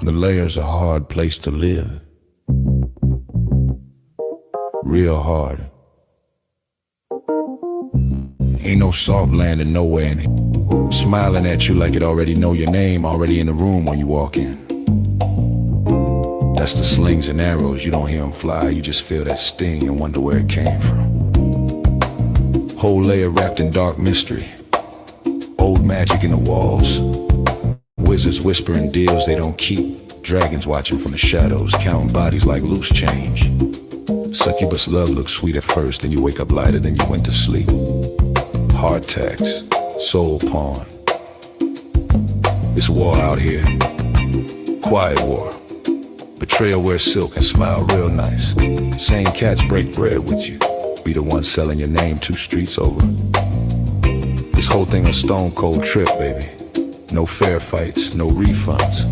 The Layer's a hard place to live. Real hard. Ain't no soft landing nowhere in here. Smiling at you like it already know your name, already in the room when you walk in. That's the slings and arrows, you don't hear them fly, you just feel that sting and wonder where it came from. Whole layer wrapped in dark mystery. Old magic in the walls. Wizards whispering deals they don't keep. Dragons watching from the shadows, counting bodies like loose change. Succubus love looks sweet at first, then you wake up lighter than you went to sleep. Hard tax, soul pawn. It's war out here. Quiet war. Betrayal wears silk and smile real nice. Same cats break bread with you. Be the one selling your name 2 streets over. This whole thing a stone cold trip, baby. No fair fights, no refunds.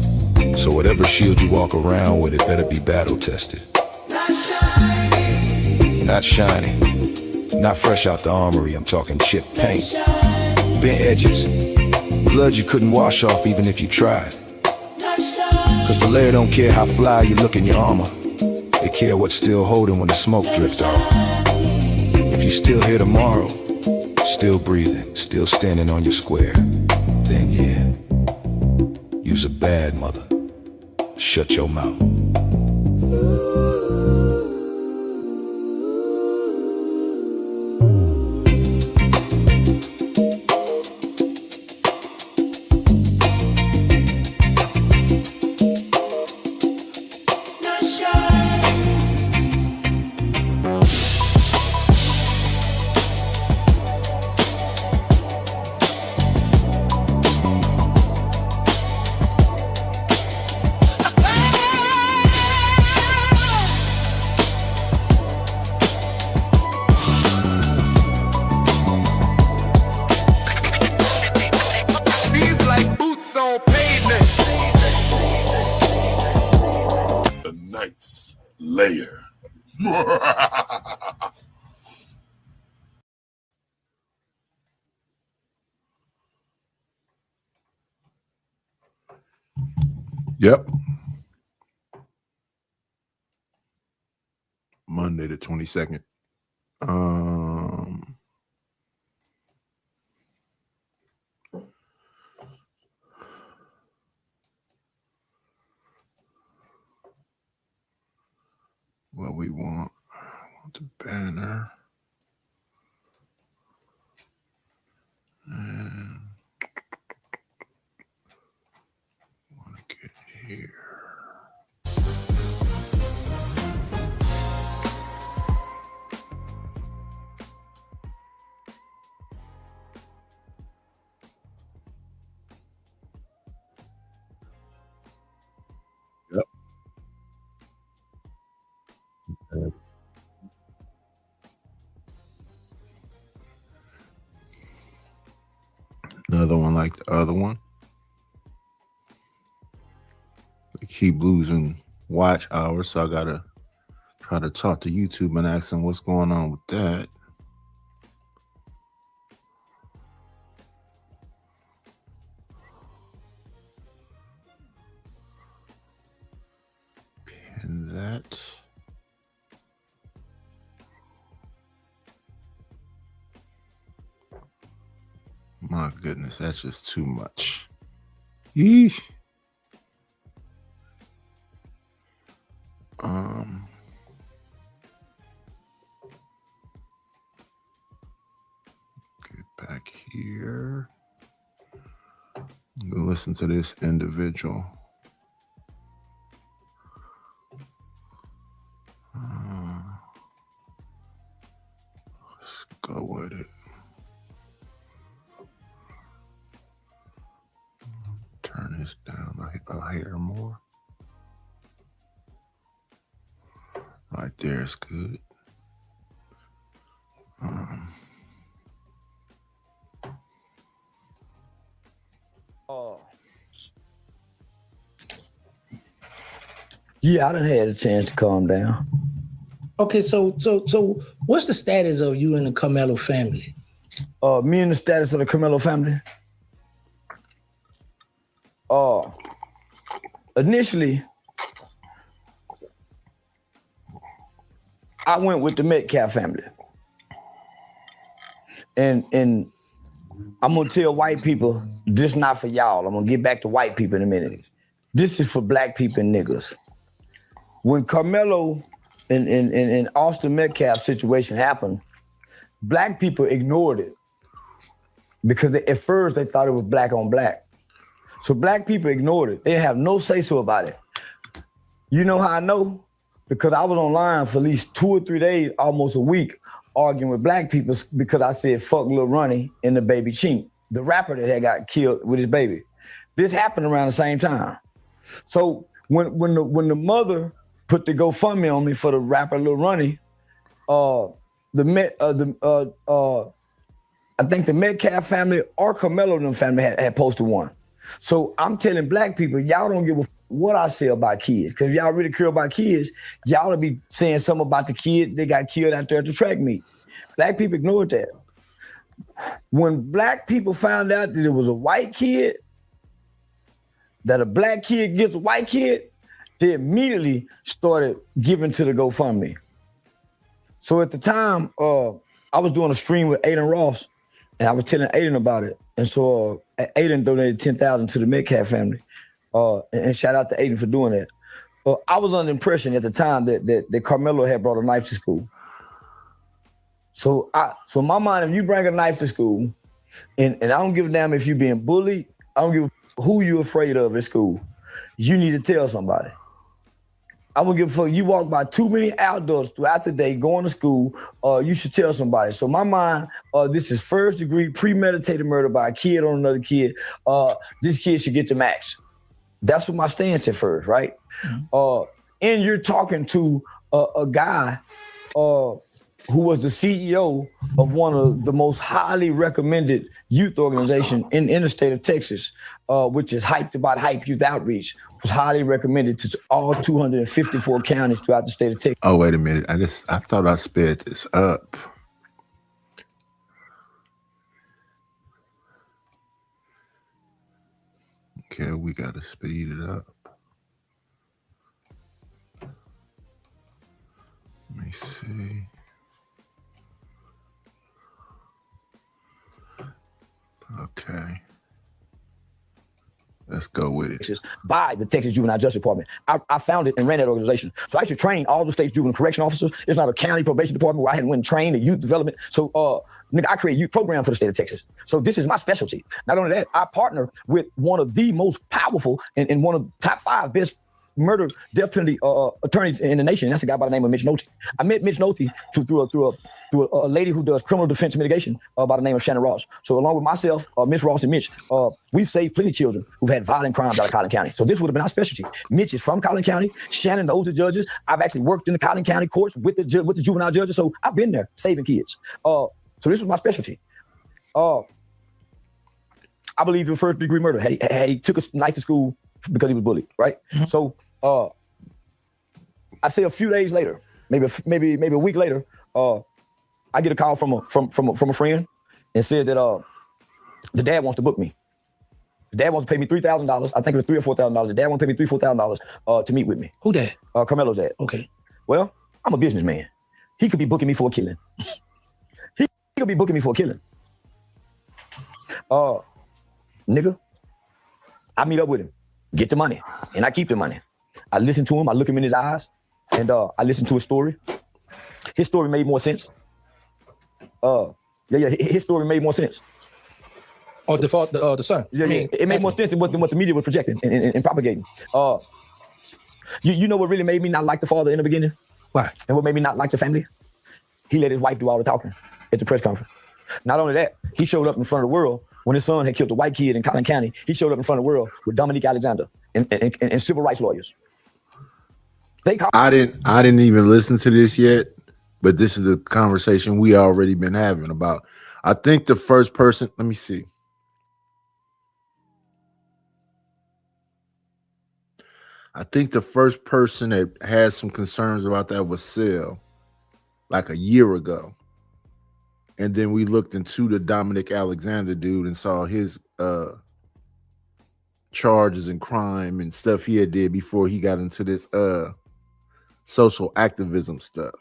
So whatever shield you walk around with, it better be battle tested. Not shiny. Not shiny. Not fresh out the armory, I'm talking chip paint. Bent edges. Blood you couldn't wash off even if you tried. Cause the Layer don't care how fly you look in your armor. They care what's still holding when the smoke drifts off. If you still here tomorrow, still breathing, still standing on your square, then yeah, you's a bad mother. Shut your mouth. Layer. Yep. Monday the 22nd. What we want the banner. And want to get here. Yep. Okay. Another one like the other one. They keep losing watch hours, so I gotta try to talk to YouTube and ask them what's going on with that. Pin that. My goodness, that's just too much. Yeesh. Get back here. I'm gonna listen to this individual. Let's go with it. Turn this down a hair more. Right there is good. Yeah, I done had a chance to calm down. Okay, so what's the status of you and the Carmelo family? Me and the status of the Carmelo family. initially, I went with the Metcalf family. And I'm gonna tell white people, this not for y'all. I'm gonna get back to white people in a minute. This is for black people and niggas. When Carmelo and Austin Metcalf situation happened, black people ignored it because at first they thought it was black on black. So black people ignored it. They didn't have no say-so about it. You know how I know? Because I was online for at least 2 or 3 days, almost a week, arguing with black people because I said, fuck Lil Ronnie and the Baby Chink, the rapper that had got killed with his baby. This happened around the same time. So when the mother put the GoFundMe on me for the rapper Lil Ronnie, I think the Metcalf family or Carmelo and them family had posted one. So I'm telling black people, y'all don't give a what I say about kids. Because if y'all really care about kids, y'all will be saying something about the kid that got killed out there at the track meet. Black people ignored that. When black people found out that it was a white kid, that a black kid gets a white kid, they immediately started giving to the GoFundMe. So at the time, I was doing a stream with Aiden Ross, and I was telling Aiden about it. And so Aiden donated $10,000 to the Metcalf family. And shout out to Aiden for doing that. I was under the impression at the time that Carmelo had brought a knife to school. So in my mind, if you bring a knife to school, and I don't give a damn if you're being bullied, I don't give a who you're afraid of at school, you need to tell somebody. I wouldn't give a fuck. You walk by too many adults throughout the day going to school, you should tell somebody. So in my mind, this is first degree premeditated murder by a kid on another kid. This kid should get the max. That's what my stance at first, right? Mm-hmm. And you're talking to a guy who was the CEO of one of the most highly recommended youth organization in the state of Texas, which is Hyped About Hype Youth Outreach, was highly recommended to all 254 counties throughout the state of Texas. Oh, wait a minute. I thought I sped this up. Okay, we got to speed it up. Let me see. Okay. Let's go with it. By the Texas Juvenile Justice Department. I founded and ran that organization. So I actually trained all the state's juvenile correction officers. It's not a county probation department where I had went and trained the youth development. So nigga, I create youth program for the state of Texas. So this is my specialty. Not only that, I partner with one of the most powerful and one of the top 5 best murder death penalty attorneys in the nation. That's a guy by the name of Mitch Nolte. I met Mitch Nolte through a lady who does criminal defense mitigation by the name of Shannon Ross. So along with myself, Miss Ross and Mitch, we've saved plenty of children who've had violent crimes out of Collin County. So this would have been our specialty. Mitch is from Collin County. Shannon knows the judges. I've actually worked in the Collin County courts with the juvenile judges. So I've been there saving kids. So this was my specialty. I believe in first degree murder. Had he took a knife to school because he was bullied, right? Mm-hmm. So I say a few days later, maybe a week later, I get a call from a friend and said that the dad wants to book me. The dad wants to pay me $3,000. I think it was $3,000 or $4,000. The dad wants to pay me $3,000-$4,000 to meet with me. Who dad? Carmelo's dad. Okay. Well, I'm a businessman. He could be booking me for a killing. He could be booking me for a killing. Nigga, I meet up with him, get the money, and I keep the money. I listen to him, I look him in his eyes, and I listen to his story. His story made more sense. His story made more sense. Oh, the son. Yeah, it made more sense than what the media was projecting and propagating. You know what really made me not like the father in the beginning? Why? And what made me not like the family? He let his wife do all the talking at the press conference. Not only that, he showed up in front of the world when his son had killed a white kid in Collin County. He showed up in front of the world with Dominique Alexander and civil rights lawyers. I didn't even listen to this yet, but this is the conversation we already been having about. I think the first person, let me see. I think the first person that had some concerns about that was Sil, like a year ago. And then we looked into the Dominic Alexander dude and saw his charges and crime and stuff he had did before he got into this social activism stuff.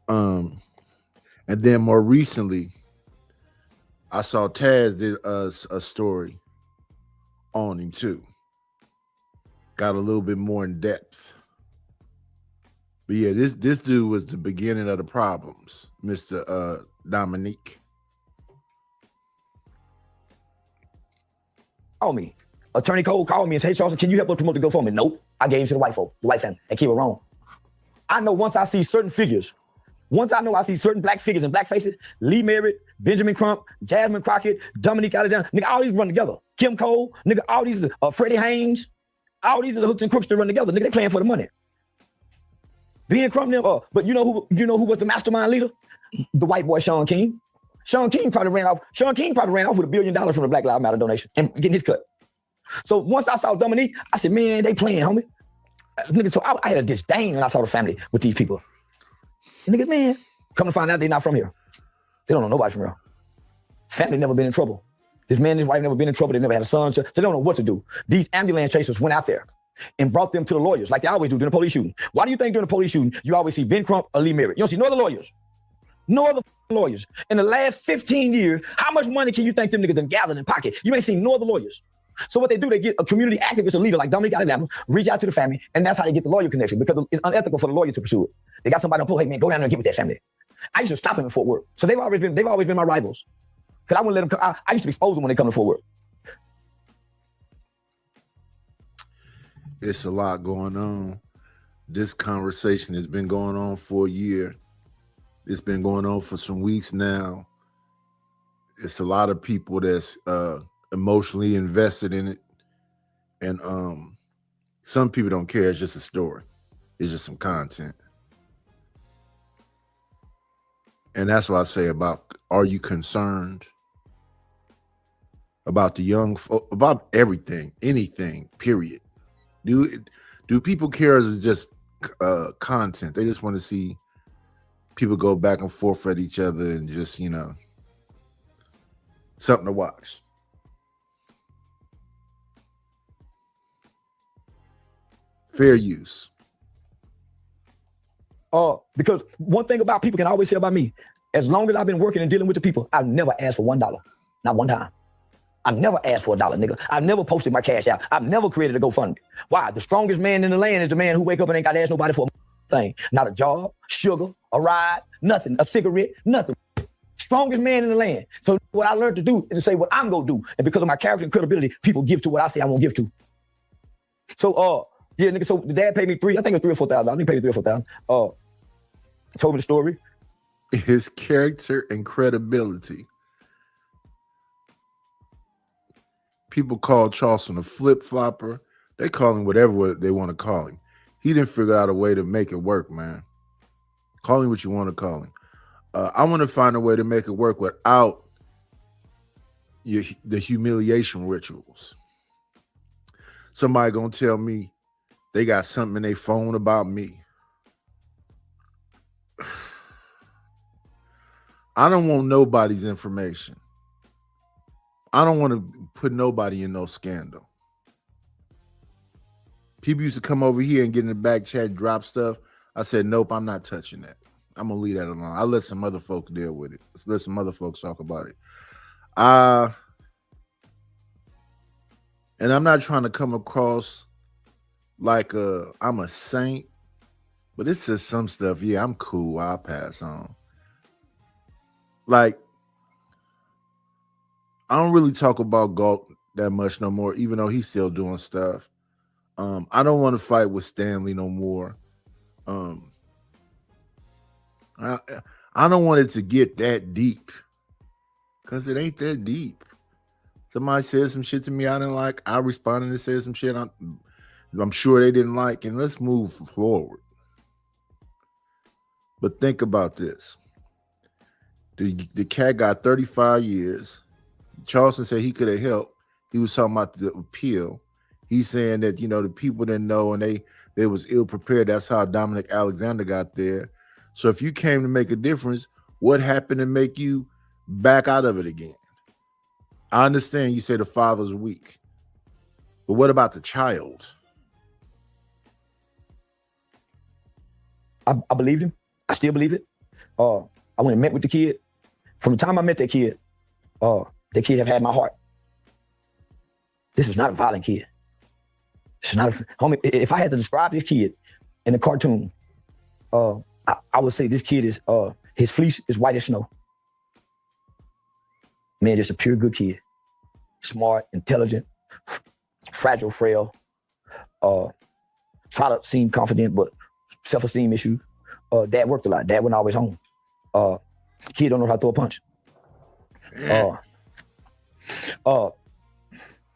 And then more recently, I saw Taz did a story on him too. Got a little bit more in depth. But yeah, this dude was the beginning of the problems, Mr. Dominique. Call me. Attorney Cole called me and said, hey, Charleston, can you help us promote the GoFundMe? Nope. I gave him to the white folk, the white family, and keep it wrong. I know once I see certain figures, once I know I see certain black figures and black faces, Lee Merritt, Benjamin Crump, Jasmine Crockett, Dominique Alexander, nigga, all these run together. Kim Cole, nigga, all these, Freddie Haynes, all these are the hooks and crooks that run together. Nigga, they playing for the money. Ben Crump, but you know who was the mastermind leader? The white boy, Sean King. Sean King probably ran off with $1 billion from the Black Lives Matter donation and getting his cut. So once I saw Dominique, I said, man, they playing, homie. Nigga, so I had a disdain when I saw the family with these people. And niggas, man, come to find out they're not from here. They don't know nobody from here. Family never been in trouble. This man and his wife never been in trouble. They never had a son. So they don't know what to do. These ambulance chasers went out there and brought them to the lawyers like they always do during the police shooting. Why do you think during the police shooting, you always see Ben Crump or Lee Merritt? You don't see no other lawyers. No other lawyers. In the last 15 years, how much money can you think them niggas done gathered in pocket? You ain't seen no other lawyers. So what they do, they get a community activist or leader like Dominique Alexander, reach out to the family, and that's how they get the lawyer connection because it's unethical for the lawyer to pursue it. They got somebody on pull, hey man, go down there and get with that family. I used to stop them in Fort Worth. So they've always been my rivals. Because I wouldn't let them come. I used to expose them when they come to Fort Worth. It's a lot going on. This conversation has been going on for a year. It's been going on for some weeks now. It's a lot of people that's emotionally invested in it. And some people don't care. It's just a story. It's just some content. And that's what I say about, are you concerned about the young, about everything, anything, period? Do people care as just content? They just want to see people go back and forth at each other and just, something to watch. Fair use. Because one thing about people can always say about me, as long as I've been working and dealing with the people, I've never asked for $1. Not one time. I've never asked for $1, nigga. I've never posted my cash out. I've never created a GoFundMe. Why? The strongest man in the land is the man who wake up and ain't got to ask nobody for a thing. Not a job, sugar, a ride, nothing, a cigarette, nothing. Strongest man in the land. So what I learned to do is to say what I'm going to do. And because of my character and credibility, people give to what I say I'm going to give to. So, yeah, nigga, so the dad paid me I think it was $3,000 or $4,000. I think he paid me $3,000 or $4,000. Told me the story. His character and credibility. People call Charleston a flip-flopper. They call him whatever they want to call him. He didn't figure out a way to make it work, man. Call him what you want to call him. I want to find a way to make it work without the humiliation rituals. Somebody gonna tell me they got something in their phone about me. I don't want nobody's information. I don't want to put nobody in no scandal. People used to come over here and get in the back chat, drop stuff. I said, nope, I'm not touching that. I'm going to leave that alone. I'll let some other folks deal with it. Let's let some other folks talk about it. And I'm not trying to come across like I'm a saint, but it's just some stuff. Yeah, I'm cool. I'll pass on. Like, I don't really talk about Galt that much no more, even though he's still doing stuff. I don't want to fight with Stanley no more. I don't want it to get that deep because it ain't that deep. Somebody said some shit to me I didn't like. I responded and said some shit I'm sure they didn't like, and let's move forward. But think about this. The cat got 35 years. Charleston said he could have helped. He was talking about the appeal. He's saying that, the people didn't know and they was ill prepared. That's how Dominic Alexander got there. So if you came to make a difference, what happened to make you back out of it again? I understand you say the father's weak. But what about the child? I believed him. I still believe it. I went and met with the kid. From the time I met that kid have had my heart. This is not a violent kid. This is not a, homie, if I had to describe this kid in a cartoon, I would say this kid is, his fleece is white as snow. Man, just a pure good kid. Smart, intelligent, fragile, frail, try to seem confident, but self-esteem issues. Dad worked a lot. Dad wasn't always home. Kid don't know how to throw a punch.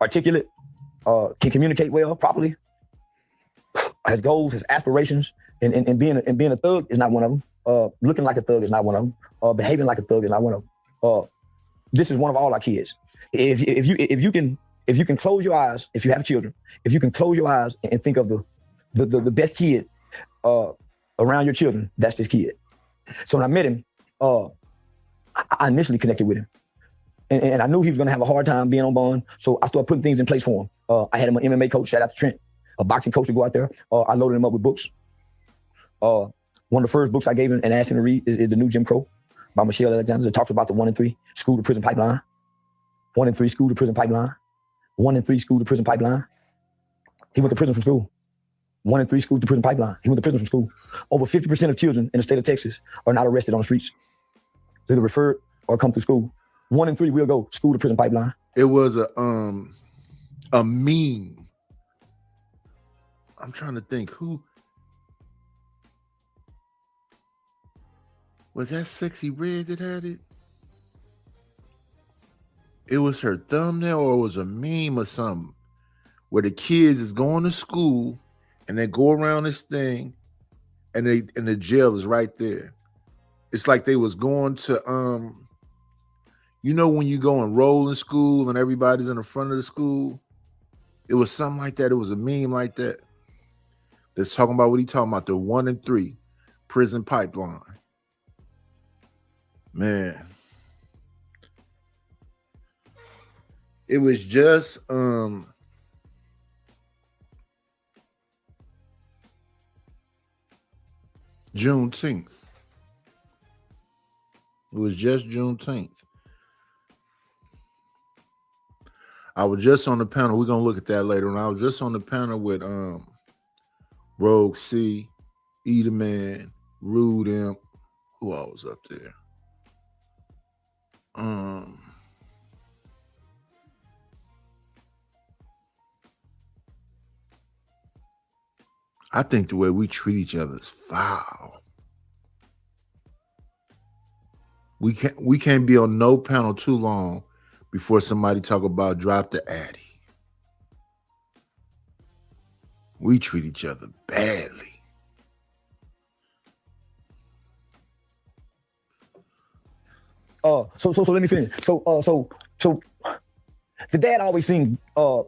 Articulate, can communicate well, properly, has goals, has aspirations, and being a thug is not one of them. Looking like a thug is not one of them. Behaving like a thug is not one of them. This is one of all our kids. If you can close your eyes, if you have children, if you can close your eyes and think of the best kid around your children, that's this kid. So when I met him, I initially connected with him. And I knew he was gonna have a hard time being on bond. So I started putting things in place for him. I had him an MMA coach, shout out to Trent, a boxing coach to go out there. I loaded him up with books. One of the first books I gave him and asked him to read is The New Jim Crow by Michelle Alexander. It talks about the 1 and 3 school to prison pipeline. 1 and 3 school to prison pipeline. 1 and 3 school to prison pipeline. He went to prison from school. 1 and 3 school to prison pipeline. He went to prison from school. Over 50% of children in the state of Texas are not arrested on the streets. They're either referred or come through school. 1 and 3 will go school to prison pipeline. It was a meme. I'm trying to think who was that. Sexy Red that had it. It was her thumbnail, or it was a meme or something, where the kids is going to school and they go around this thing, and the jail is right there. It's like they was going to you know when you go and roll in school and everybody's in the front of the school? It was something like that. It was a meme like that. That's talking about what he talking about, the 1 and 3 prison pipeline. Man. It was just Juneteenth. It was just Juneteenth. I was just on the panel. We're gonna look at that later. And I was just on the panel with Rogue C, Eat Man, Rude Imp. Who all was up there? I think the way we treat each other is foul. We can't be on no panel too long before somebody talk about drop the Addy. We treat each other badly. So let me finish. So the dad always seemed, I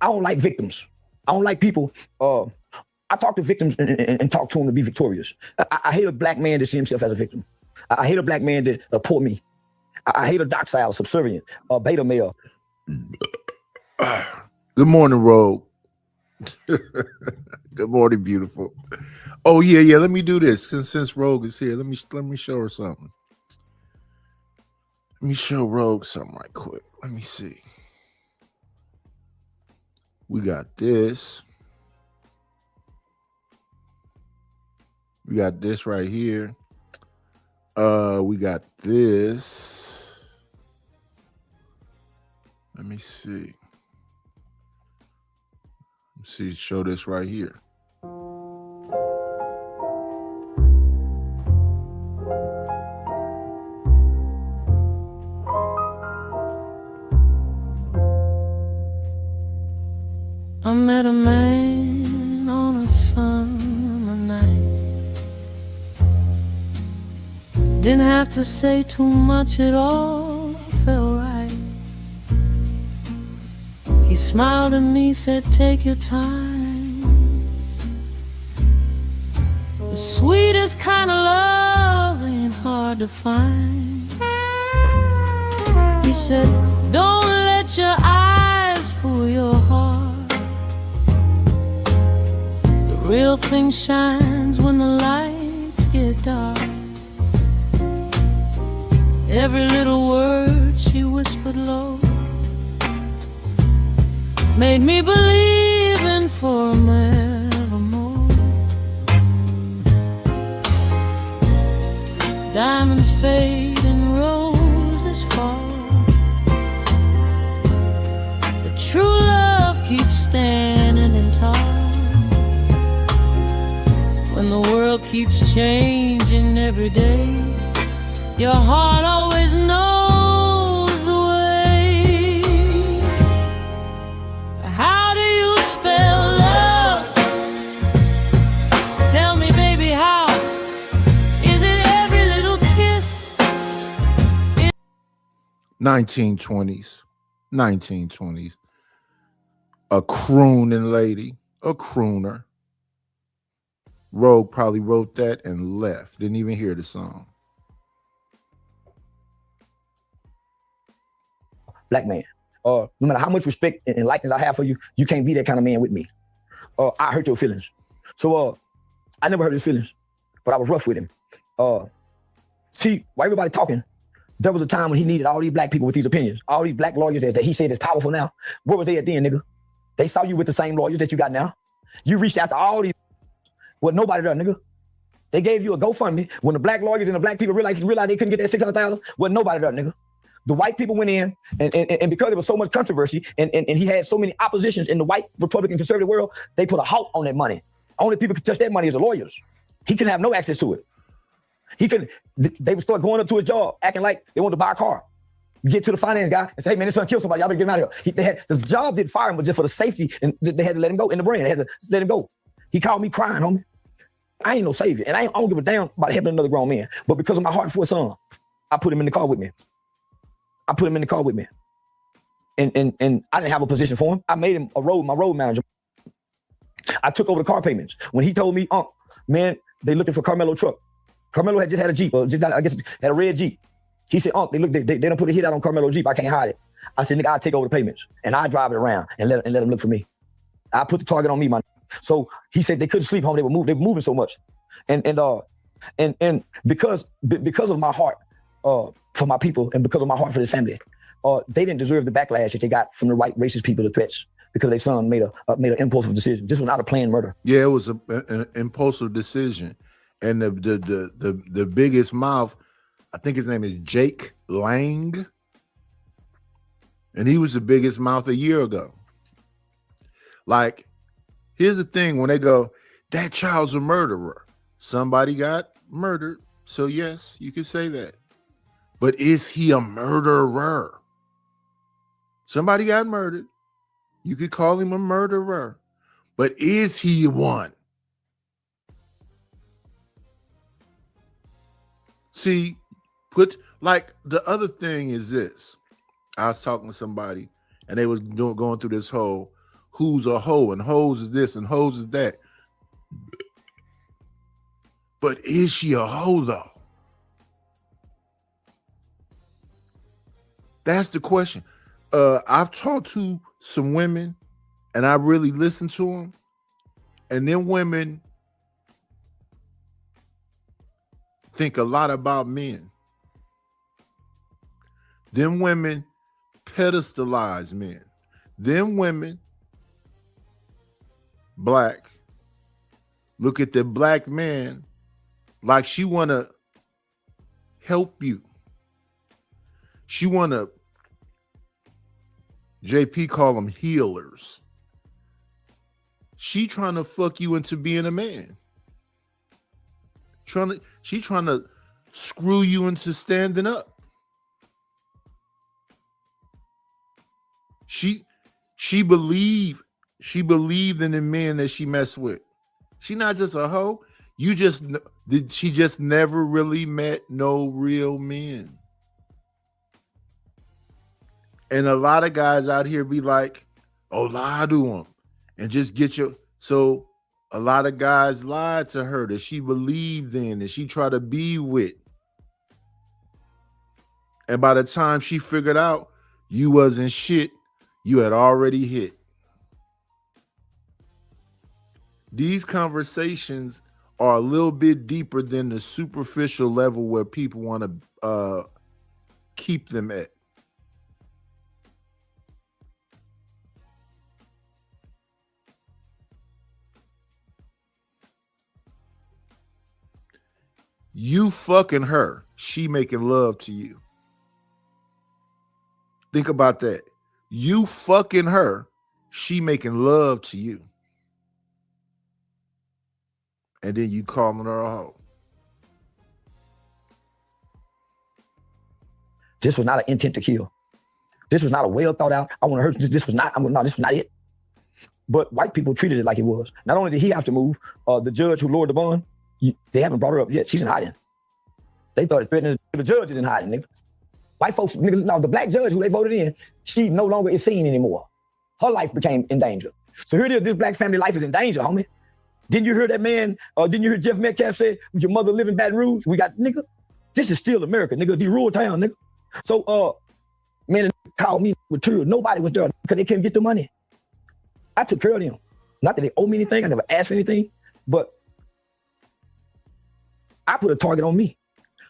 don't like victims. I don't like people. I talk to victims and talk to them to be victorious. I hate a black man to see himself as a victim. I hate a black man to support me. I hate a docile, subservient, beta male. Good morning, Rogue. Good morning, beautiful. Oh yeah. Let me do this since Rogue is here. Let me show her something. Let me show Rogue something right quick. Let me see. We got this. We got this right here. We got this. Let me see. Let's see, show this right here. I met a man on a summer night. Didn't have to say too much at all, felt right. He smiled at me, said, take your time. The sweetest kind of love ain't hard to find. He said, don't let your eyes fool your heart. real thing shines when the lights get dark. Every little word she whispered low made me believe in forevermore. Diamonds fade and roses fall, but true love keeps standing tall. When the world keeps changing every day, your heart always knows the way. How do you spell love? Tell me, baby, how? Is it every little kiss? 1920s. A crooning lady, a crooner. Rogue probably wrote that and left. Didn't even hear the song. Black man. No matter how much respect and likeness I have for you, you can't be that kind of man with me. I hurt your feelings. So I never hurt his feelings, but I was rough with him. See, while everybody talking, there was a time when he needed all these black people with these opinions, all these black lawyers that he said is powerful now. Where was they at then, nigga? They saw you with the same lawyers that you got now. You reached out to all these, well, nobody done, nigga. They gave you a GoFundMe when the black lawyers and the black people realized they couldn't get that 600,000. Well, nobody done, nigga. The white people went in, and because there was so much controversy, and he had so many oppositions in the white Republican conservative world, they put a halt on that money. Only people could touch that money is the lawyers. He couldn't have no access to it. They would start going up to his job, acting like they wanted to buy a car. Get to the finance guy and say, hey man, this son killed somebody, y'all better get him out of here. The job didn't fire him, but just for the safety, and they had to let him go in the brain. They had to let him go. He called me crying, homie. I ain't no savior, and I don't give a damn about helping another grown man. But because of my heart for his son, I put him in the car with me. And I didn't have a position for him. I made him my road manager. I took over the car payments. When he told me, man, they looking for Carmelo truck. Carmelo had just had a Jeep, I guess had a red Jeep. He said, they don't put a hit out on Carmelo Jeep. I can't hide it. I said, nigga, I'll take over the payments. And I drive it around and let him look for me. I put the target on me, man. So he said they couldn't sleep home. They were moving so much. And because of my heart for my people and because of my heart for this family, they didn't deserve the backlash that they got from the white racist people, the threats, because their son made an impulsive decision. This was not a planned murder. Yeah, it was an impulsive decision. And the biggest mouth, I think his name is Jake Lang. And he was the biggest mouth a year ago. Like, here's the thing, when they go, that child's a murderer. Somebody got murdered. So yes, you could say that. But is he a murderer? Somebody got murdered. You could call him a murderer. But is he one? See, like the other thing is this. I was talking to somebody and they was going through this whole who's a hoe and hoes is this and hoes is that. But is she a hoe though? That's the question. I've talked to some women and I really listened to them. And then women think a lot about men. Them women pedestalize men. Them women, black, look at the black man like she want to help you. She want to, JP call them healers. She trying to fuck you into being a man. She trying to screw you into standing up. She believed in the men that she messed with. She not just a hoe. She just never really met no real men. And a lot of guys out here be like, oh, lie to them and just get your. So a lot of guys lied to her that she believed in and she tried to be with. And by the time she figured out you wasn't shit, you had already hit. These conversations are a little bit deeper than the superficial level where people want to keep them at. You fucking her, she making love to you. Think about that. You fucking her, she making love to you. And then you calling her a hoe. This was not an intent to kill. This was not a well thought out, I want to hurt you. This was not it. But white people treated it like it was. Not only did he have to move, the judge who lowered the bond, they haven't brought her up yet. She's in hiding. They thought it threatened the judge is in hiding, nigga. White folks, nigga, no, the black judge who they voted in, she no longer is seen anymore. Her life became in danger. So here it is, this black family life is in danger, homie. Didn't you hear that man, didn't you hear Jeff Metcalf say, your mother live in Baton Rouge? We got, nigga, this is still America, nigga, the rural town, nigga. So, man, called me with tears. Nobody was there because they couldn't get the money. I took care of them. Not that they owe me anything, I never asked for anything, but I put a target on me.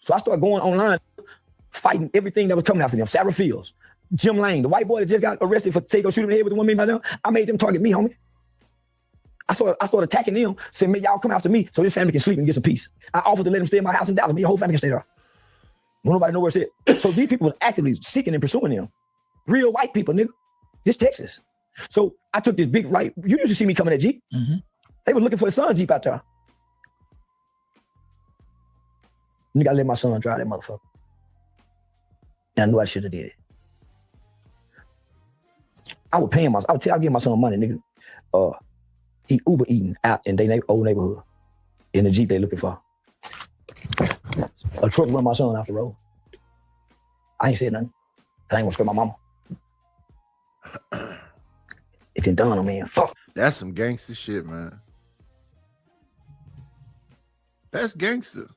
So I started going online, fighting everything that was coming after them. Sarah Fields, Jim Lane, the white boy that just got arrested for shooting in the head with the $1 million. I made them target me, homie. I started attacking them, saying, man, y'all come after me so this family can sleep and get some peace. I offered to let them stay in my house in Dallas, but your whole family can stay there. Nobody know where it's at. So these people was actively seeking and pursuing them. Real white people, nigga. Just Texas. So I took this big right. You used to see me coming at Jeep. Mm-hmm. They were looking for a son Jeep out there. You gotta let my son drive that motherfucker. And I knew I should have did it. I would give my son money, nigga. He Uber eating out in their old neighborhood in the Jeep they looking for. A truck run my son off the road. I ain't said nothing. I ain't gonna scream my mama. It didn't dawn on me. Fuck. That's some gangster shit, man. That's gangster.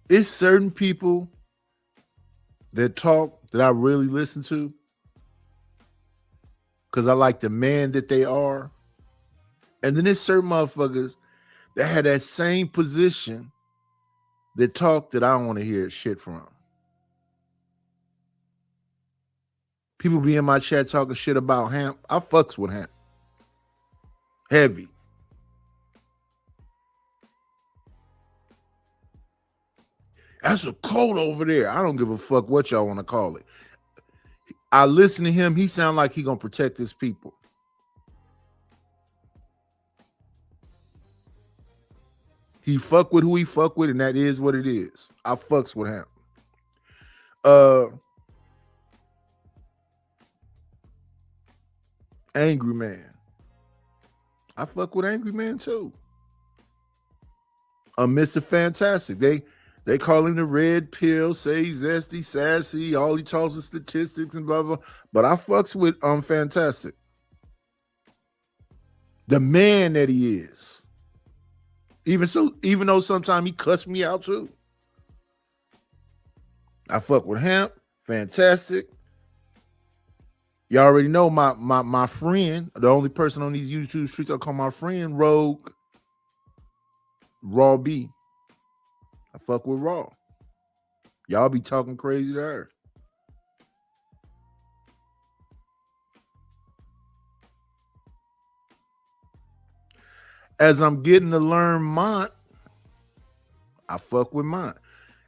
It's certain people that talk that I really listen to because I like the man that they are. And then there's certain motherfuckers that had that same position that talk that I don't want to hear shit from. People be in my chat talking shit about Hamp. I fucks with Hamp. Heavy. That's a cult over there. I don't give a fuck what y'all want to call it. I listen to him. He sound like he gonna protect his people. He fuck with who he fuck with, and that is what it is. I fucks with him. Angry Man. I fuck with Angry Man too. Mr. Fantastic. They call him the red pill, say he's zesty, sassy, all he talks is statistics and blah, blah. But I fucks with Fantastic. The man that he is. Even though sometimes he cuss me out too. I fuck with him, Fantastic. You already know my friend, the only person on these YouTube streets I call my friend, Rogue Raw B. I fuck with Raw. Y'all be talking crazy to her. As I'm getting to learn Mont, I fuck with Mont.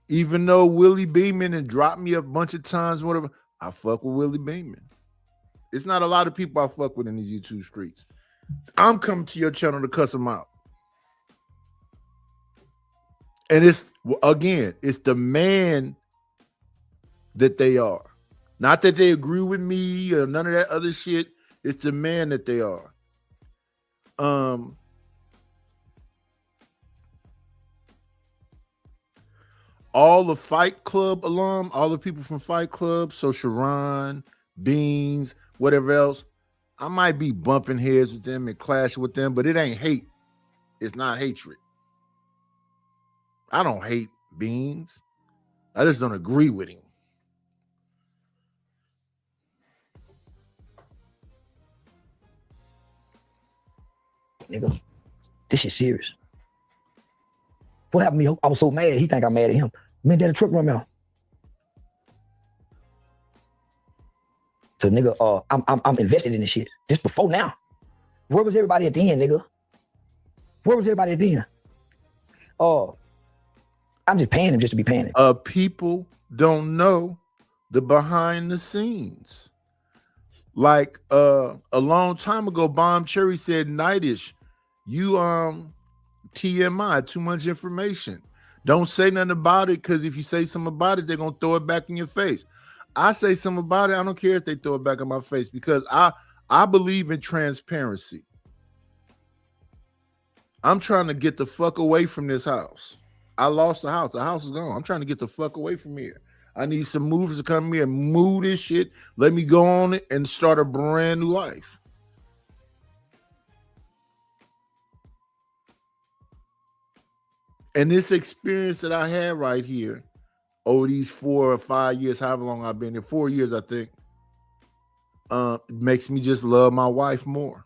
Even though Willie Beeman and dropped me a bunch of times, whatever, I fuck with Willie Beeman. It's not a lot of people I fuck with in these YouTube streets. I'm coming to your channel to cuss them out. And it's the man that they are. Not that they agree with me or none of that other shit. It's the man that they are. All the Fight Club alum, all the people from Fight Club, so Sharon, Beans, whatever else, I might be bumping heads with them and clashing with them, but it ain't hate. It's not hatred. I don't hate Beans. I just don't agree with him. nigga. This shit serious. What happened to me? I was so mad. He think I'm mad at him. Man, daddy truck run out. So nigga, I'm invested in this shit. Just before now. Where was everybody at the end, nigga? Where was everybody at the end? I'm just paying him just to be paying him. People don't know the behind the scenes. Like a long time ago, Bomb Cherry said, Nightish, you TMI, too much information. Don't say nothing about it, because if you say something about it, they're gonna throw it back in your face. I say something about it, I don't care if they throw it back in my face, because I believe in transparency. I'm trying to get the fuck away from this house. I lost the house. The house is gone. I'm trying to get the fuck away from here. I need some movers to come here and move this shit. Let me go on it and start a brand new life. And this experience that I had right here over these 4 or 5 years, however long I've been here, 4 years, I think, makes me just love my wife more.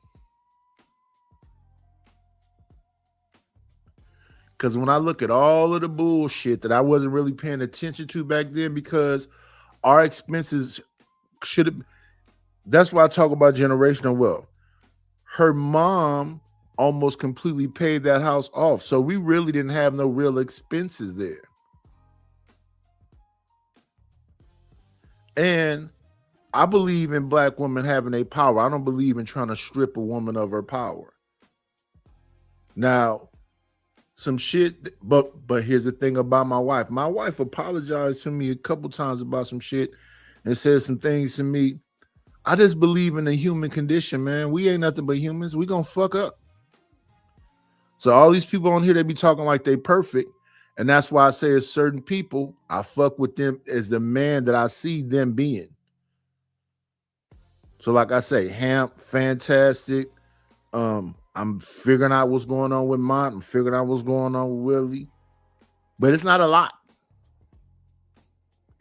Because when I look at all of the bullshit that I wasn't really paying attention to back then, because our expenses should have, that's why I talk about generational wealth. Her mom almost completely paid that house off. So we really didn't have no real expenses there. And I believe in black women having a power. I don't believe in trying to strip a woman of her power. Now, some shit, but here's the thing about my wife. My wife apologized to me a couple times about some shit and said some things to me. I just believe in the human condition, man. We ain't nothing but humans. We gonna fuck up. So all these people on here, they be talking like they perfect. And that's why I say it's certain people, I fuck with them as the man that I see them being. So like I say, Hamp, fantastic. I'm figuring out what's going on with Mont. I'm figuring out what's going on with Willie. But it's not a lot.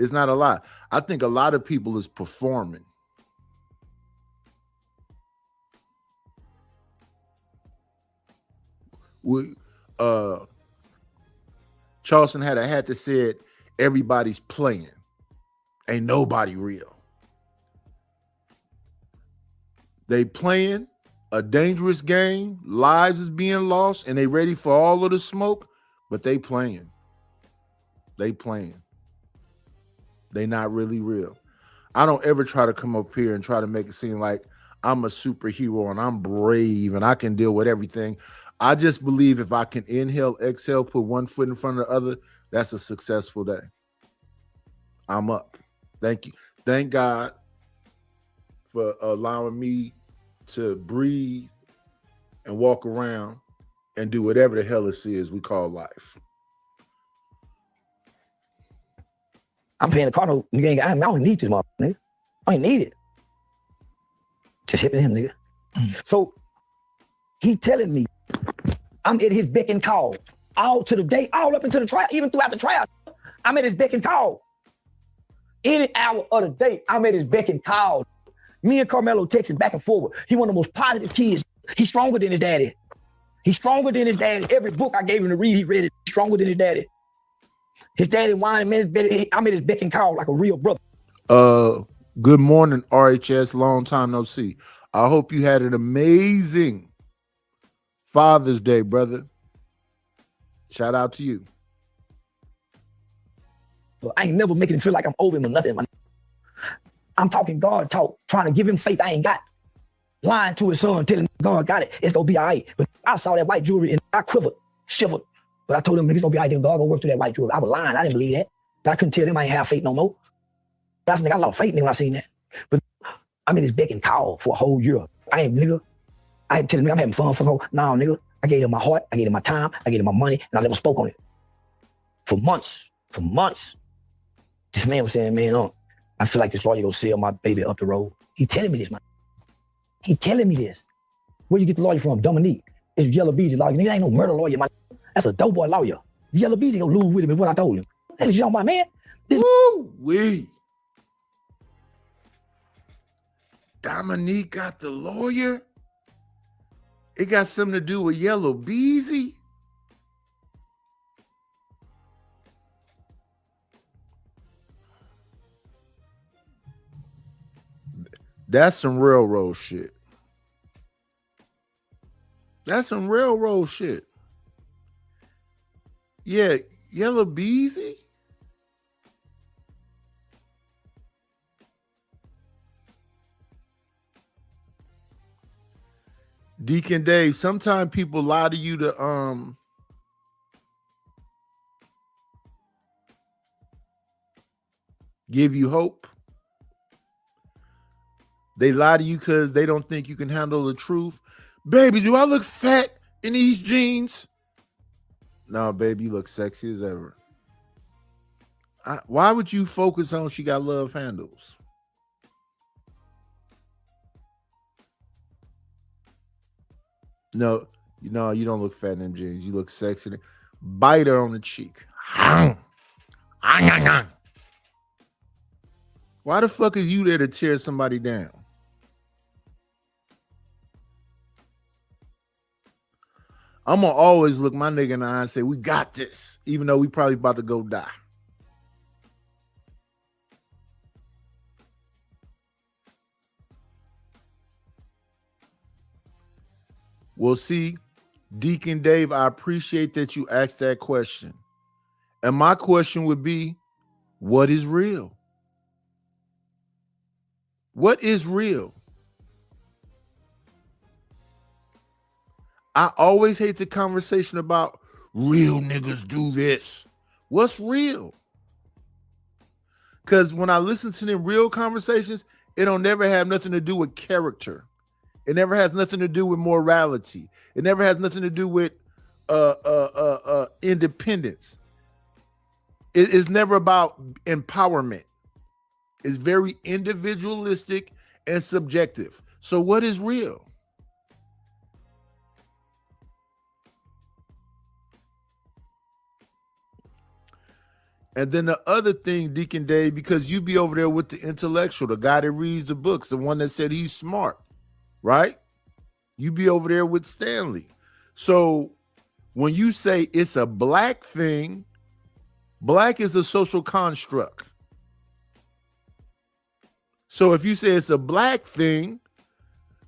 It's not a lot. I think a lot of people is performing. Charleston had a hat that said, everybody's playing. Ain't nobody real. They playing a dangerous game, lives is being lost, and they ready for all of the smoke, but they playing. They playing. They not really real. I don't ever try to come up here and try to make it seem like I'm a superhero and I'm brave and I can deal with everything. I just believe if I can inhale, exhale, put one foot in front of the other, that's a successful day. I'm up. Thank you. Thank God for allowing me to breathe and walk around and do whatever the hell it is we call life. I'm paying the car note. Nigga, I don't need this motherfucker, nigga. I ain't need it. Just hitting him, nigga. So he telling me I'm at his beck and call all to the day, all up into the trial, even throughout the trial. I'm at his beck and call. Any hour of the day, I'm at his beck and call. Me and Carmelo texting back and forward. He one of the most positive kids. He's stronger than his daddy. He's stronger than his daddy. Every book I gave him to read, he read it. He's stronger than his daddy. His daddy whining, man. I'm at his beck and call like a real brother. Good morning, RHS. Long time no see. I hope you had an amazing Father's Day, brother. Shout out to you. But I ain't never making him feel like I'm over him or nothing. I'm talking God talk, trying to give him faith I ain't got. Lying to his son, telling him God got it. It's gonna be all right. But I saw that white jewelry and I quivered, shivered. But I told him it's gonna be all right. Then God gonna work through that white jewelry. I was lying. I didn't believe that. But I couldn't tell him I ain't have faith no more. But I was like, I lost faith in him when I seen that. But I'm in his beck and call for a whole year. I ain't telling me I'm having fun for the whole. No, nigga. I gave him my heart. I gave him my time. I gave him my money, and I never spoke on it. For months. This man was saying, man, I feel like this lawyer gonna sell my baby up the road. He telling me this, man. He telling me this. Where you get the lawyer from? Dominique. It's Yellow Beezy lawyer. Nigga, ain't no murder lawyer, man. That's a dope boy lawyer. Yellow Beezy gonna lose with him is what I told him. That is young, my man. This Woo-wee. Dominique got the lawyer? It got something to do with Yellow Beezy. That's some railroad shit. That's some railroad shit. Yeah, Yellow Beezy. Deacon Dave, sometimes people lie to you to give you hope. They lie to you because they don't think you can handle the truth. Baby, do I look fat in these jeans? No, baby, you look sexy as ever. Why would you focus on she got love handles? No, you don't look fat in them jeans. You look sexy. Bite her on the cheek. Why the fuck is you there to tear somebody down? I'm gonna always look my nigga in the eye and say, we got this, even though we probably about to go die. Well, see, Deacon Dave, I appreciate that you asked that question. And my question would be, what is real? What is real? I always hate the conversation about real niggas do this. What's real? Because when I listen to them real conversations, it don't never have nothing to do with character. It never has nothing to do with morality. It never has nothing to do with independence. It is never about empowerment. It's very individualistic and subjective. So what is real? And then the other thing, Deacon Dave, because you be over there with the intellectual, the guy that reads the books, the one that said he's smart, right? You be over there with Stanley. So when you say it's a black thing, black is a social construct. So if you say it's a black thing,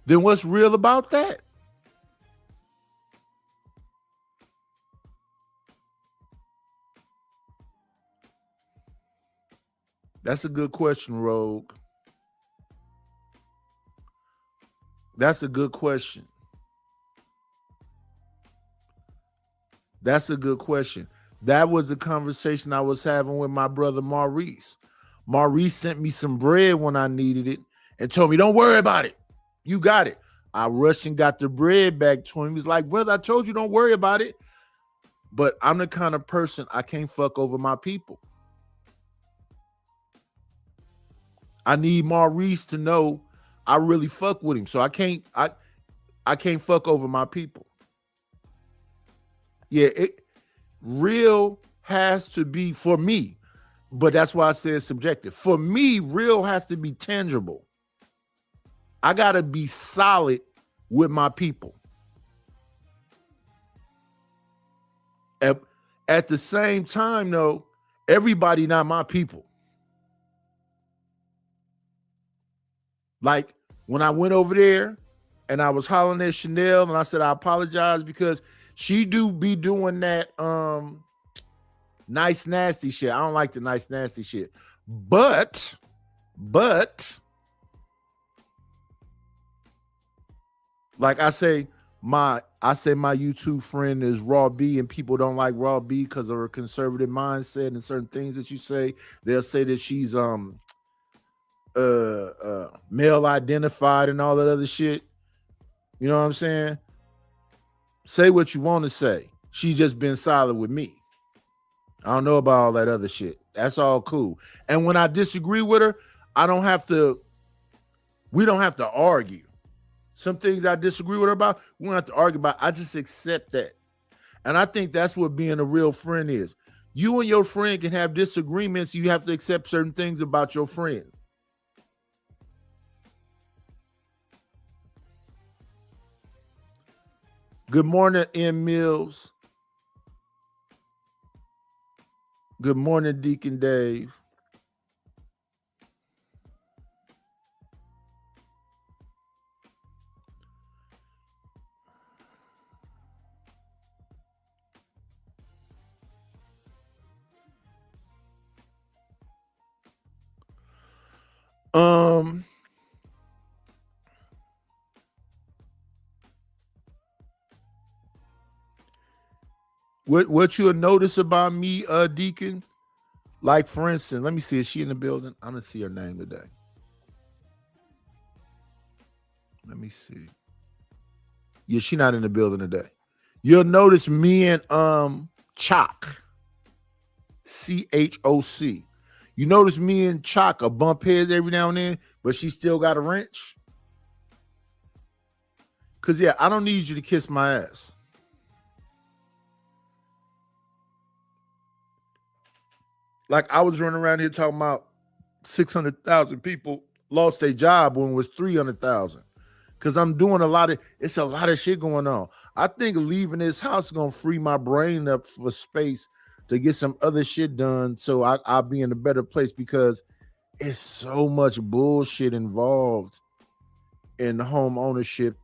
then what's real about that? That's a good question, Rogue. That's a good question. That's a good question. That was the conversation I was having with my brother Maurice. Maurice sent me some bread when I needed it and told me, don't worry about it. You got it. I rushed and got the bread back to him. He was like, brother, I told you don't worry about it. But I'm the kind of person, I can't fuck over my people. I need Maurice to know I really fuck with him. So I can't fuck over my people. Yeah, real has to be for me, but that's why I said subjective. For me, real has to be tangible. I gotta be solid with my people. At the same time, though, everybody not my people. Like when I went over there and I was hollering at Chanel and I said, I apologize because she do be doing that nice nasty shit. I don't like the nice nasty shit. But like I say my YouTube friend is Raw B, and people don't like Raw B because of her conservative mindset and certain things that you say. They'll say that she's male identified and all that other shit. You know what I'm saying? Say what you want to say. She's just been silent with me. I don't know about all that other shit. That's all cool. And when I disagree with her, we don't have to argue. Some things I disagree with her about, we don't have to argue about. I just accept that. And I think that's what being a real friend is. You and your friend can have disagreements. You have to accept certain things about your friend. Good morning, M. Mills. Good morning, Deacon Dave. What you'll notice about me, Deacon, like for instance, let me see, is she in the building? I'm gonna see her name today. Let me see. Yeah, she's not in the building today. You'll notice me and Choc, CHOC. You notice me and Choc a bump heads every now and then, but she still got a wrench. Cause yeah, I don't need you to kiss my ass. Like I was running around here talking about 600,000 people lost their job when it was 300,000. Cause I'm doing it's a lot of shit going on. I think leaving this house is gonna free my brain up for space to get some other shit done. So I'll be in a better place because it's so much bullshit involved in home ownership.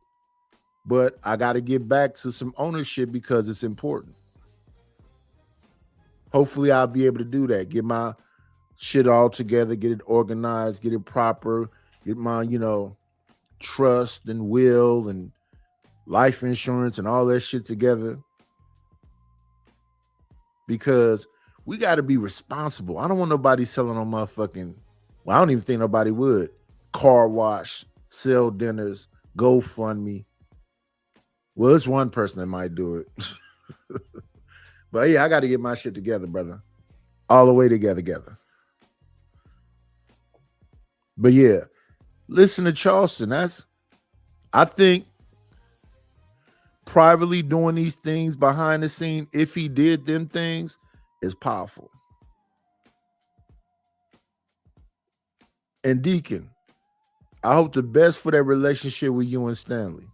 But I got to get back to some ownership because it's important. Hopefully I'll be able to do that. Get my shit all together, get it organized, get it proper, get my, trust and will and life insurance and all that shit together. Because we got to be responsible. I don't want nobody selling on motherfucking, well, I don't even think nobody would. Car wash, sell dinners, GoFundMe. Well, it's one person that might do it. But yeah, I got to get my shit together, brother. All the way together. But yeah, listen to Charleston. I think privately doing these things behind the scene, if he did them things, is powerful. And Deacon, I hope the best for that relationship with you and Stanley.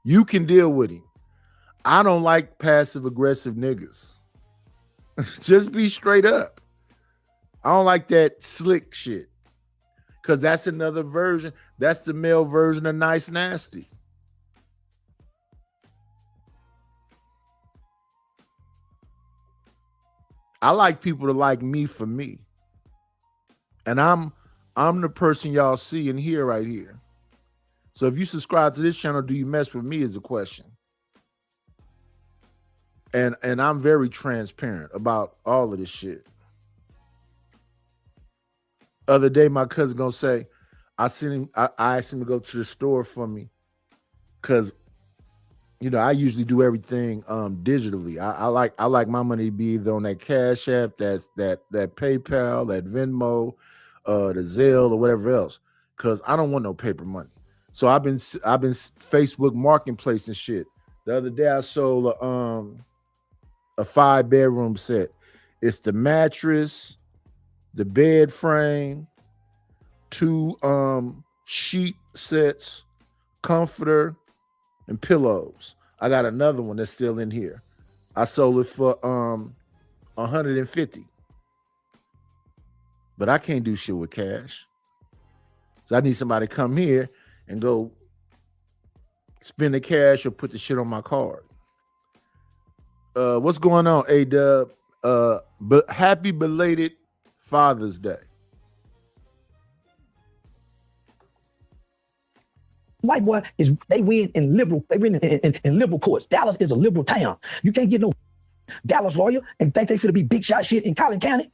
You can deal with him. I don't like passive aggressive niggas. Just be straight up. I don't like that slick shit. Because that's another version. That's the male version of nice nasty. I like people to like me for me. And I'm the person y'all see and hear right here. So if you subscribe to this channel, do you mess with me is the question. And I'm very transparent about all of this shit. Other day, my cousin gonna say, I asked him to go to the store for me. Cause I usually do everything digitally. I like my money to be either on that Cash App, that PayPal, that Venmo, the Zelle or whatever else. Cause I don't want no paper money. So I've been Facebook Marketplace and shit. The other day I sold a 5-bedroom set. It's the mattress, the bed frame, 2 sheet sets, comforter, and pillows. I got another one that's still in here. I sold it for $150. But I can't do shit with cash. So I need somebody to come here and go spend the cash or put the shit on my card. What's going on, A-Dub? But happy belated Father's Day. White boy they win in liberal courts. Dallas is a liberal town. You can't get no Dallas lawyer and think they finna be big shot shit in Collin County.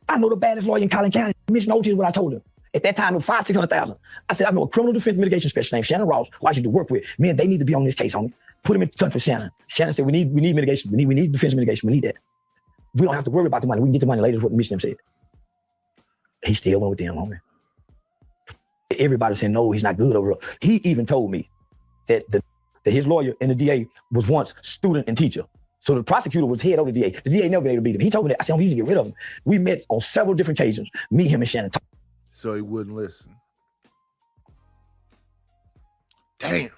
I know the baddest lawyer in Collin County. Commissioner Otis is what I told him. At that time, it was $500,000-$600,000. I said, I know a criminal defense mitigation specialist named Shannon Ross, who I used to work with. Man, they need to be on this case, homie. Put him in touch with Shannon. Shannon said, we need mitigation. We need defense mitigation. We need that. We don't have to worry about the money. We can get the money later, is what the mission said. He still went with them, homie. Everybody said, no, he's not good overall. He even told me that his lawyer and the DA was once student and teacher. So the prosecutor was head over the DA. The DA never been able to beat him. He told me that. I said, we need to get rid of him. We met on several different occasions. Me, him, and Shannon. So he wouldn't listen. Damn.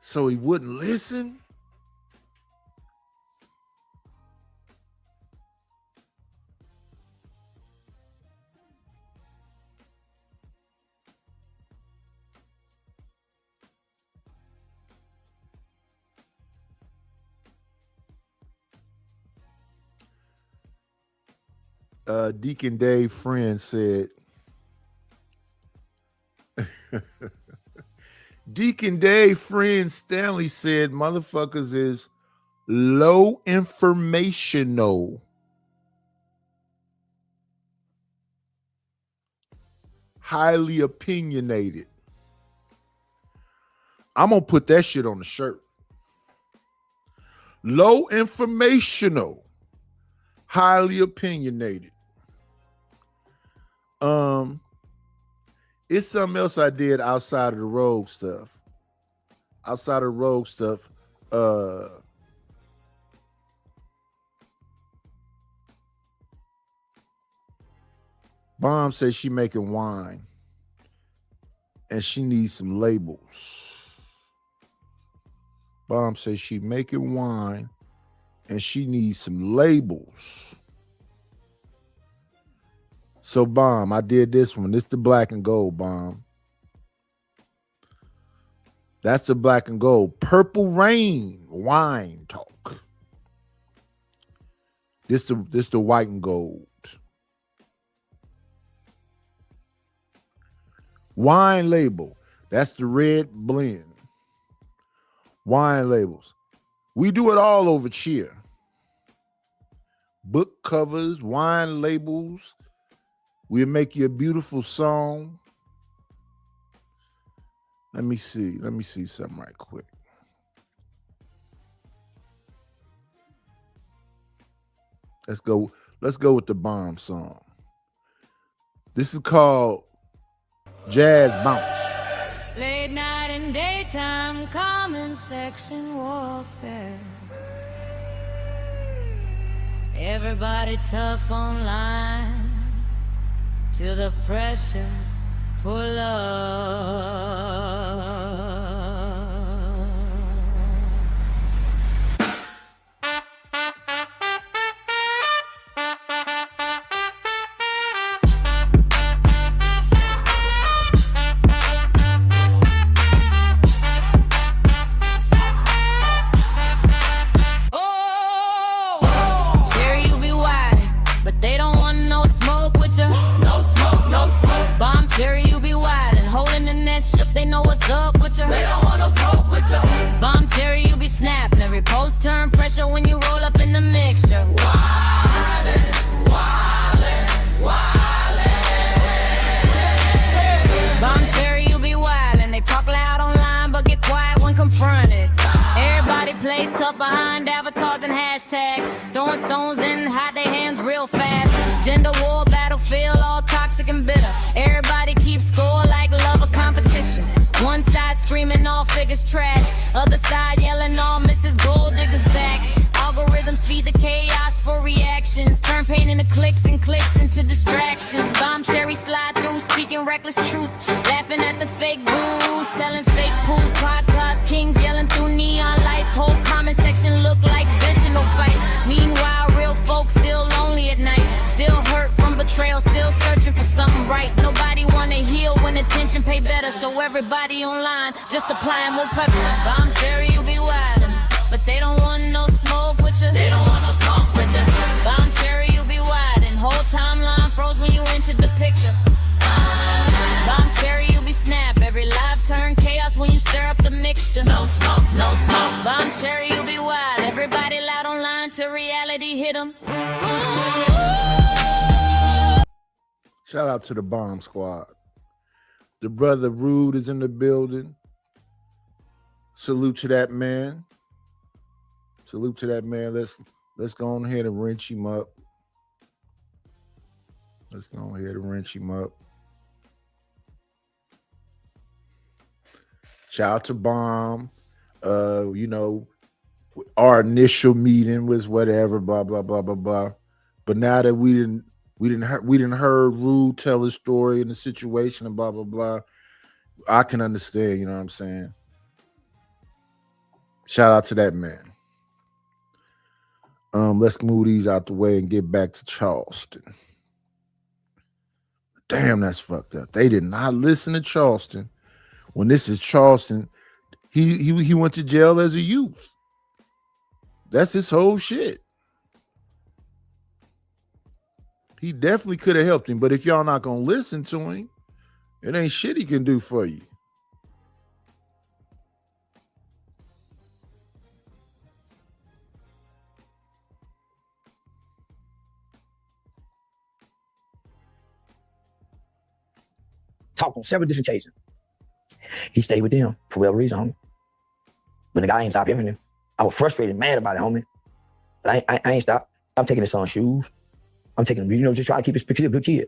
So he wouldn't listen. Deacon Dave friend said, Deacon Dave friend Stanley said, motherfuckers is low informational, highly opinionated. I'm gonna put that shit on the shirt. Low informational, highly opinionated. It's something else I did outside of the rogue stuff. Outside of rogue stuff, Bomb says she making wine and she needs some labels. Bomb says she making wine and she needs some labels. So, Bomb, I did this one. This is the black and gold, Bomb. That's the black and gold. Purple Rain wine talk. This the white and gold. Wine label. That's the red blend. Wine labels. We do it all over Cheer. Book covers, wine labels. We'll make you a beautiful song. Let me see something right quick. Let's go with the Bomb song. This is called Jazz Bounce. Late night and daytime, comment section warfare. Everybody tough online till the pressure pull up. Cherry, you be wild and holding the net shook. They know what's up with you. They don't want no smoke with you. Bomb Cherry, you be snapping. Every post turn pressure when you roll up in the mixture. Wildin', wildin', wildin'. Bomb Cherry, you be wild and they talk loud online but get quiet when confronted. Everybody play tough behind avatars and hashtags, throwing stones then hide their hands real fast. Gender war battlefield, all toxic and bitter. Everybody keeps score like love or competition. One side screaming all figures trash, other side yelling all Mrs. Gold Diggers back. Algorithms feed the chaos for reactions, turn pain into clicks and clicks into distractions. Bomb Cherry slide through, speaking reckless truth, laughing at the fake booze, selling fake pools, podcast kings yelling through neon lights. Whole comment section look like benching fights. Meanwhile, real folks still lonely at night, still hurt from betrayal, still searching for something right. Nobody wanna heal when attention pay better, so everybody online just applying more pressure. Bomb Cherry, you be wildin', but they don't want no smoke with you. They don't want no smoke with you. Bomb Cherry, you be wildin', whole timeline froze when you entered the picture. Bomb Cherry, you be snap, every live turn chaos when you stir up the mixture. No smoke, no smoke. Bomb Cherry, you be wild, everybody loud online till reality hit them. Shout out to the Bomb Squad. The brother Rude is in the building. Salute to that man. Salute to that man. Let's go on ahead and wrench him up. Let's go on ahead and wrench him up. Shout out to Bomb. Our initial meeting was whatever, blah blah blah blah blah. But now that we didn't heard Rude tell his story and the situation and blah blah blah, I can understand. You know what I'm saying? Shout out to that man. Let's move these out the way and get back to Charleston. Damn, that's fucked up. They did not listen to Charleston. When this is Charleston, he went to jail as a youth. That's his whole shit. He definitely could have helped him, but if y'all not gonna listen to him, it ain't shit he can do for you. Talked on several different cases. He stayed with them for whatever reason, homie. But the guy ain't stopped helping him. I was frustrated, mad about it, homie. But I ain't stopped. I'm taking his son's shoes. I'm taking him, just trying to keep his picture a good kid.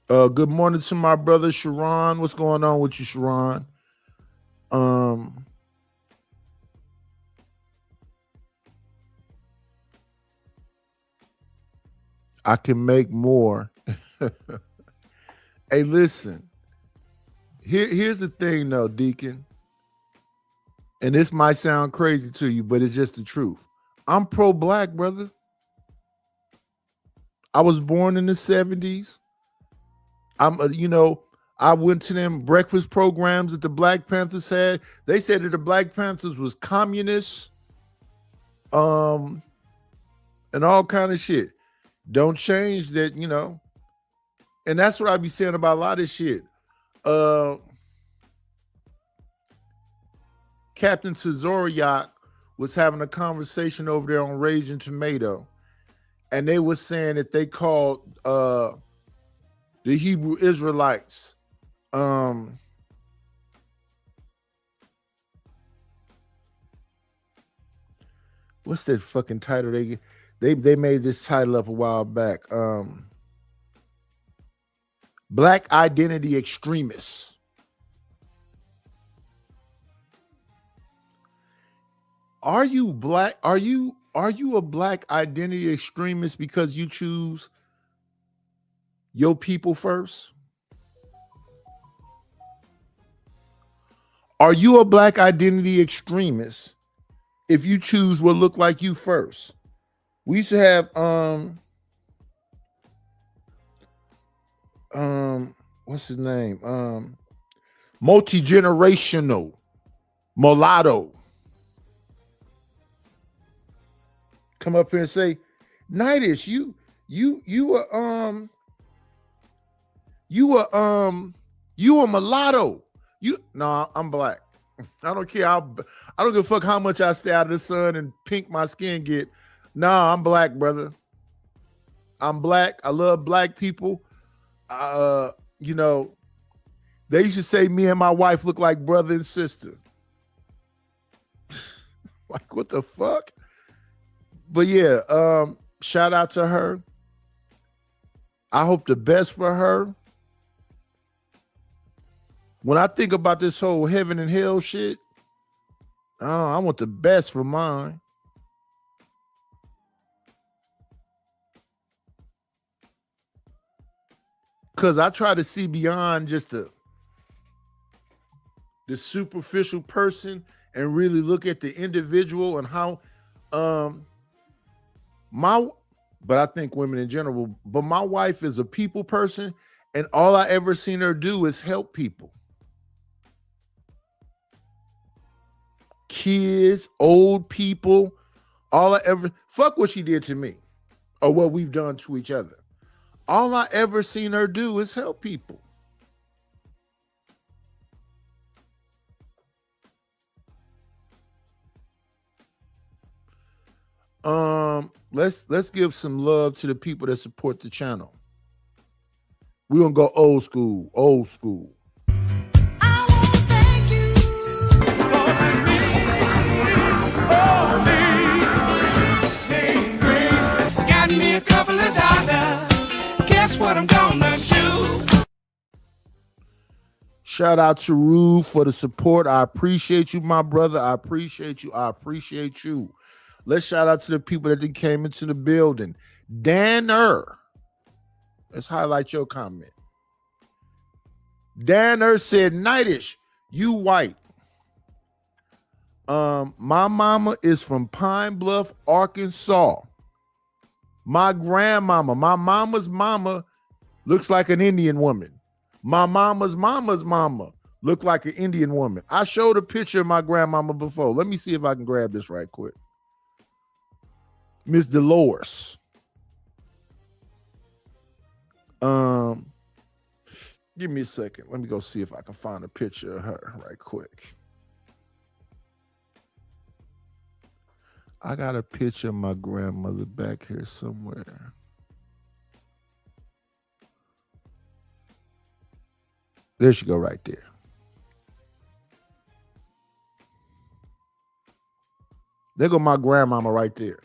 Good morning to my brother Sharon. What's going on with you, Sharon? I can make more. Hey, listen. Here's the thing, though, Deacon. And this might sound crazy to you, but it's just the truth. I'm pro-black, brother. I was born in the 70s. I went to them breakfast programs that the Black Panthers had. They said that the Black Panthers was communists, and all kind of shit. Don't change that, And that's what I be saying about a lot of shit. Captain Tazoriak was having a conversation over there on Raging Tomato, and they were saying that they called the Hebrew Israelites what's that fucking title they made this title up a while back. Black identity extremists. Are you black? Are you a black identity extremist because you choose your people first? Are you a black identity extremist if you choose what look like you first? We used to have what's his name? Multi-generational mulatto come up here and say, Nightish, you a mulatto. No, I'm black. I don't care. I don't give a fuck how much I stay out of the sun and pink my skin get. No, I'm black, brother. I'm black. I love black people. They used to say me and my wife look like brother and sister. Like, what the fuck? But yeah, shout out to her. I hope the best for her. When I think about this whole heaven and hell shit, I want the best for mine. Because I try to see beyond just the superficial person and really look at the individual and how but I think women in general, but my wife is a people person, and all I ever seen her do is help people. Kids, old people, fuck what she did to me or what we've done to each other. All I ever seen her do is help people. Let's give some love to the people that support the channel. We're gonna go old school. Got me a couple of dollars. Guess what I'm gonna do? Shout out to Rue for the support. I appreciate you, my brother. I appreciate you. Let's shout out to the people that came into the building. Danner. Let's highlight your comment. Danner said, Nightish, you white. My mama is from Pine Bluff, Arkansas. My grandmama, my mama's mama looks like an Indian woman. My mama's mama looked like an Indian woman. I showed a picture of my grandmama before. Let me see if I can grab this right quick. Miss Dolores. Give me a second. Let me go see if I can find a picture of her right quick. I got a picture of my grandmother back here somewhere. There she go right there. There go my grandmama right there.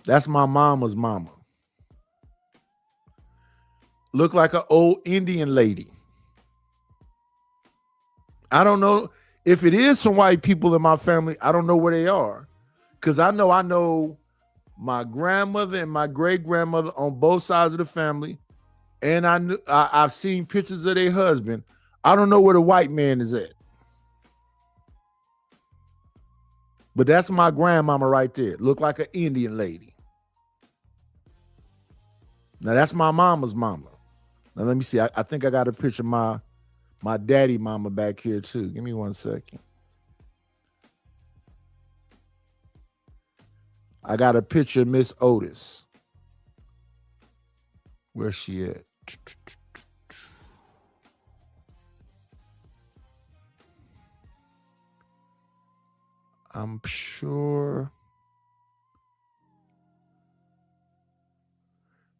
That's my mama's mama. Look like an old Indian lady. I don't know if it is some white people in my family. I don't know where they are, because I know my grandmother and my great grandmother on both sides of the family, and I've seen pictures of their husband. I don't know where the white man is at, but that's my grandmama right there. Look like an Indian lady. Now that's my mama's mama. Now let me see. I think I got a picture of my daddy mama back here too. Give me 1 second. I got a picture of Miss Otis. Where's she at? I'm sure.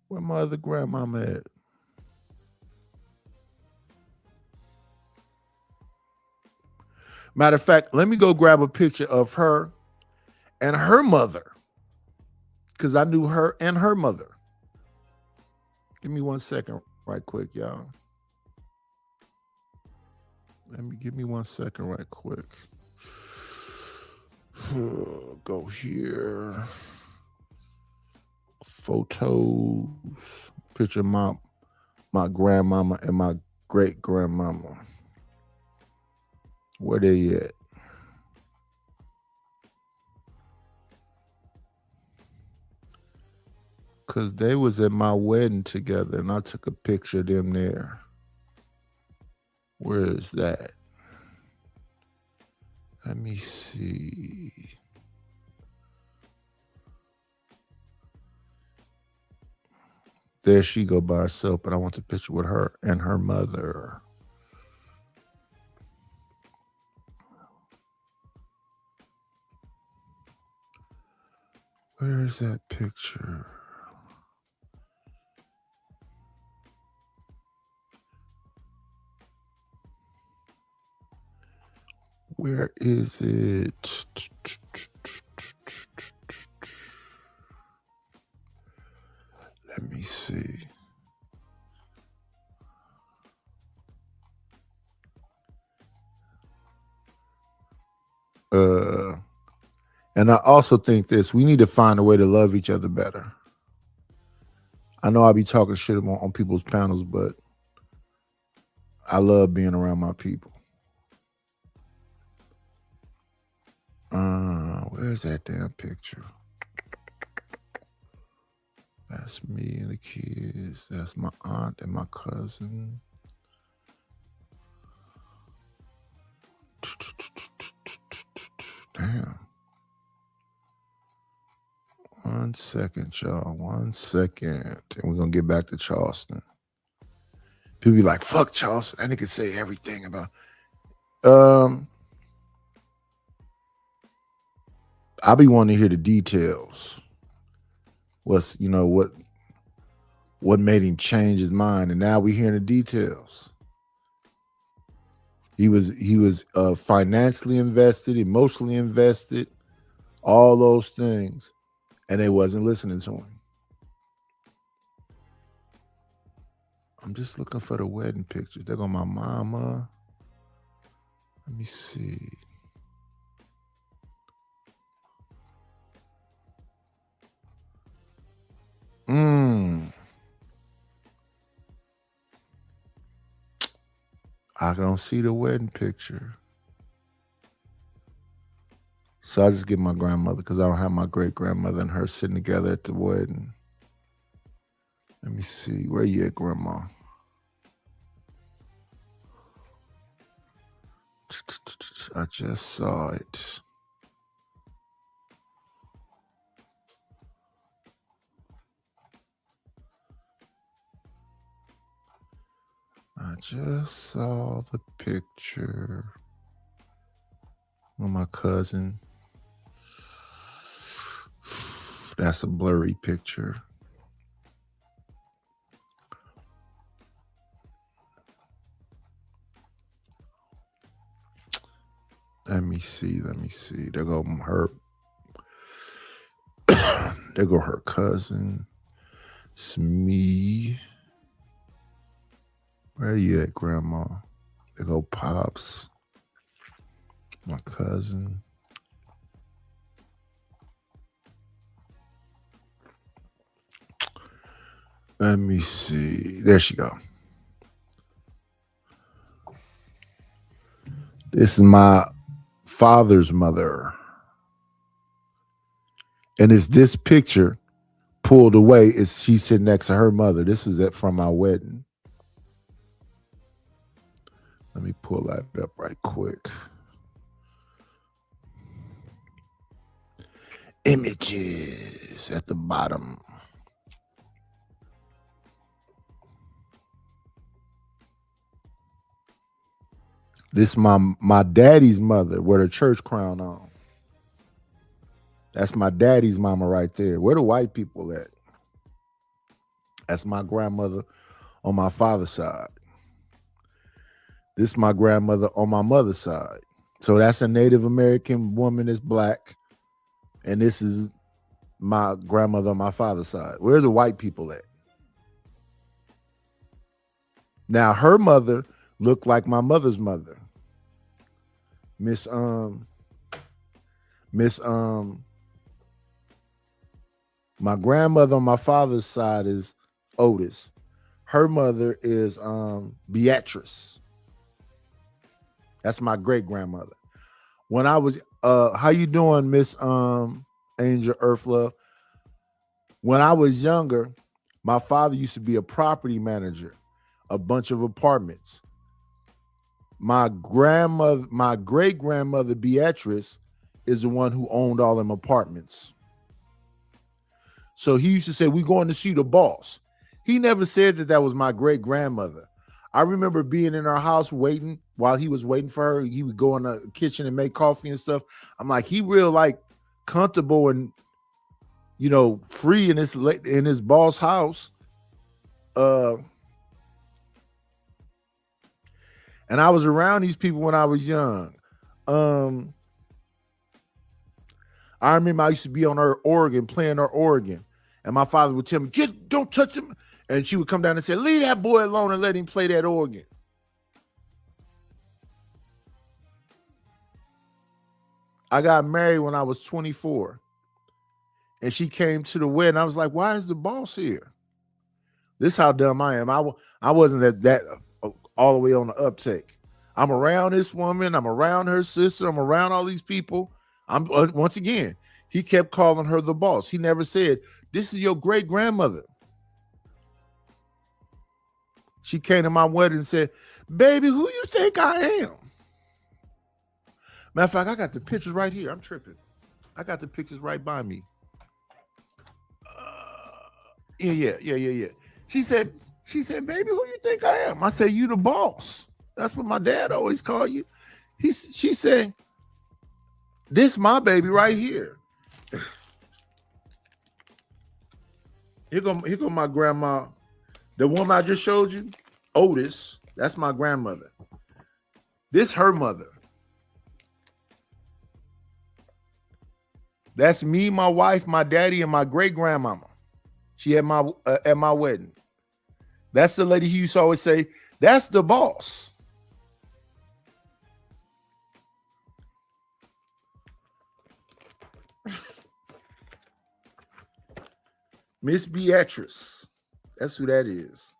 Where my other grandmama at? Matter of fact, let me go grab a picture of her and her mother, because I knew her and her mother. Give me 1 second right quick, y'all. Give me 1 second right quick. Go here. Photos. Picture of my grandmama and my great grandmama. Where they at? Because they was at my wedding together, and I took a picture of them there. Where is that? Let me see. There she go by herself, but I want a picture with her and her mother. Where is that picture? Where is it? Let me see. And I also think this, we need to find a way to love each other better. I know I'll be talking shit on people's panels, but I love being around my people. Where's that damn picture? That's me and the kids. That's my aunt and my cousin. Damn. 1 second, y'all. 1 second. And we're going to get back to Charleston. People be like, fuck Charleston. That nigga say everything about. I be wanting to hear the details. What made him change his mind, and now we hearing the details. He was financially invested, emotionally invested, all those things, and they wasn't listening to him. I'm just looking for the wedding pictures. There go my mama. Let me see. I don't see the wedding picture. So I just get my grandmother because I don't have my great grandmother and her sitting together at the wedding. Let me see. Where you at, Grandma? I just saw it. I just saw the picture of my cousin. That's a blurry picture. Let me see. There go her. There go her cousin. It's me. Where you at, Grandma? There go Pops. My cousin. Let me see. There she go. This is my father's mother. And it's this picture pulled away. Is she sitting next to her mother? This is it from my wedding. Let me pull that up right quick. Images at the bottom. This my daddy's mother with her church crown on. That's my daddy's mama right there. Where the white people at? That's my grandmother on my father's side. This is my grandmother on my mother's side. So that's a Native American woman that's black. And this is my grandmother on my father's side. Where are the white people at? Now her mother looked like my mother's mother. My grandmother on my father's side is Otis. Her mother is Beatrice. That's my great grandmother. When I was how you doing, Miss Angel Earthlove? When I was younger, my father used to be a property manager, a bunch of apartments. My great grandmother Beatrice is the one who owned all them apartments. So he used to say, "We're going to see the boss." He never said that was my great grandmother. I remember being in our house waiting while he was waiting for her. He would go in the kitchen and make coffee and stuff. I'm like, he real like comfortable and free in his boss house. And I was around these people when I was young. I remember I used to be on her organ, playing her organ. And my father would tell me, don't touch him. And she would come down and say, leave that boy alone and let him play that organ. I got married when I was 24. And she came to the wedding. I was like, why is the boss here? This is how dumb I am. I wasn't that all the way on the uptake. I'm around this woman. I'm around her sister. I'm around all these people. I'm once again, he kept calling her the boss. He never said, this is your great grandmother. She came to my wedding and said, baby, who you think I am? Matter of fact, I got the pictures right here. I'm tripping. I got the pictures right by me. Yeah. She said, baby, who you think I am? I said, you the boss. That's what my dad always called you. She said, this my baby right here. Here go my grandma. The woman I just showed you, Otis, that's my grandmother. This her mother. That's me, my wife, my daddy, and my great grandmama. She had at my wedding. That's the lady who used to always say, that's the boss. Miss Beatrice. That's who that is.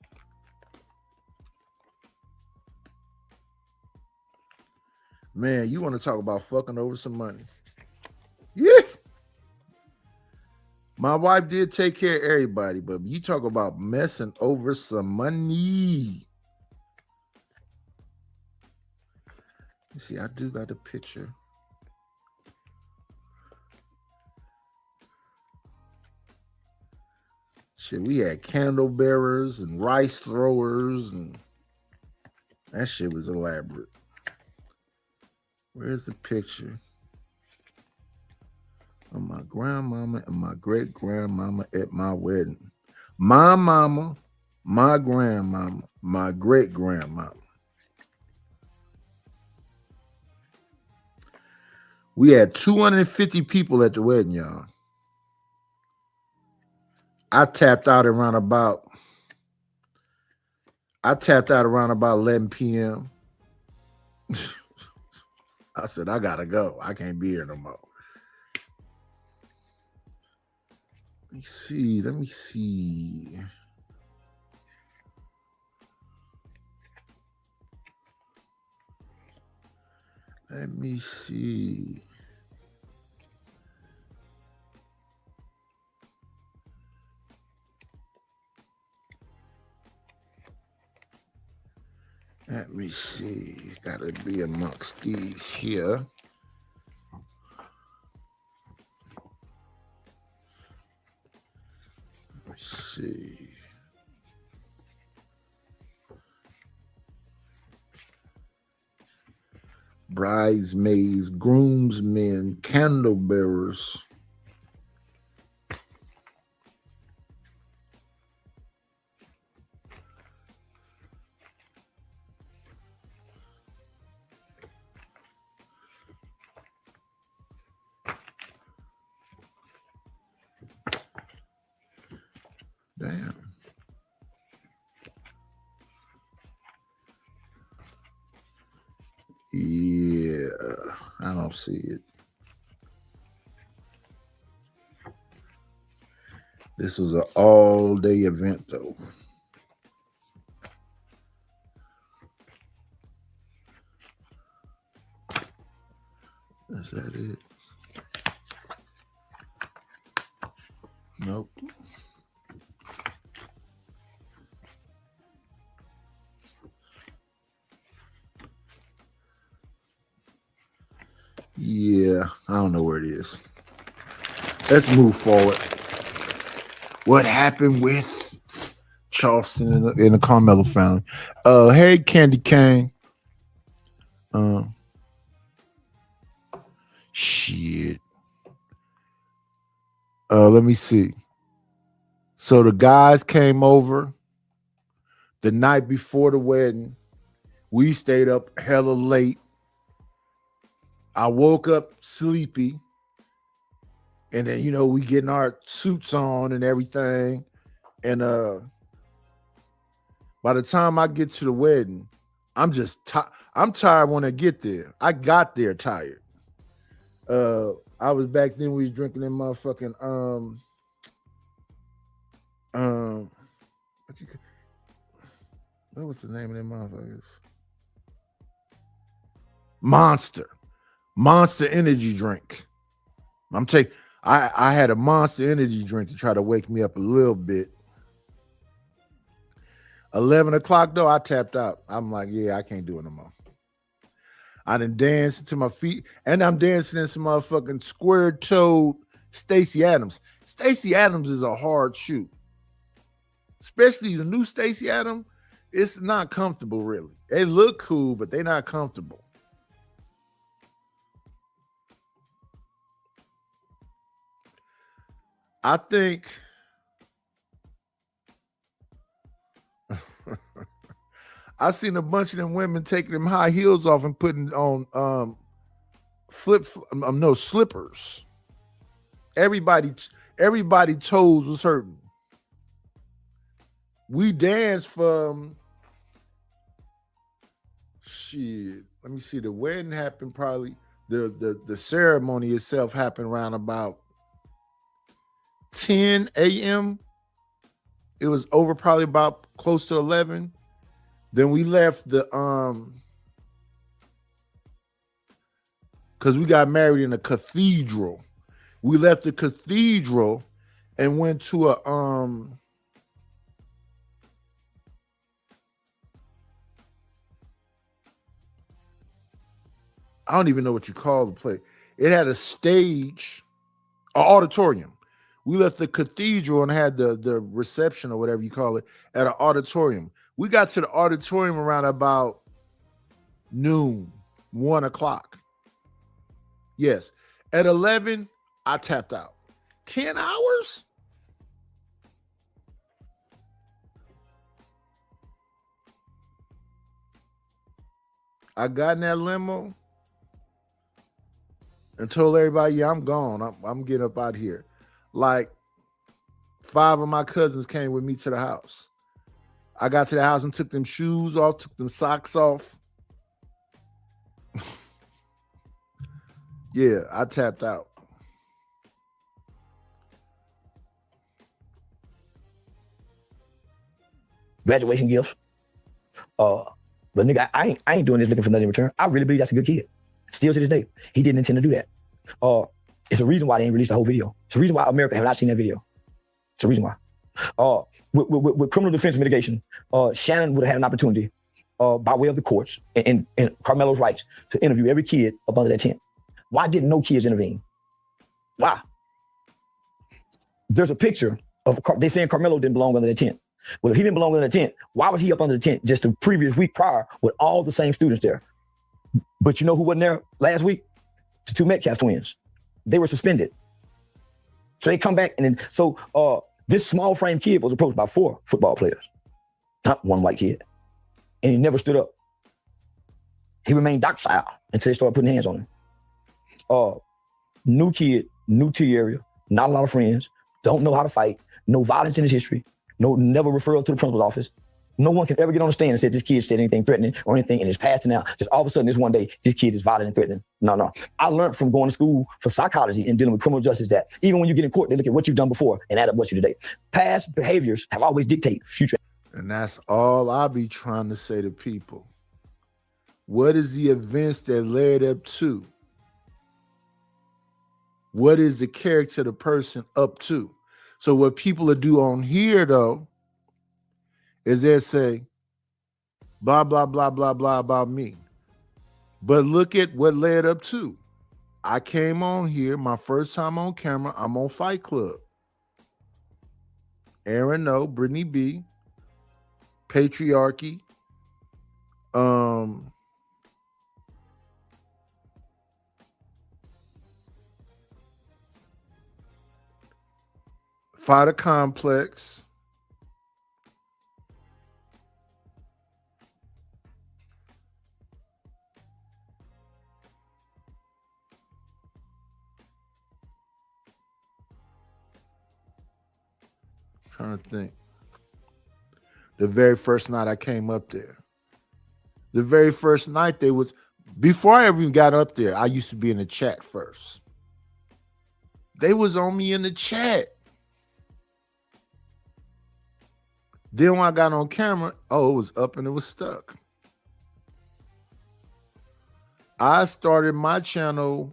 Man, you want to talk about fucking over some money. Yeah. My wife did take care of everybody, but you talk about messing over some money. You see, I do got a picture. Shit, we had candle bearers and rice throwers, and that shit was elaborate. Where's the picture of my grandmama and my great grandmama at my wedding? My mama, my grandmama, my great grandmama. We had 250 people at the wedding, y'all. I tapped out around about 11 p.m. I said, I gotta go. I can't be here no more. Let me see. Let me see. Let me see. Gotta be amongst these here. Let's see. Bridesmaids, groomsmen, candle bearers. Damn. Yeah, I don't see it. This was an all-day event, though. Is that it? Nope. Yeah, I don't know where it is. Let's move forward. What happened with Charleston in the Carmelo family? Hey, Candy Cane. Shit. Let me see. So the guys came over the night before the wedding. We stayed up hella late. I woke up sleepy. And then, you know, we getting our suits on and everything. And by the time I get to the wedding, I'm just I'm tired when I get there. I got there tired. I was back then, we was drinking them motherfucking what was the name of them motherfuckers? Monster energy drink. I had a Monster energy drink to try to wake me up a little bit. 11 o'clock though, I tapped out. I'm like, yeah, I can't do it no more. I done danced to my feet, and I'm dancing in some motherfucking square-toed Stacey Adams. Stacey Adams is a hard shoe. Especially the new Stacey Adams, it's not comfortable really. They look cool, but they're not comfortable. I think I seen a bunch of them women taking them high heels off and putting on slippers. Everybody toes was hurting. We danced from shit. Let me see. The wedding happened probably the ceremony itself happened around about 10 a.m. It was over probably about close to 11. Then we left the because we got married in a cathedral. We left the cathedral and went to a I don't even know what you call the place. It had a stage, an auditorium. We left the cathedral and had the reception or whatever you call it at an auditorium. We got to the auditorium around about noon, 1 o'clock. Yes. At 11, I tapped out. 10 hours? I got in that limo and told everybody, yeah, I'm gone. I'm getting up out here. Like 5 of my cousins came with me to the house. I got to the house and took them shoes off, took them socks off. Yeah, I tapped out. Graduation gifts. But nigga, I ain't doing this looking for nothing in return. I really believe that's a good kid. Still to this day, he didn't intend to do that. It's a reason why they ain't released the whole video. It's a reason why America have not seen that video. It's a reason why. With criminal defense mitigation, Shannon would have had an opportunity by way of the courts and Carmelo's rights to interview every kid up under that tent. Why didn't no kids intervene? Why? There's a picture of, they saying Carmelo didn't belong under the tent. Well, if he didn't belong under the tent, why was he up under the tent just the previous week prior with all the same students there? But you know who wasn't there last week? The 2 Metcalf twins. They were suspended. So they come back and then, so this small frame kid was approached by 4 football players, not 1 white kid. And he never stood up. He remained docile until they started putting hands on him. New kid, new to the area, not a lot of friends, don't know how to fight, no violence in his history, never referral to the principal's office. No one can ever get on the stand and say this kid said anything threatening or anything and it's passing out. Just all of a sudden, this one day, this kid is violent and threatening. No. I learned from going to school for psychology and dealing with criminal justice that even when you get in court, they look at what you've done before and add up what you did today. Past behaviors have always dictate future. And that's all I be trying to say to people. What is the events that led up to? What is the character of the person up to? So what people will do on here, though, is they say, blah, blah, blah, blah, blah about me. But look at what led up to. I came on here, my first time on camera, I'm on Fight Club. Aaron O, Brittany B, Patriarchy, Fighter Complex, trying to think. The very first night I came up there. The very first night they was, before I ever even got up there, I used to be in the chat first. They was on me in the chat. Then when I got on camera, it was up and it was stuck. I started my channel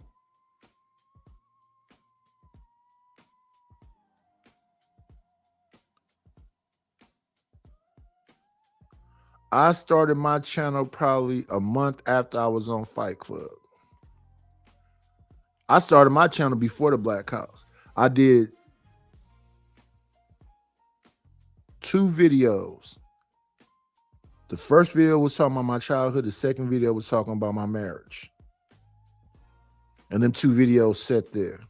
probably a month after I was on Fight Club. I started my channel before the Black House. I did 2 videos. The first video was talking about my childhood. The second video was talking about my marriage. And them 2 videos set there.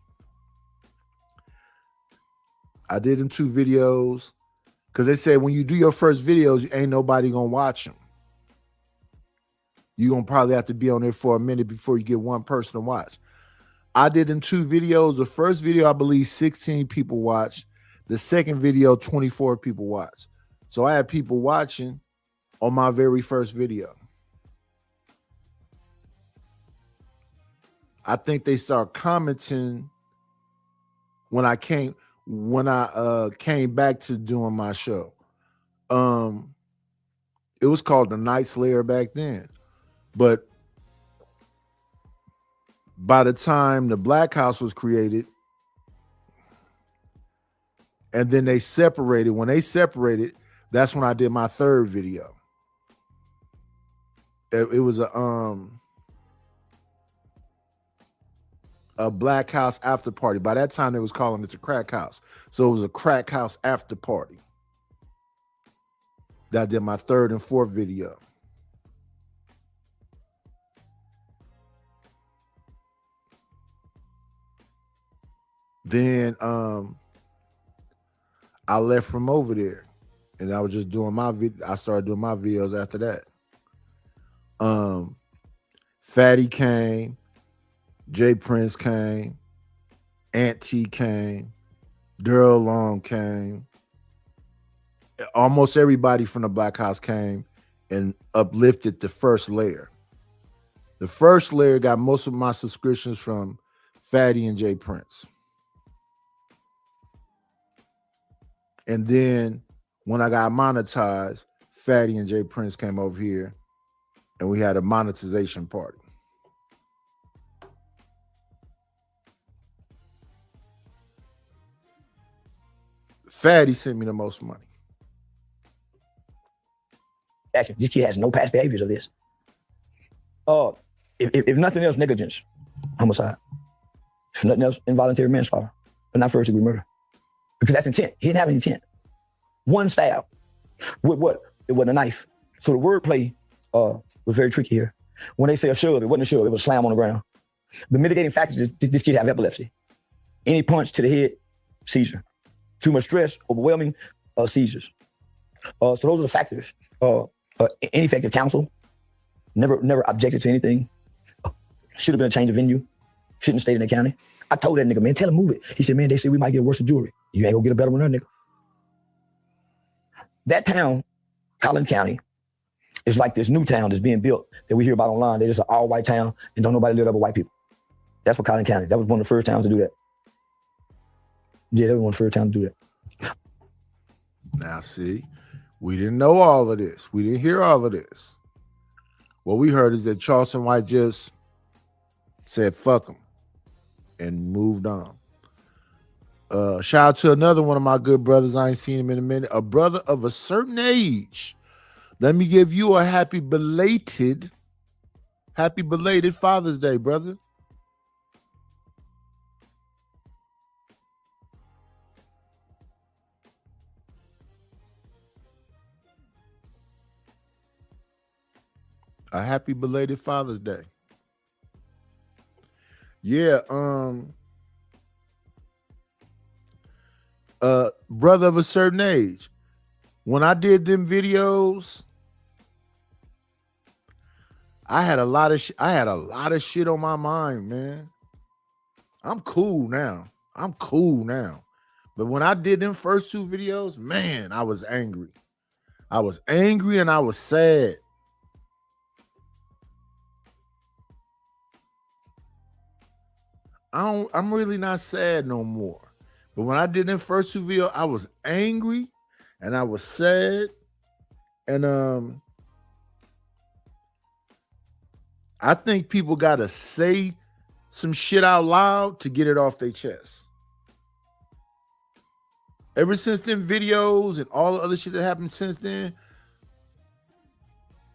I did them 2 videos because they said when you do your first videos, ain't nobody gonna watch them. You're gonna probably have to be on there for a minute before you get one person to watch. I did them 2 videos. The first video, I believe 16 people watched. The second video, 24 people watched. So I had people watching on my very first video. I think they started commenting when I came back to doing my show. It was called The Night Slayer back then. But by the time the Black House was created, And then they separated. When they separated, that's when I did my third video. It was a black house after party. By that time, they was calling it the crack house. So it was a crack house after party. That I did my third and fourth video. Then I left from over there, and I was just doing my I started doing my videos after that. Fatty came, Jay Prince came, Aunt T came, Daryl Long came. Almost everybody from the Black House came and uplifted the first layer. The first layer got most of my subscriptions from Fatty and Jay Prince. And then when I got monetized, Fatty and Jay Prince came over here and we had a monetization party. Fatty sent me the most money. Actually, this kid has no past behaviors of this. If nothing else, negligence, homicide. If nothing else, involuntary manslaughter, but not first degree murder. Because that's intent. He didn't have any intent. One stab with what? It wasn't a knife. So the wordplay was very tricky here. When they say a shove, it wasn't a shove, it was a slam on the ground. The mitigating factors is this kid have epilepsy. Any punch to the head, seizure. Too much stress, overwhelming, seizures. So those are the factors. Ineffective counsel, never objected to anything. Should have been a change of venue. Shouldn't have stayed in the county. I told that nigga, man, tell him move it. He said, man, they said we might get worse jewelry. You ain't gonna get a better one there, nigga. That town, Collin County, is like this new town that's being built that we hear about online. They're just an all-white town and don't nobody live up with white people. That's what Collin County. That was one of the first towns to do that. Yeah, that was one of the first towns to do that. Now, see, we didn't know all of this. We didn't hear all of this. What we heard is that Charleston White just said, fuck him, and moved on. Shout out to another one of my good brothers. I ain't seen him in a minute. A brother of a certain age. Let me give you a happy belated Father's Day, brother. A happy belated Father's Day. Yeah, brother of a certain age. When I did them videos, I had a lot of shit on my mind, man. I'm cool now. But when I did them first two videos, man, I was angry. I was angry and I was sad. I'm really not sad no more. But when I did them first two videos, I was angry and I was sad. And I think people gotta say some shit out loud to get it off their chest. Ever since them videos and all the other shit that happened since then,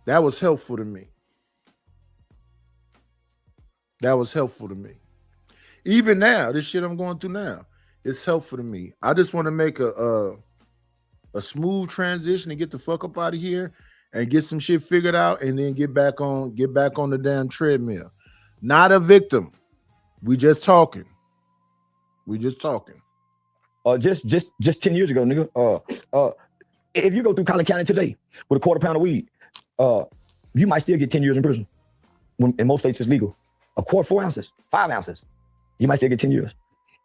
that was helpful to me. Even now, this shit I'm going through now, it's helpful to me. I just want to make a smooth transition and get the fuck up out of here and get some shit figured out and then get back on the damn treadmill. Not a victim. We just talking. Just 10 years ago, nigga. If you go through Collin County today with a quarter pound of weed, you might still get 10 years in prison. When in most states it's legal. A quart, 4 ounces, 5 ounces. You might still get 10 years.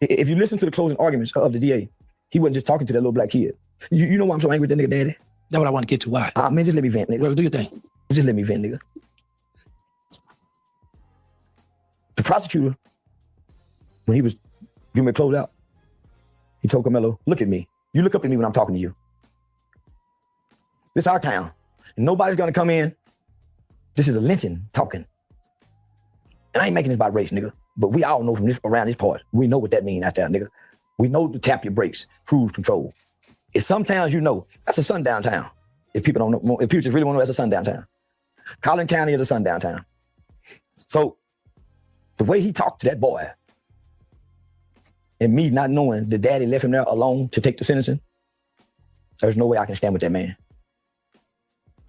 If you listen to the closing arguments of the DA, he wasn't just talking to that little black kid. You know why I'm so angry with that nigga daddy? That's what I want to get to. Why? Man, just let me vent, nigga. Well, do your thing. Just let me vent, nigga. The prosecutor, when he was giving me a close out, he told Carmelo, look at me. You look up at me when I'm talking to you. This is our town. And nobody's gonna come in. This is a lynching talking. And I ain't making this about race, nigga. But we all know from around this part, we know what that means out there, nigga. We know to tap your brakes, cruise control. It's some towns you know, that's a sundown town. If people don't know, if people just really want to know, that's a sundown town. Collin County is a sundown town. So the way he talked to that boy, and me not knowing the daddy left him there alone to take the sentencing, there's no way I can stand with that man.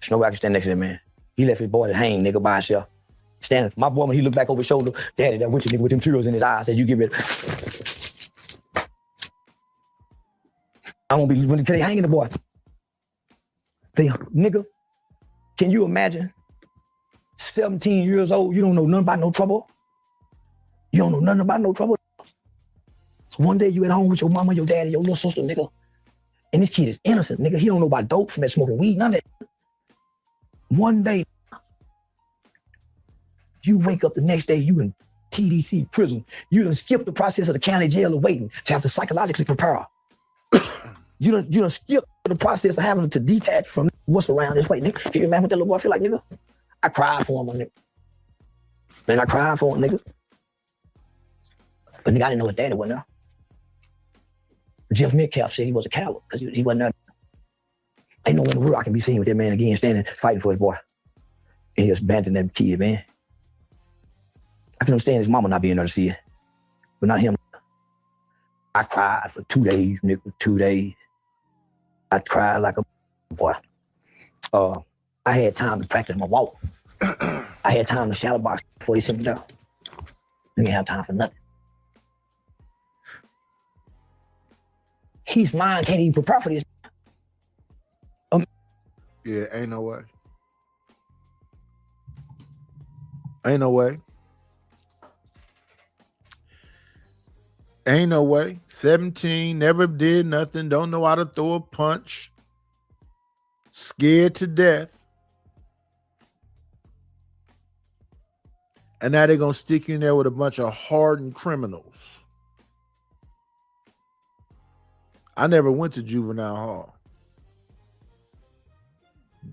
There's no way I can stand next to that man. He left his boy to hang, nigga, by himself. Standing, my boy, when he looked back over his shoulder, daddy that with you, nigga, with them tears in his eyes, said, you get ready. I won't be, when they hanging the boy. Say, nigga, can you imagine 17 years old, you don't know nothing about no trouble? You don't know nothing about no trouble? One day you at home with your mama, your daddy, your little sister, nigga, and this kid is innocent, nigga. He don't know about dope, from that smoking weed, none of that. One day, you wake up the next day, you in TDC prison. You done skip the process of the county jail of waiting to have to psychologically prepare. You done skip the process of having to detach from what's around this way, nigga. Can you imagine what that little boy feel like, nigga? I cried for him, my nigga. Man, I cried for him, nigga. But nigga, I didn't know his daddy wasn't there. Jeff Metcalf said he was a coward because he wasn't there. Ain't no way in the world I can be seen with that man again standing, fighting for his boy. And he just abandoning that kid, man. I can understand his mama not being there to see it, but not him. I cried for 2 days, nigga, 2 days. I cried like a boy. I had time to practice my walk. I had time to shadow box before he sent me down. I didn't have time for nothing. His mind can't even prepare for this. Yeah, ain't no way. Ain't no way. Ain't no way. 17, never did nothing, don't know how to throw a punch, scared to death. And now they're going to stick you in there with a bunch of hardened criminals. I never went to juvenile hall.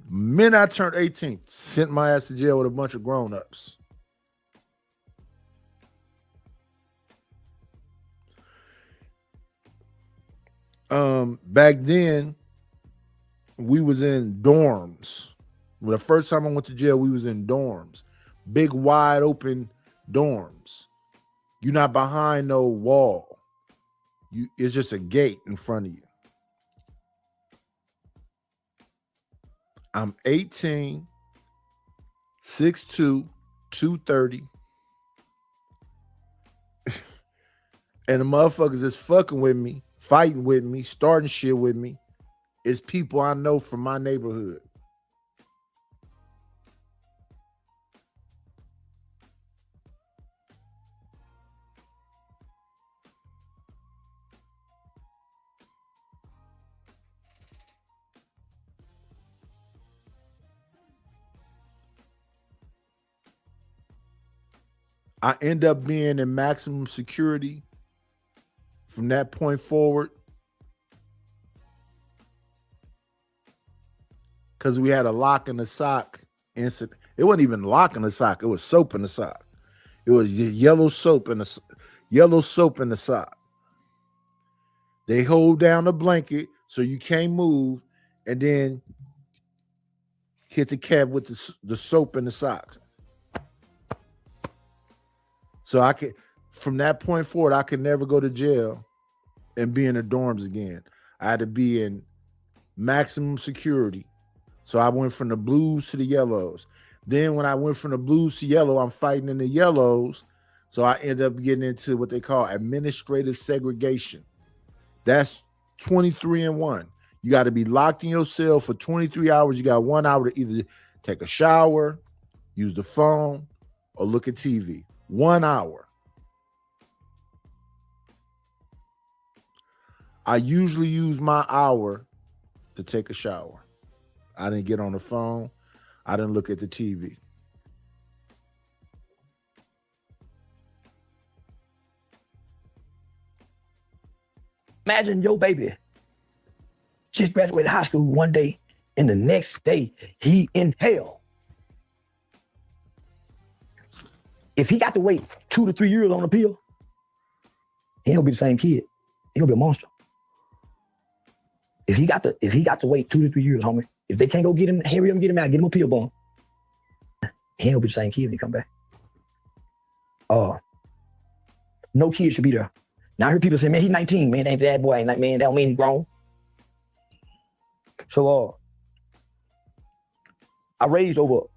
Minute I turned 18, sent my ass to jail with a bunch of grown-ups. Back then, we was in dorms. Well, the first time I went to jail, we was in dorms. Big, wide open dorms. You're not behind no wall. It's just a gate in front of you. I'm 18, 6'2", 230. And the motherfuckers that's fucking with me, fighting with me, starting shit with me, is people I know from my neighborhood. I end up being in maximum security from that point forward because we had a lock in the sock incident. It wasn't even lock in the sock. It was soap in the sock. It was yellow soap in the sock. They hold down the blanket so you can't move and then hit the cab with the soap in the socks. So I could, from that point forward, I could never go to jail and be in the dorms again. I had to be in maximum security. So I went from the blues to the yellows. Then when I went from the blues to yellow, I'm fighting in the yellows. So I end up getting into what they call administrative segregation. That's 23-1. You got to be locked in your cell for 23 hours. You got 1 hour to either take a shower, use the phone, or look at TV. 1 hour. I usually use my hour to take a shower. I didn't get on the phone. I didn't look at the TV. Imagine your baby just graduated high school one day and the next day he in hell. If he got to wait 2 to 3 years on appeal, he don't be the same kid. he gonna be a monster. If he got to wait 2 to 3 years, homie, if they can't go get him, hurry up and get him out, get him a pill bomb. He ain't gonna be the same kid when he come back. No kid should be there. Now I hear people say, man, he's 19, man, ain't that boy ain't like, man, that don't mean he's grown. So I raised $1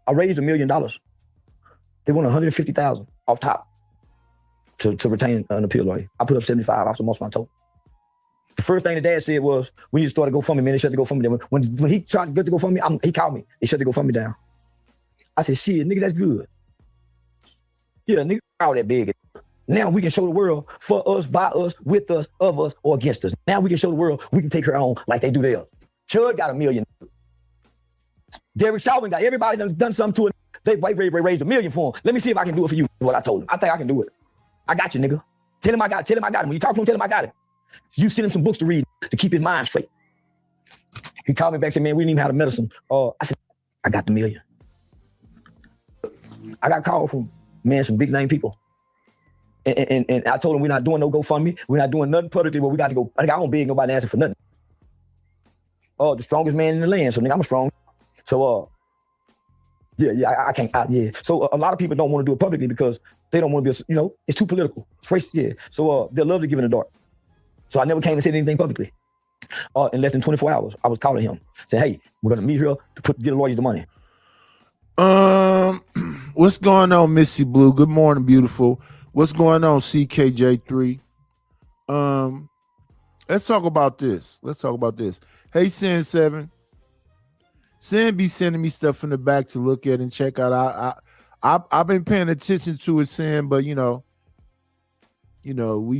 million. They want 150,000 off top to retain an appeal lawyer. I put up 75 after most of my total. The first thing the dad said was, we need to start to GoFundMe, man. They shut the GoFundMe down. When he tried to get the GoFundMe, he called me. They shut the GoFundMe down. I said, shit, nigga, that's good. Yeah, nigga, all that big. Now we can show the world for us, by us, with us, of us, or against us. Now we can show the world we can take her on like they do theirs. Chud got $1 million. Derek Chauvin got everybody done something to it. They raised $1 million for him. Let me see if I can do it for you. What I told him. I think I can do it. I got you, nigga. Tell him I got it. Tell him I got him. When you talk to him, tell him I got it. You send him some books to read to keep his mind straight. He called me back and said, man, we didn't even have the medicine. I said, I got the $1 million. I got called from, man, some big name people. And I told him we're not doing no GoFundMe. We're not doing nothing publicly, but we got to go. I don't beg nobody answer for nothing. The strongest man in the land. So nigga, I'm strong. So I can't. So a lot of people don't want to do it publicly because they don't want to be, it's too political. It's racist, yeah. So they love to give in the dark. So I never came and said anything publicly. In less than 24 hours, I was calling him, saying, hey, we're gonna meet here to get the lawyers the money. What's going on, Missy Blue? Good morning, beautiful. What's going on, CKJ3? Let's talk about this. Hey, Sin7. Sin be sending me stuff from the back to look at and check out. I've been paying attention to it, Sin, but we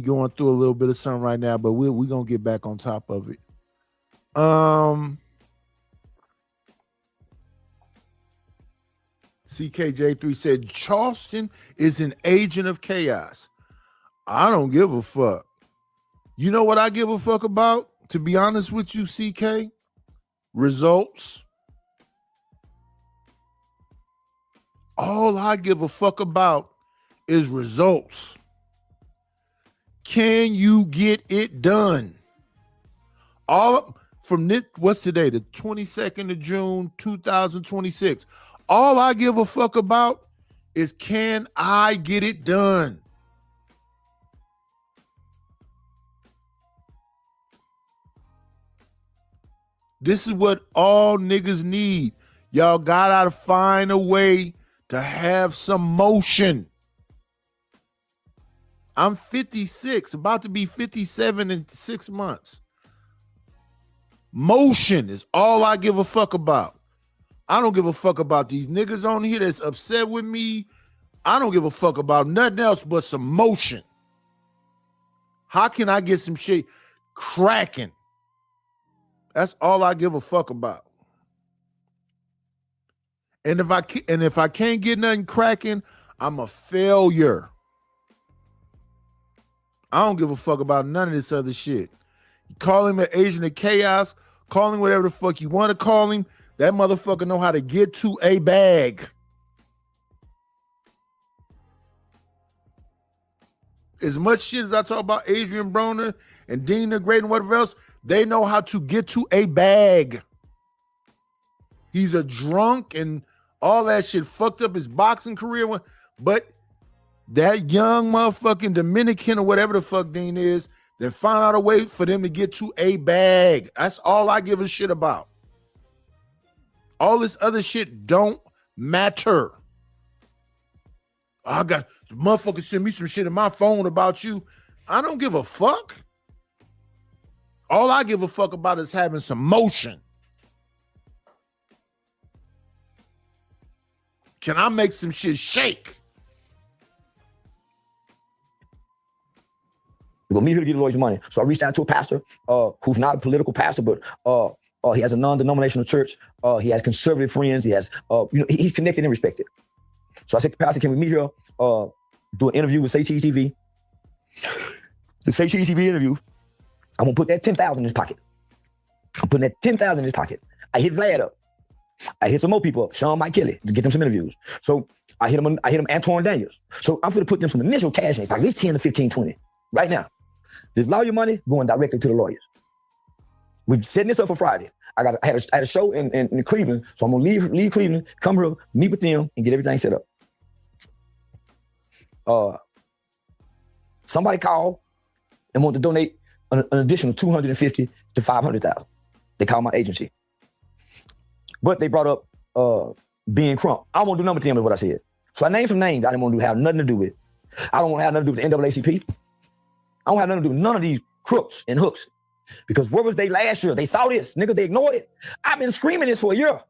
going through a little bit of something right now, but we gonna get back on top of it. CKJ3 said Charleston is an agent of chaos. I don't give a fuck. You know what I give a fuck about? To be honest with you, CK? Results. All I give a fuck about is results. Can you get it done? From this, what's today? The 22nd of June, 2026. All I give a fuck about is, can I get it done? This is what all niggas need. Y'all gotta find a way to have some motion. I'm 56, about to be 57 in 6 months. Motion is all I give a fuck about. I don't give a fuck about these niggas on here that's upset with me. I don't give a fuck about nothing else but some motion. How can I get some shit cracking? That's all I give a fuck about. And if I can't get nothing cracking, I'm a failure. I don't give a fuck about none of this other shit. You call him an agent of chaos, call him whatever the fuck you want to call him. That motherfucker know how to get to a bag. As much shit as I talk about Adrian Broner and Dina Great and whatever else, they know how to get to a bag. He's a drunk and all that shit fucked up his boxing career. But that young motherfucking Dominican or whatever the fuck Dean is, they found out a way for them to get to a bag. That's all I give a shit about. All this other shit don't matter. I got motherfuckers send me some shit in my phone about you. I don't give a fuck. All I give a fuck about is having some motion. Can I make some shit shake? We're gonna meet here to get the lawyers money. So I reached out to a pastor who's not a political pastor, but he has a non-denominational church. He has conservative friends. He has, he's connected and respected. So I said, Pastor, can we meet here, do an interview with Say Cheese TV? The Say Cheese TV interview, I'm gonna put that $10,000 in his pocket. I'm putting that $10,000 in his pocket. I hit Vlad up. I hit some more people up, Sean Mike Kelly, to get them some interviews. So I hit him Antoine Daniels. So I'm gonna put them some initial cash in their pocket, at least 10 to 15, 20, right now. This lawyer money going directly to the lawyers. We're setting this up for Friday. I had a show in Cleveland, so I'm gonna leave Cleveland, come here, meet with them, and get everything set up. Somebody called and wanted to donate an additional $250,000 to $500,000. They called my agency, but they brought up Ben Crump. I won't do number 10 is what I said. So I named some names I didn't want to have nothing to do with. I don't want to have nothing to do with the NAACP. I don't have nothing to do with none of these crooks and hooks. Because where was they last year? They saw this, nigga, they ignored it. I've been screaming this for a year.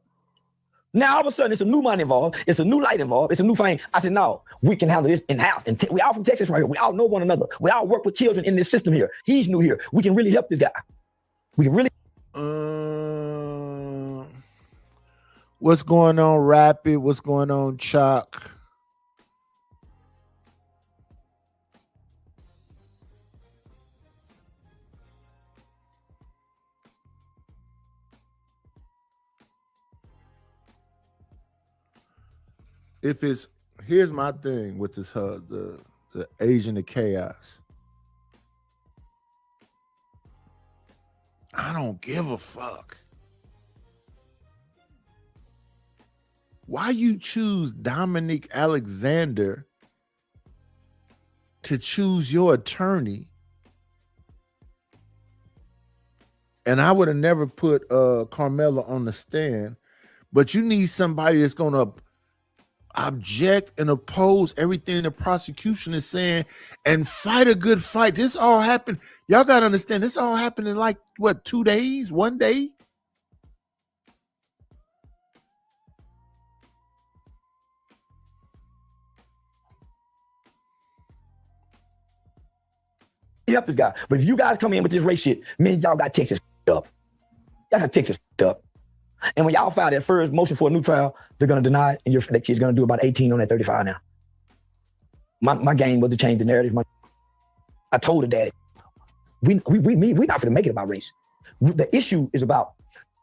Now all of a sudden it's a new money involved, it's a new light involved, it's a new thing. I said, no, we can handle this in-house. And we all from Texas right here. We all know one another. We all work with children in this system here. He's new here. We can really help this guy. We can really. What's going on, Rapid? What's going on, Chuck? Here's my thing with this the Agent of Chaos. I don't give a fuck. Why you choose Dominic Alexander to choose your attorney? And I would have never put Carmela on the stand, but you need somebody that's gonna object and oppose everything the prosecution is saying and fight a good fight. This all happened. Y'all gotta understand, this all happened in like what, 2 days, 1 day? Help this guy. But if you guys come in with this race shit, man, y'all got Texas up. Y'all got Texas up. And when y'all file that first motion for a new trial, they're gonna deny it, and that kid's gonna do about 18 on that 35 now. My game was to change the narrative. I told her daddy, we not gonna make it about race. The issue is about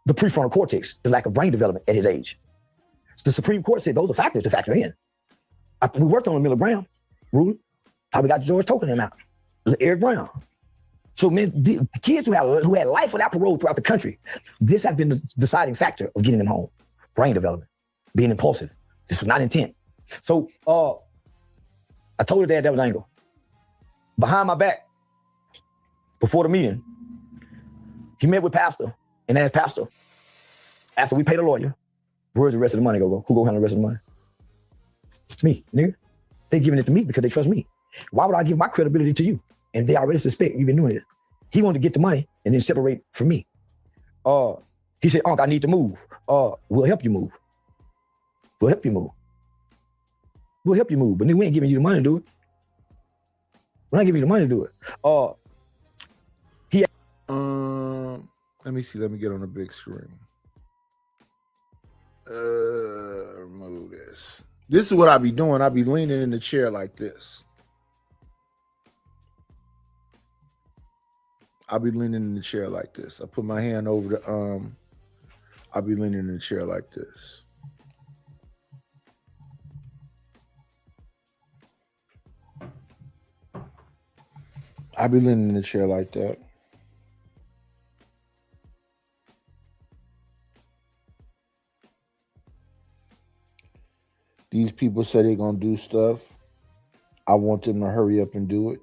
the prefrontal cortex, the lack of brain development at his age. The Supreme Court said those are factors to factor in. We worked on the Miller Brown ruling. How we got George Token out, Eric Brown. So, man, the kids who had life without parole throughout the country, this has been the deciding factor of getting them home. Brain development, being impulsive. This was not intent. So, I told her dad that was Angle. Behind my back, before the meeting, he met with Pastor and asked Pastor, after we paid a lawyer, where's the rest of the money go? Who go handle the rest of the money? It's me, nigga. They giving it to me because they trust me. Why would I give my credibility to you? And they already suspect you've been doing it. He wanted to get the money and then separate from me. He said, Unc, I need to move. We'll help you move. We'll help you move. We'll help you move. But then we ain't giving you the money to do it. We're not giving you the money to do it. Let me see. Let me get on the big screen. Remove this. This is what I be doing. I be leaning in the chair like this. I'll be leaning in the chair like this. I put my hand over the I'll be leaning in the chair like this. I'll be leaning in the chair like that. These people say they're gonna do stuff. I want them to hurry up and do it.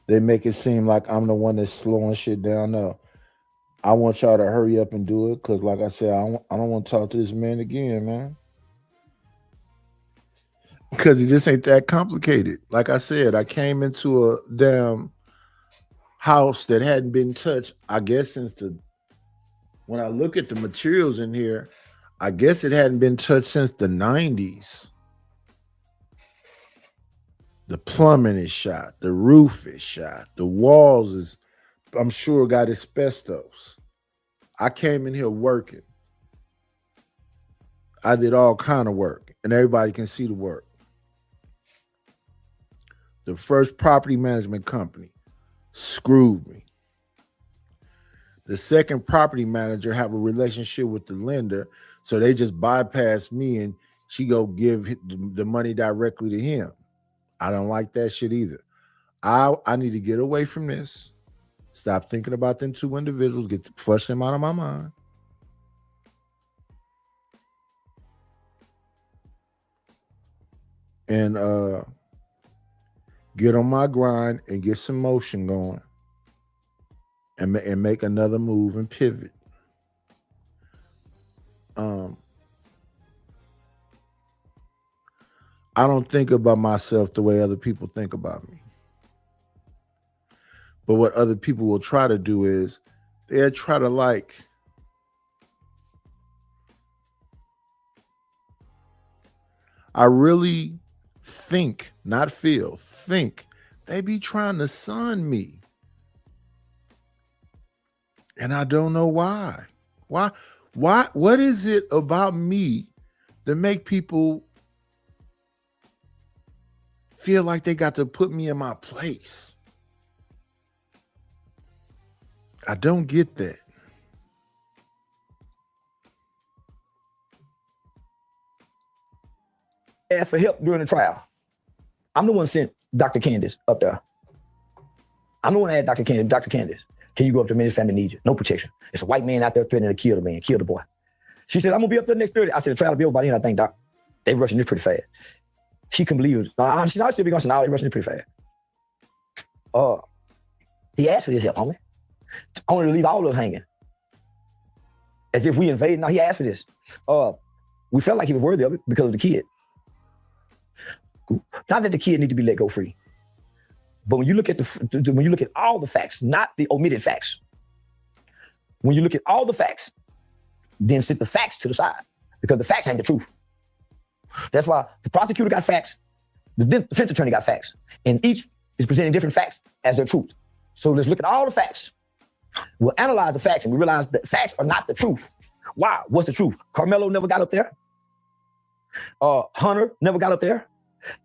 They make it seem like I'm the one that's slowing shit down. No, I want y'all to hurry up and do it because, like I said, I don't want to talk to this man again, man. Because it just ain't that complicated. Like I said, I came into a damn house that hadn't been touched, I guess, since when I look at the materials in here, I guess it hadn't been touched since the 90s. The plumbing is shot. The roof is shot. The walls is, I'm sure, got asbestos. I came in here working. I did all kind of work, and everybody can see the work. The first property management company screwed me. the second property manager have a relationship with the lender, so they just bypass me and she go give the money directly to him. I don't like that shit either. I need to get away from this. Stop thinking about them two individuals. Flush them out of my mind. And get on my grind and get some motion going. And make another move and pivot. I don't think about myself the way other people think about me. But what other people will try to do is they'll try to like I really think, not feel, think they be trying to sun me. And I don't know why. Why? What is it about me that make people feel like they got to put me in my place? I don't get that. Asked for help during the trial. I'm the one sent Dr. Candace up there. I'm the one that had Dr. Candace, can you go up to me? His family needs you. No protection. It's a white man out there threatening to kill the man, kill the boy. She said, I'm gonna be up there next Thursday. I said, the trial will be over by then, I think, Doc. They rushing this pretty fast. She couldn't believe it. I still be going to say, no, they rushing this pretty fast. He asked for this help, homie. Only to leave all of us hanging. As if we invaded. No, he asked for this. We felt like he was worthy of it because of the kid. Not that the kid need to be let go free. But when you look at all the facts, not the omitted facts, when you look at all the facts, then sit the facts to the side because the facts ain't the truth. That's why the prosecutor got facts, the defense attorney got facts, and each is presenting different facts as their truth. So let's look at all the facts. We'll analyze the facts and we realize that facts are not the truth. Why? What's the truth? Carmelo never got up there. Hunter never got up there.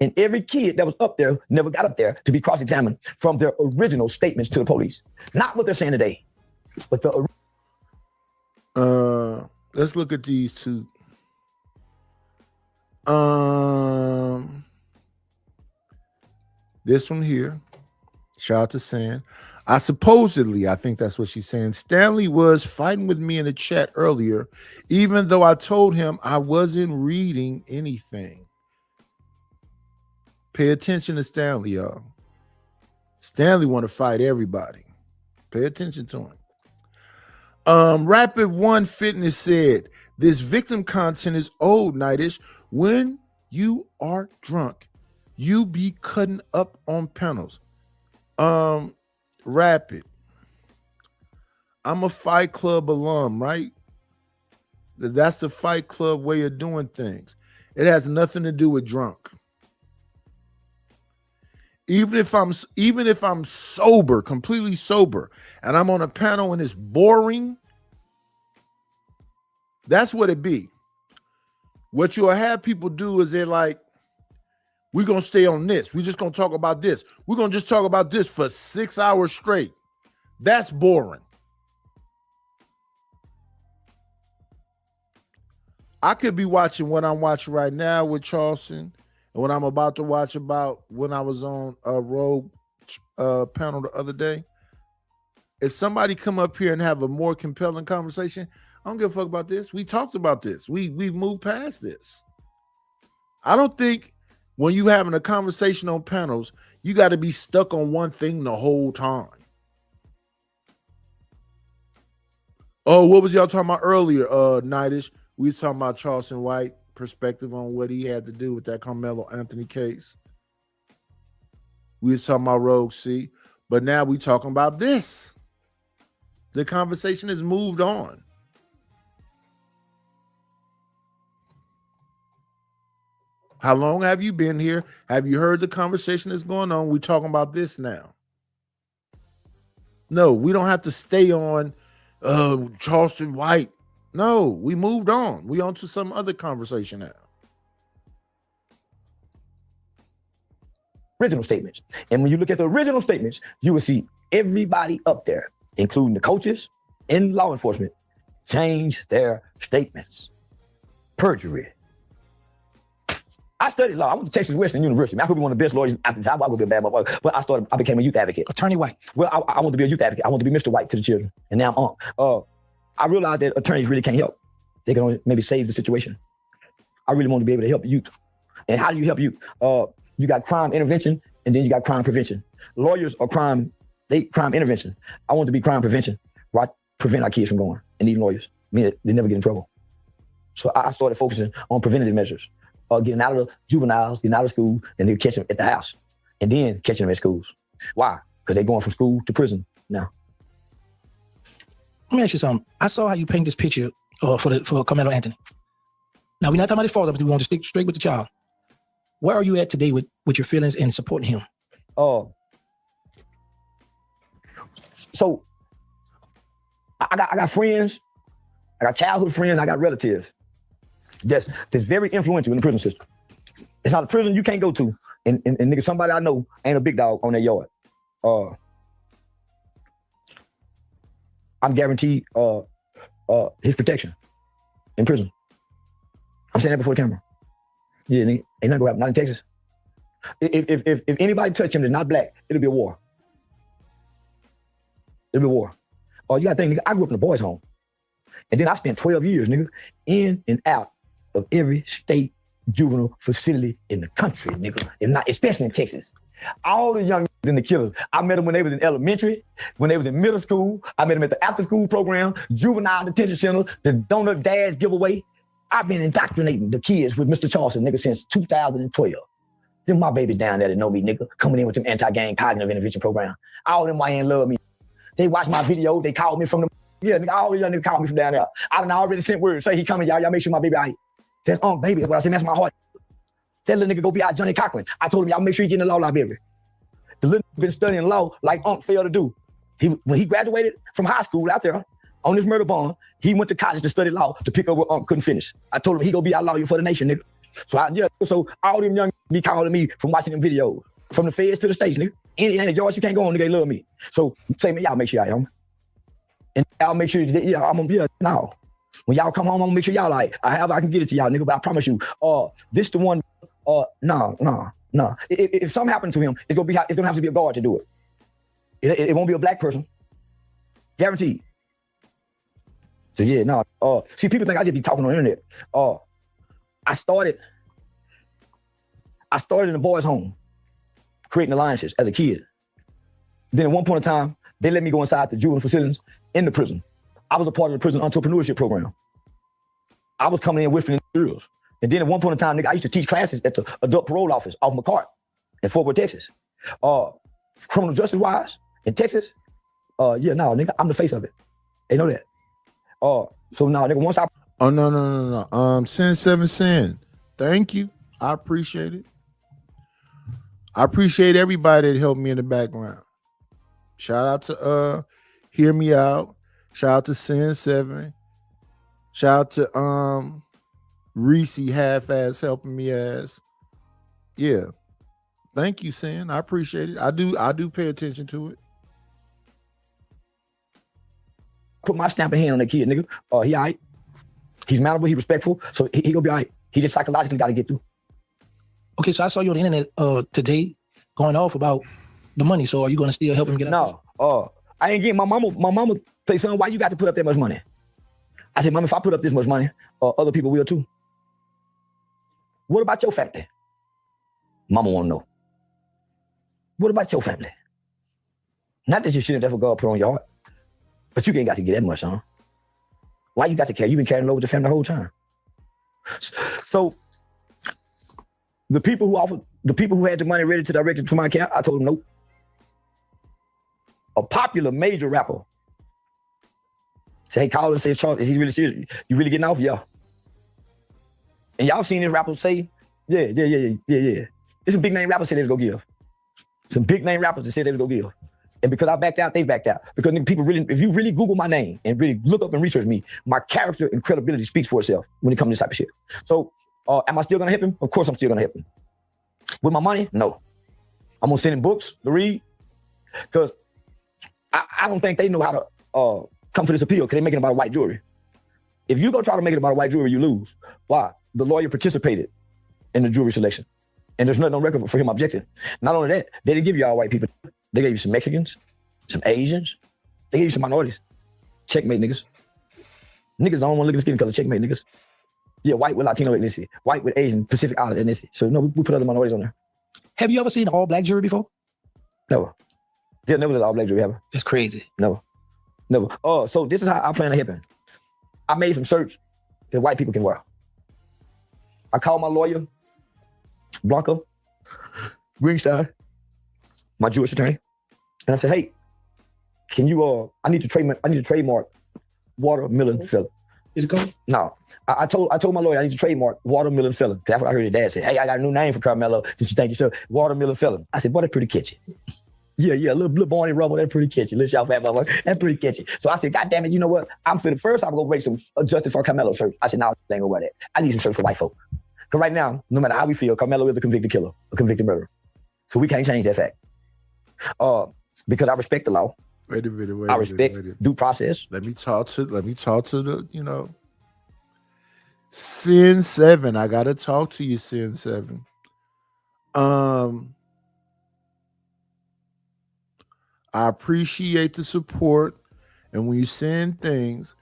And every kid that was up there never got up there to be cross-examined from their original statements to the police. Not what they're saying today, but the let's look at these two. This one here. Shout out to San. I think that's what she's saying. Stanley was fighting with me in the chat earlier, even though I told him I wasn't reading anything. Pay attention to Stanley, y'all. Stanley want to fight everybody. Pay attention to him. Rapid One Fitness said, this victim content is old, Nightish. When you are drunk, you be cutting up on panels. Rapid. I'm a Fight Club alum, right? That's the Fight Club way of doing things. It has nothing to do with drunk. Even if I'm sober, completely sober, and I'm on a panel and it's boring, that's what it be. What you'll have people do is they're like, we're going to stay on this. We're just going to talk about this. We're going to just talk about this for 6 hours straight. That's boring. I could be watching what I'm watching right now with Charleston and what I'm about to watch about when I was on a Rogue panel the other day. If somebody come up here and have a more compelling conversation, I don't give a fuck about this. We talked about this. We've moved past this. I don't think when you having a conversation on panels, you got to be stuck on one thing the whole time. Oh, what was y'all talking about earlier, Nightish? We was talking about Charleston White perspective on what he had to do with that Carmelo Anthony case. We was talking about Rogue C, but now we talking about this. The conversation has moved on. How long have you been here? Have you heard the conversation that's going on? We're talking about this now. No, we don't have to stay on Charleston White. No, we moved on. We on to some other conversation now. original statements. And when you look at the original statements, you will see everybody up there, including the coaches, in law enforcement change their statements. Perjury. I studied law. I went to Texas Western University. I could be one of the best lawyers after the time. I would be a bad motherfucker. But I became a youth advocate. Attorney White. Well, I want to be a youth advocate. I want to be Mr. White to the children. And now I'm on. I realized that attorneys really can't help. They can only maybe save the situation. I really want to be able to help youth. And how do you help youth? You got crime intervention, and then you got crime prevention. Lawyers are crime intervention. I want to be crime prevention. Right? Prevent our kids from going and need lawyers. I mean, they never get in trouble. So I started focusing on preventative measures. Getting out of the juveniles, getting out of school, and then catching them at the house. And then catching them at schools. Why? Because they're going from school to prison now. Let me ask you something. I saw how you paint this picture for Carmelo Anthony. Now, we're not talking about his father, but we want to stick straight with the child. Where are you at today with your feelings and supporting him? So I got friends, I got childhood friends, I got relatives that's very influential in the prison system. It's not a prison you can't go to, and nigga, somebody I know ain't a big dog on their yard. I'm guaranteed his protection in prison. I'm saying that before the camera. Yeah, nigga, ain't nothing gonna happen, not in Texas. If anybody touch him that's not black, it'll be a war. It'll be a war. You gotta think, nigga, I grew up in a boys' home. And then I spent 12 years, nigga, in and out of every state juvenile facility in the country, nigga. If not, especially in Texas. All the young in the killers, I met them when they was in elementary, when they was in middle school. I met them at the after-school program, juvenile detention center, the donut dads giveaway. I've been indoctrinating the kids with Mr. Charleston, nigga, since 2012. Them my babies down there that know me, nigga, coming in with them anti-gang cognitive intervention program. All them YN love me. They watch my video, they called me from the, yeah, nigga, all the young niggas called me from down there. I done already sent word, say he coming, y'all make sure my baby all right. That's baby, that's what I said, that's my heart. That little nigga go be out Johnny Cochran. I told him, y'all make sure he get in the law library. The little nigga been studying law like failed to do. When he graduated from high school out there on his murder bond, he went to college to study law to pick up what couldn't finish. I told him he go be our lawyer for the nation, nigga. So all them young be calling me from watching them videos, from the feds to the states, nigga. Any George you can't go on, nigga, they love me. So say me, y'all make sure y'all am. And y'all make sure, now. When y'all come home, I'm gonna make sure y'all like, I can get it to y'all, nigga, but I promise you, this the one, no. If something happened to him, it's gonna have to be a guard to do it. It won't be a black person. Guaranteed. So yeah, no. See, people think I just be talking on the internet. I started in a boys' home, creating alliances as a kid. Then at one point in time, they let me go inside the juvenile facilities in the prison. I was a part of the prison entrepreneurship program. I was coming in whispering girls. And then at one point in time, nigga, I used to teach classes at the adult parole office off McCart in Fort Worth, Texas. Criminal justice wise in Texas, nigga, I'm the face of it. They know that. So now, nigga, once I... Oh, no. Sin. Thank you. I appreciate it. I appreciate everybody that helped me in the background. Shout out to Hear Me Out. Shout out to Sin 7. Shout out to Reese half-ass helping me ass. Yeah. Thank you, Sin. I appreciate it. I do pay attention to it. Put my stamping hand on that kid, nigga. He all right. He's malleable, he respectful, so he gonna be all right. He just psychologically gotta get through. Okay, so I saw you on the internet today going off about the money. So are you gonna still help him get out? No, I ain't getting my mama say, son, why you got to put up that much money? I said, Mama, if I put up this much money, other people will too. What about your family? Mama wanna know. What about your family? Not that you shouldn't ever God put on your heart, but you ain't got to get that much, huh? Why you got to care? You've been carrying low with the family the whole time. So the people who had the money ready to direct it to my account, I told them nope. A popular major rapper say, hey, call and say, Charles, is he really serious? You really getting off? Yeah. And y'all seen this rapper say, yeah. There's some big name rappers say they was gonna give. Some big name rappers that said they was gonna give. And because I backed out, they backed out. Because people really, if you really Google my name and really look up and research me, my character and credibility speaks for itself when it comes to this type of shit. So am I still gonna help him? Of course I'm still gonna help him. With my money? No. I'm gonna send him books to read. Because I don't think they know how to come for this appeal because they're making it about a white jury. If you go try to make it about a white jury, you lose. Why? The lawyer participated in the jury selection. And there's nothing on record for him objecting. Not only that, they didn't give you all white people. They gave you some Mexicans, some Asians. They gave you some minorities. Checkmate, niggas. Niggas don't want to look at the skin color. Checkmate, niggas. Yeah, white with Latino ethnicity. White with Asian, Pacific Island ethnicity. So no, we put other minorities on there. Have you ever seen an all-black jury before? Never. Yeah, never did all black jury ever. That's crazy. Never. Oh, so this is how I plan on helping. I made some shirts that white people can wear. I called my lawyer, Blanca Greenstein, my Jewish attorney, and I said, "Hey, can you? I need to trademark watermelon filler." Is it cool? No, I told my lawyer I need to trademark watermelon filler. That's what I heard his dad say. Hey, I got a new name for Carmelo. Since you think you're watermelon filler, I said, "Boy, that's pretty catchy." Yeah, little Barney Rubble, that's pretty catchy. Little South Fat motherfucker, that's pretty catchy. So I said, God damn it, you know what? I'm gonna make some adjusted for Carmelo shirts. I said, no, I ain't gonna wear that. I need some shirts for white folk. Because right now, no matter how we feel, Carmelo is a convicted killer, a convicted murderer. So we can't change that fact. Because I respect the law. Wait a minute. I respect due process. Let me talk to the, Sin 7. I gotta talk to you, Sin 7. I appreciate the support and when you send things,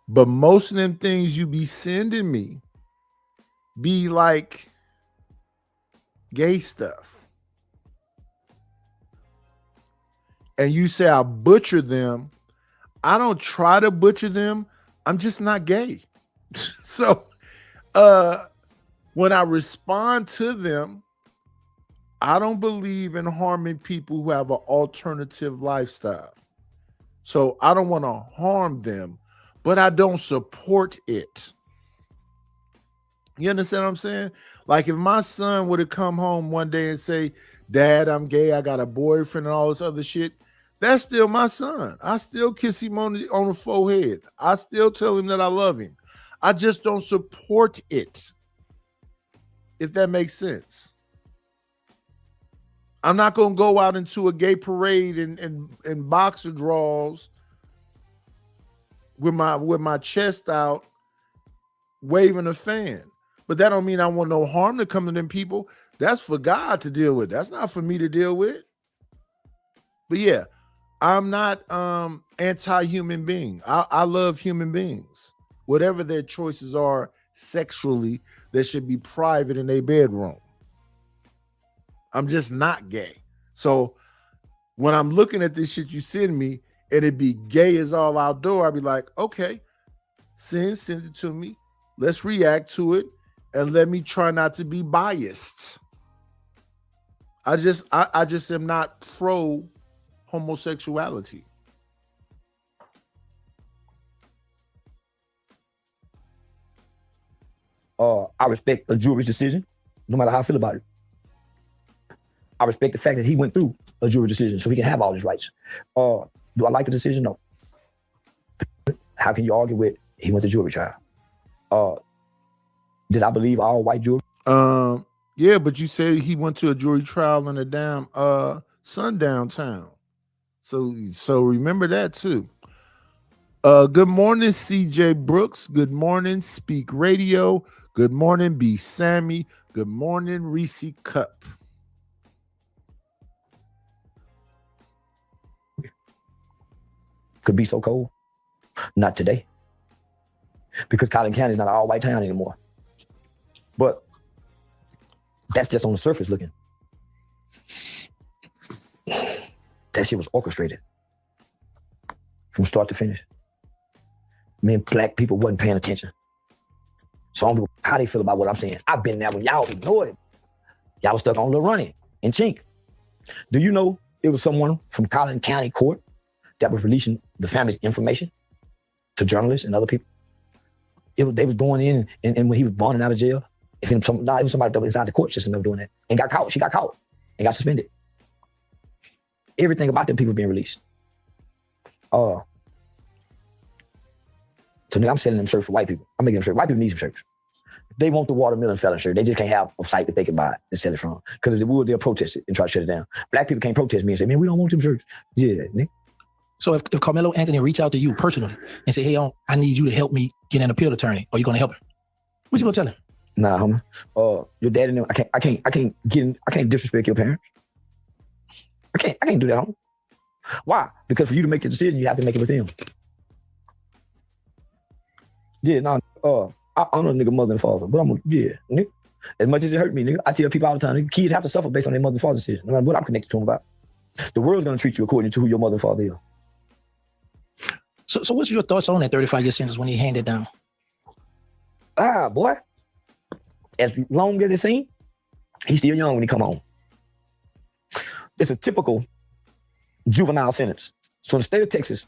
but most of them things you be sending me be like gay stuff. And you say I butcher them. I don't try to butcher them. I'm just not gay. So when I respond to them, I don't believe in harming people who have an alternative lifestyle. So I don't want to harm them, but I don't support it. You understand what I'm saying? Like if my son would have come home one day and say, Dad, I'm gay, I got a boyfriend and all this other shit, that's still my son. I still kiss him on the forehead. I still tell him that I love him. I just don't support it, if that makes sense. I'm not gonna go out into a gay parade in boxer drawers with my chest out, waving a fan. But that don't mean I want no harm to come to them people. That's for God to deal with. That's not for me to deal with. But yeah, I'm not anti-human being. I love human beings. Whatever their choices are sexually, that should be private in their bedroom. I'm just not gay. So when I'm looking at this shit you send me and it be gay as all outdoor, I'll be like, okay, send it to me. Let's react to it and let me try not to be biased. I just am not pro homosexuality. I respect a jury's decision, no matter how I feel about it. I respect the fact that he went through a jury decision so he can have all his rights. Do I like the decision? No. How can you argue with he went to jury trial? Did I believe all white jury? Yeah, but you said he went to a jury trial in a damn sundown town. So remember that too. Good morning, CJ Brooks. Good morning, Speak Radio. Good morning, B Sammy. Good morning, Reese Cup. Could be so cold. Not today. Because Collin County is not an all-white town anymore. But that's just on the surface looking. That shit was orchestrated from start to finish. Me and black people wasn't paying attention. So I don't know how they feel about what I'm saying. I've been there when y'all ignored it. Y'all was stuck on Lil Ronnie and Chink. Do you know it was someone from Collin County Court that was releasing the family's information to journalists and other people? They was going in and when he was bonding out of jail, it was somebody that was inside the court system that was doing that and got caught. She got caught and got suspended. Everything about them people being released. So nigga, I'm selling them shirts for white people. I'm making them shirts. White people need some shirts. They want the watermelon fella shirt. They just can't have a site that they can buy and sell it from. Because if they would, they'll protest it and try to shut it down. Black people can't protest me and say, man, we don't want them shirts. Yeah, nigga. So if Carmelo Anthony reach out to you personally and say, hey, I need you to help me get an appeal attorney, are you going to help him? What you going to tell him? Nah, homie. Your dad and them, I can't disrespect your parents. I can't do that, homie. Why? Because for you to make the decision, you have to make it with them. Yeah, nah, I honor nigga mother and father, but nigga. As much as it hurt me, nigga, I tell people all the time, nigga, kids have to suffer based on their mother and father's decision, no matter what I'm connected to them about. The world's gonna treat you according to who your mother and father is. So what's your thoughts on that 35-year sentence when he handed down? Boy, as long as it seems, he's still young when he come home. It's a typical juvenile sentence. So in the state of Texas,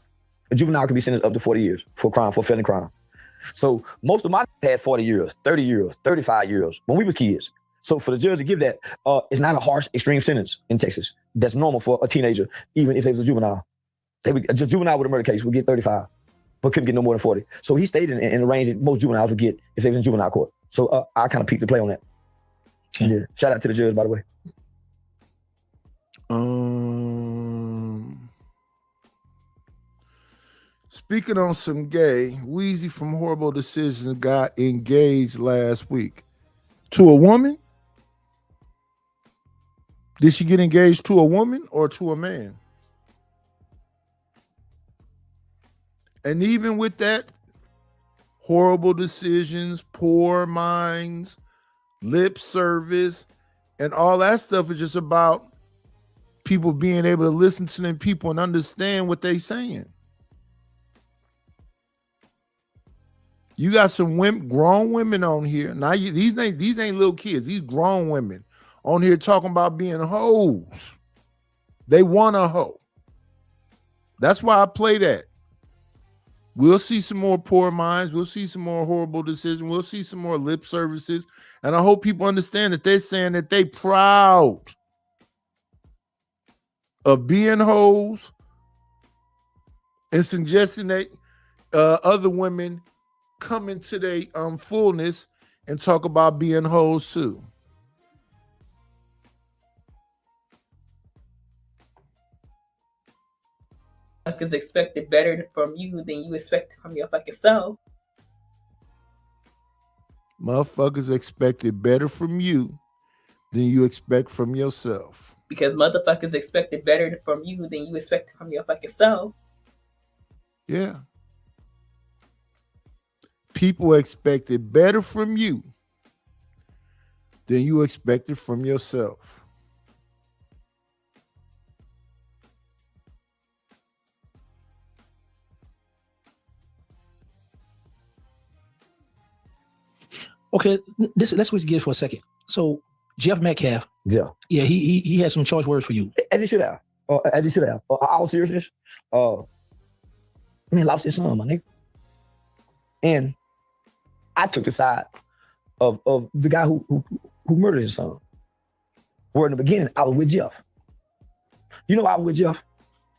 a juvenile can be sentenced up to 40 years for a crime, for a felony crime. So most of my had 40 years, 30 years, 35 years when we were kids. So for the judge to give that, it's not a harsh, extreme sentence in Texas. That's normal for a teenager, even if they was a juvenile. A juvenile with a murder case would get 35, but couldn't get no more than 40. So he stayed in the range that most juveniles would get if they was in juvenile court. So I kind of peeked the play on that. Okay. Yeah. Shout out to the judge, by the way. Speaking on some gay, Weezy from Horrible Decisions got engaged last week. To a woman? Did she get engaged to a woman or to a man? And even with that, Horrible Decisions, Poor Minds, Lip Service, and all that stuff is just about people being able to listen to them people and understand what they saying. You got some women, grown women on here. Now these ain't little kids. These grown women on here talking about being hoes. They want a hoe. That's why I play that. We'll see some more Poor Minds. We'll see some more Horrible Decisions. We'll see some more Lip Services. And I hope people understand that they're saying that they proud of being hoes and suggesting that other women come into their fullness and talk about being hoes too. Is expected better from you than you expect from your fucking self. Motherfuckers expected better from you than you expect from yourself. Because motherfuckers expected better from you than you expect from your fucking self. Yeah. People expected better from you than you expected from yourself. Okay, let's switch gears for a second. So Jeff Metcalf, yeah, he had some choice words for you. As he should have. All seriousness, man lost his son, my nigga. And I took the side of the guy who murdered his son. Where in the beginning, I was with Jeff. You know I was with Jeff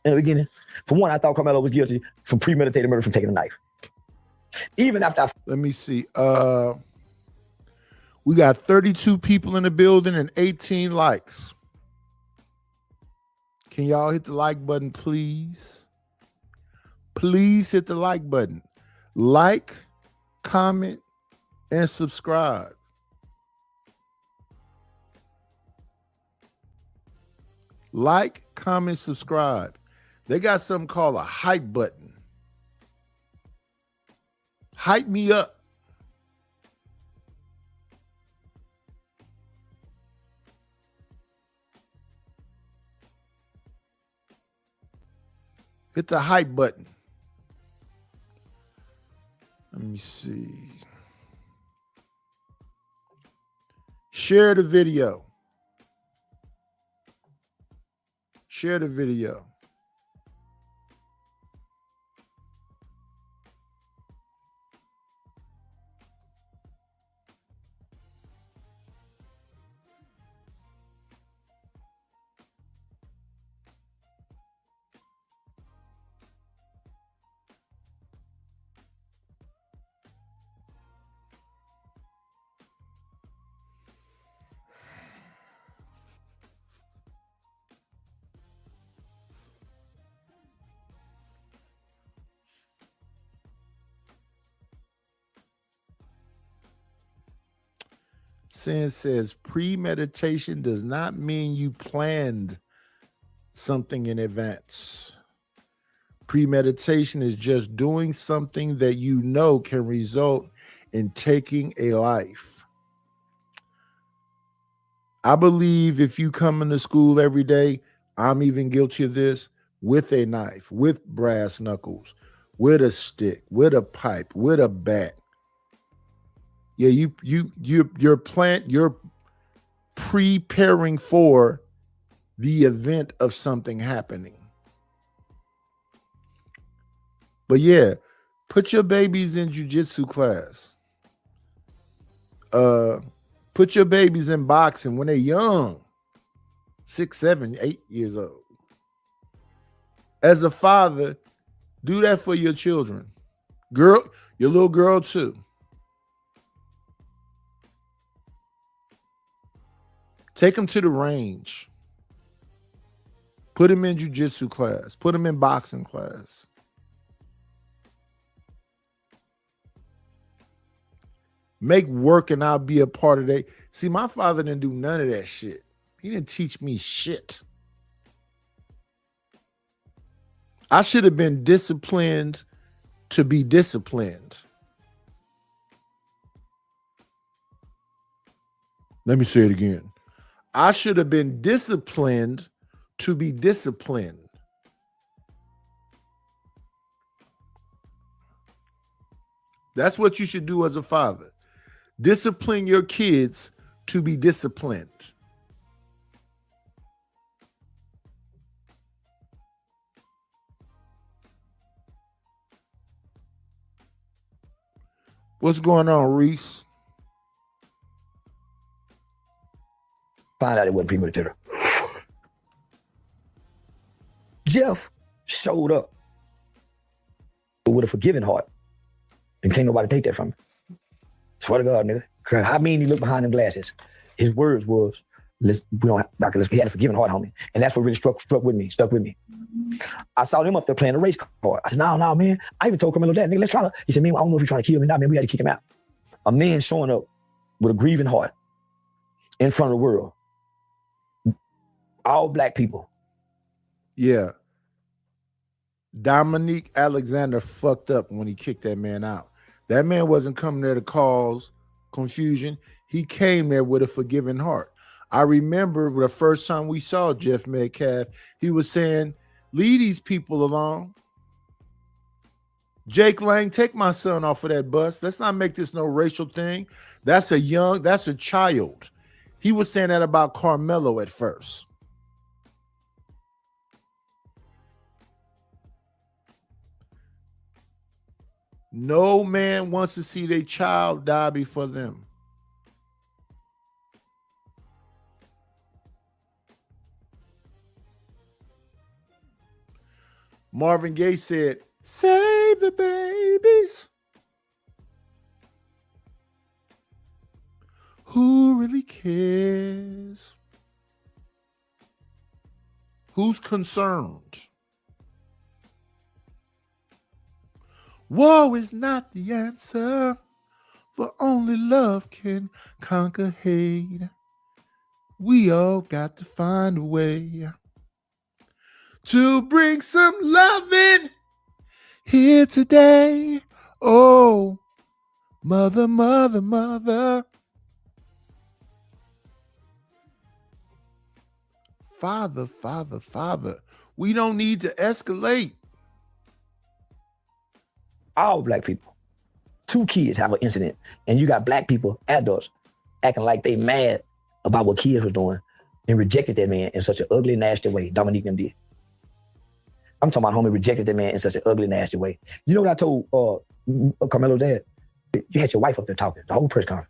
in the beginning? For one, I thought Carmelo was guilty for premeditated murder from taking a knife. Even after Let me see. We got 32 people in the building and 18 likes. Can y'all hit the like button, please? Please hit the like button. Like, comment, and subscribe. Like, comment, subscribe. They got something called a hype button. Hype me up. Hit the hype button. Let me see. Share the video. Share the video. Sin says premeditation does not mean you planned something in advance. Premeditation is just doing something that you know can result in taking a life. I believe if you come into school every day, I'm even guilty of this, with a knife, with brass knuckles, with a stick, with a pipe, with a bat. Yeah, you're preparing for the event of something happening. But yeah, put your babies in jiu-jitsu class. Put your babies in boxing when they're young, 6, 7, 8 years old. As a father, do that for your children. Girl, your little girl too. Take them to the range. Put them in jiu-jitsu class. Put them in boxing class. Make working out be a part of that. See, my father didn't do none of that shit. He didn't teach me shit. I should have been disciplined to be disciplined. Let me say it again. I should have been disciplined to be disciplined. That's what you should do as a father. Discipline your kids to be disciplined. What's going on, Reese? Find out it wasn't premeditated. Jeff showed up with a forgiving heart, and can't nobody take that from him. Swear to God, nigga. I mean, he looked behind them glasses. His words was, he had a forgiving heart, homie. And that's what really stuck with me. I saw him up there playing the race card. I said, no, man. I even told Carmelo that, nigga, let's try to. He said, man, I don't know if you're trying to kill me now, man. We got to kick him out. A man showing up with a grieving heart in front of the world. All black people. Yeah. Dominique Alexander fucked up when he kicked that man out. That man wasn't coming there to cause confusion. He came there with a forgiving heart. I remember the first time we saw Jeff Metcalf, he was saying, leave these people alone. Jake Lang, take my son off of that bus. Let's not make this no racial thing. That's a child. He was saying that about Carmelo at first. No man wants to see their child die before them. Marvin Gaye said, save the babies. Who really cares? Who's concerned? War is not the answer, for only love can conquer hate. We all got to find a way to bring some love in here today. Oh, mother, mother, mother. Father, father, father. We don't need to escalate. All black people. 2 kids have an incident, and you got black people, adults, acting like they mad about what kids was doing and rejected that man in such an ugly, nasty way. Dominique them did. I'm talking about homie rejected that man in such an ugly, nasty way. You know what I told Carmelo's dad? You had your wife up there talking, the whole press conference.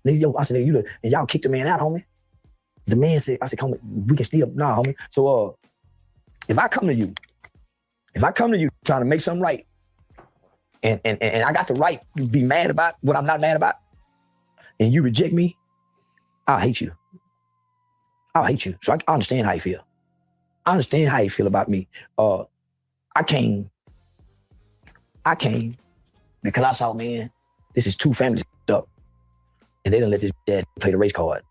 Nigga, I said, you look, and y'all kicked the man out, homie. The man said, I said, homie, we can still, nah, homie. So if I come to you trying to make something right, and I got the right to be mad about what I'm not mad about, and you reject me, I'll hate you. I'll hate you. So I understand how you feel. I understand how you feel about me. I came because I saw, man, this is 2 families up. and they done let this dad play the race card.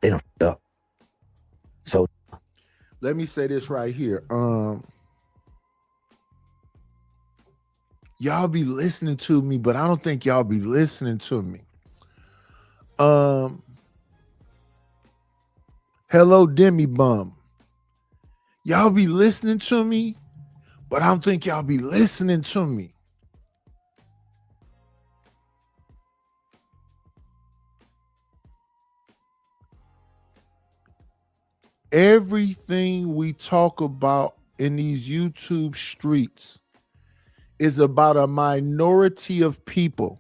They done fucked up. So let me say this right here. Y'all be listening to me, but I don't think y'all be listening to me. Hello, Demi Bum. Y'all be listening to me, but I don't think y'all be listening to me. Everything we talk about in these YouTube streets is about a minority of people.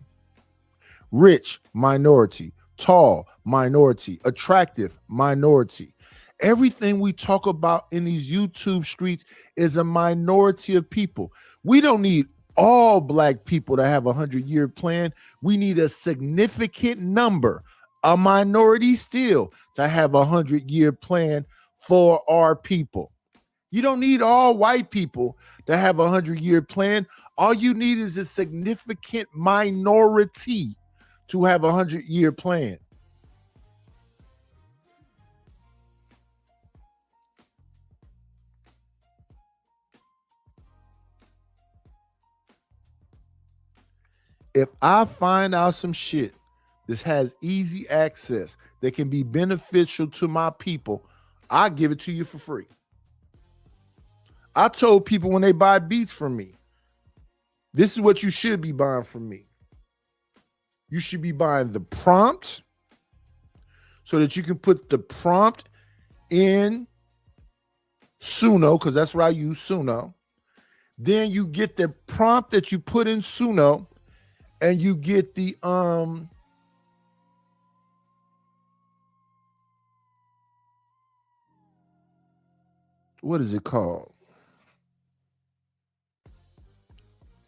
Rich minority, tall minority, attractive minority. Everything we talk about in these YouTube streets is a minority of people. We don't need all black people to have a 100-year plan. We need a significant number, a minority still, to have a 100-year plan for our people. You don't need all white people to have a 100-year plan. All you need is a significant minority to have a 100-year plan. If I find out some shit that has easy access that can be beneficial to my people, I give it to you for free. I told people when they buy beats from me, this is what you should be buying from me. You should be buying the prompt so that you can put the prompt in Suno, because that's where I use Suno. Then you get the prompt that you put in Suno, and you get the what is it called?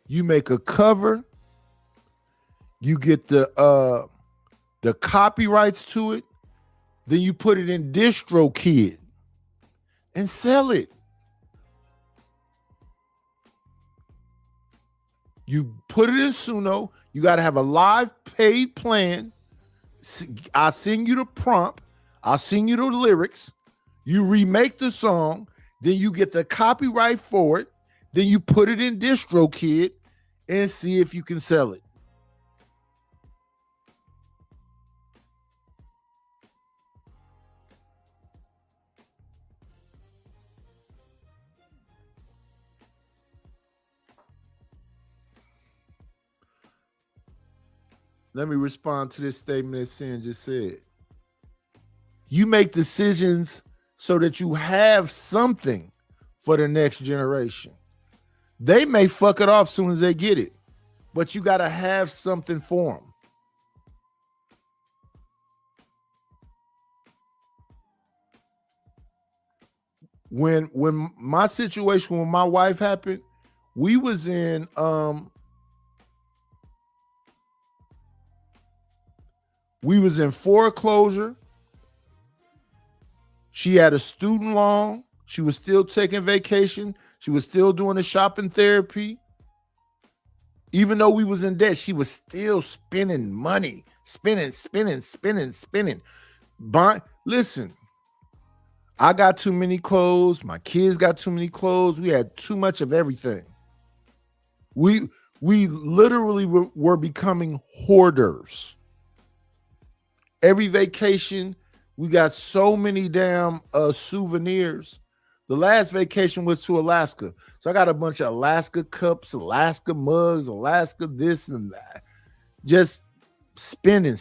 You make a cover, you get the copyrights to it, then you put it in DistroKid and sell it. You put it in Suno. You got to have a live paid plan. I'll send you the prompt. I'll send you the lyrics. You remake the song. Then you get the copyright for it. Then you put it in DistroKid and see if you can sell it. Let me respond to this statement that Sin just said. You make decisions so that you have something for the next generation. They may fuck it off as soon as they get it, but you got to have something for them. When my situation with my wife happened, we was in foreclosure. She had a student loan. She was still taking vacation. She was still doing the shopping therapy. Even though we was in debt, she was still spending money. Spending. Listen, I got too many clothes. My kids got too many clothes. We had too much of everything. We literally were becoming hoarders. Every vacation, we got so many damn souvenirs. The last vacation was to Alaska. So I got a bunch of Alaska cups, Alaska mugs, Alaska this and that. Just spending.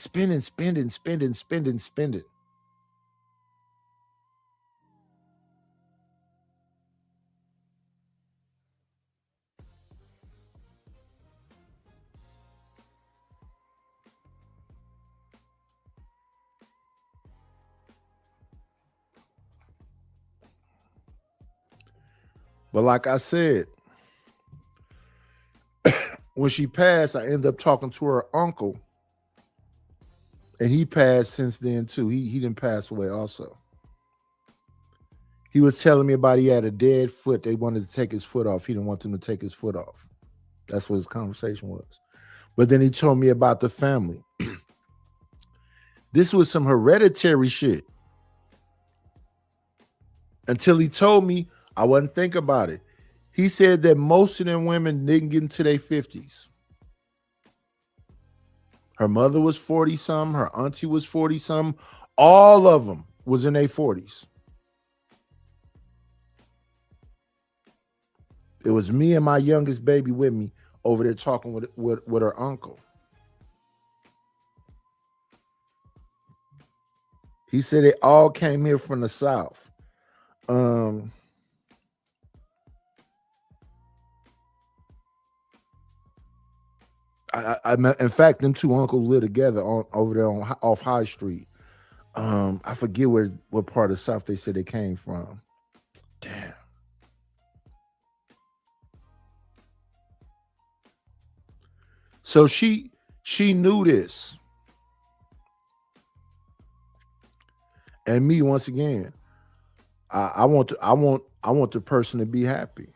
But like I said, when she passed, I ended up talking to her uncle. And he passed since then too. He didn't pass away also. He was telling me about he had a dead foot. They wanted to take his foot off. He didn't want them to take his foot off. That's what his conversation was. But then he told me about the family. This was some hereditary shit. Until he told me, I wasn't think about it. He said that most of them women didn't get into their 50s. Her mother was 40-something. Her auntie was 40-something. All of them was in their 40s. It was me and my youngest baby with me over there talking with her uncle. He said they all came here from the South. In fact, them two uncles live together over there off High Street. I forget what part of the South they said they came from. Damn. So she knew this. And me, once again, I want the person to be happy.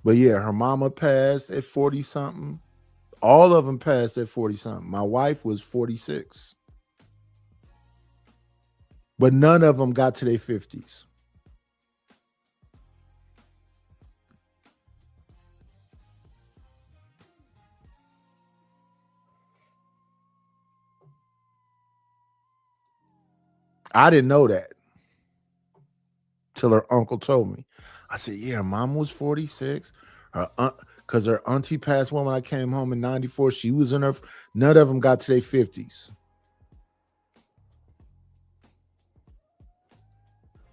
But yeah, her mama passed at 40-something. All of them passed at 40-something. My wife was 46. But none of them got to their 50s. I didn't know that till her uncle told me. I said, yeah, her mom was 46. Because her auntie passed when I came home in 94. She was in her, none of them got to their 50s.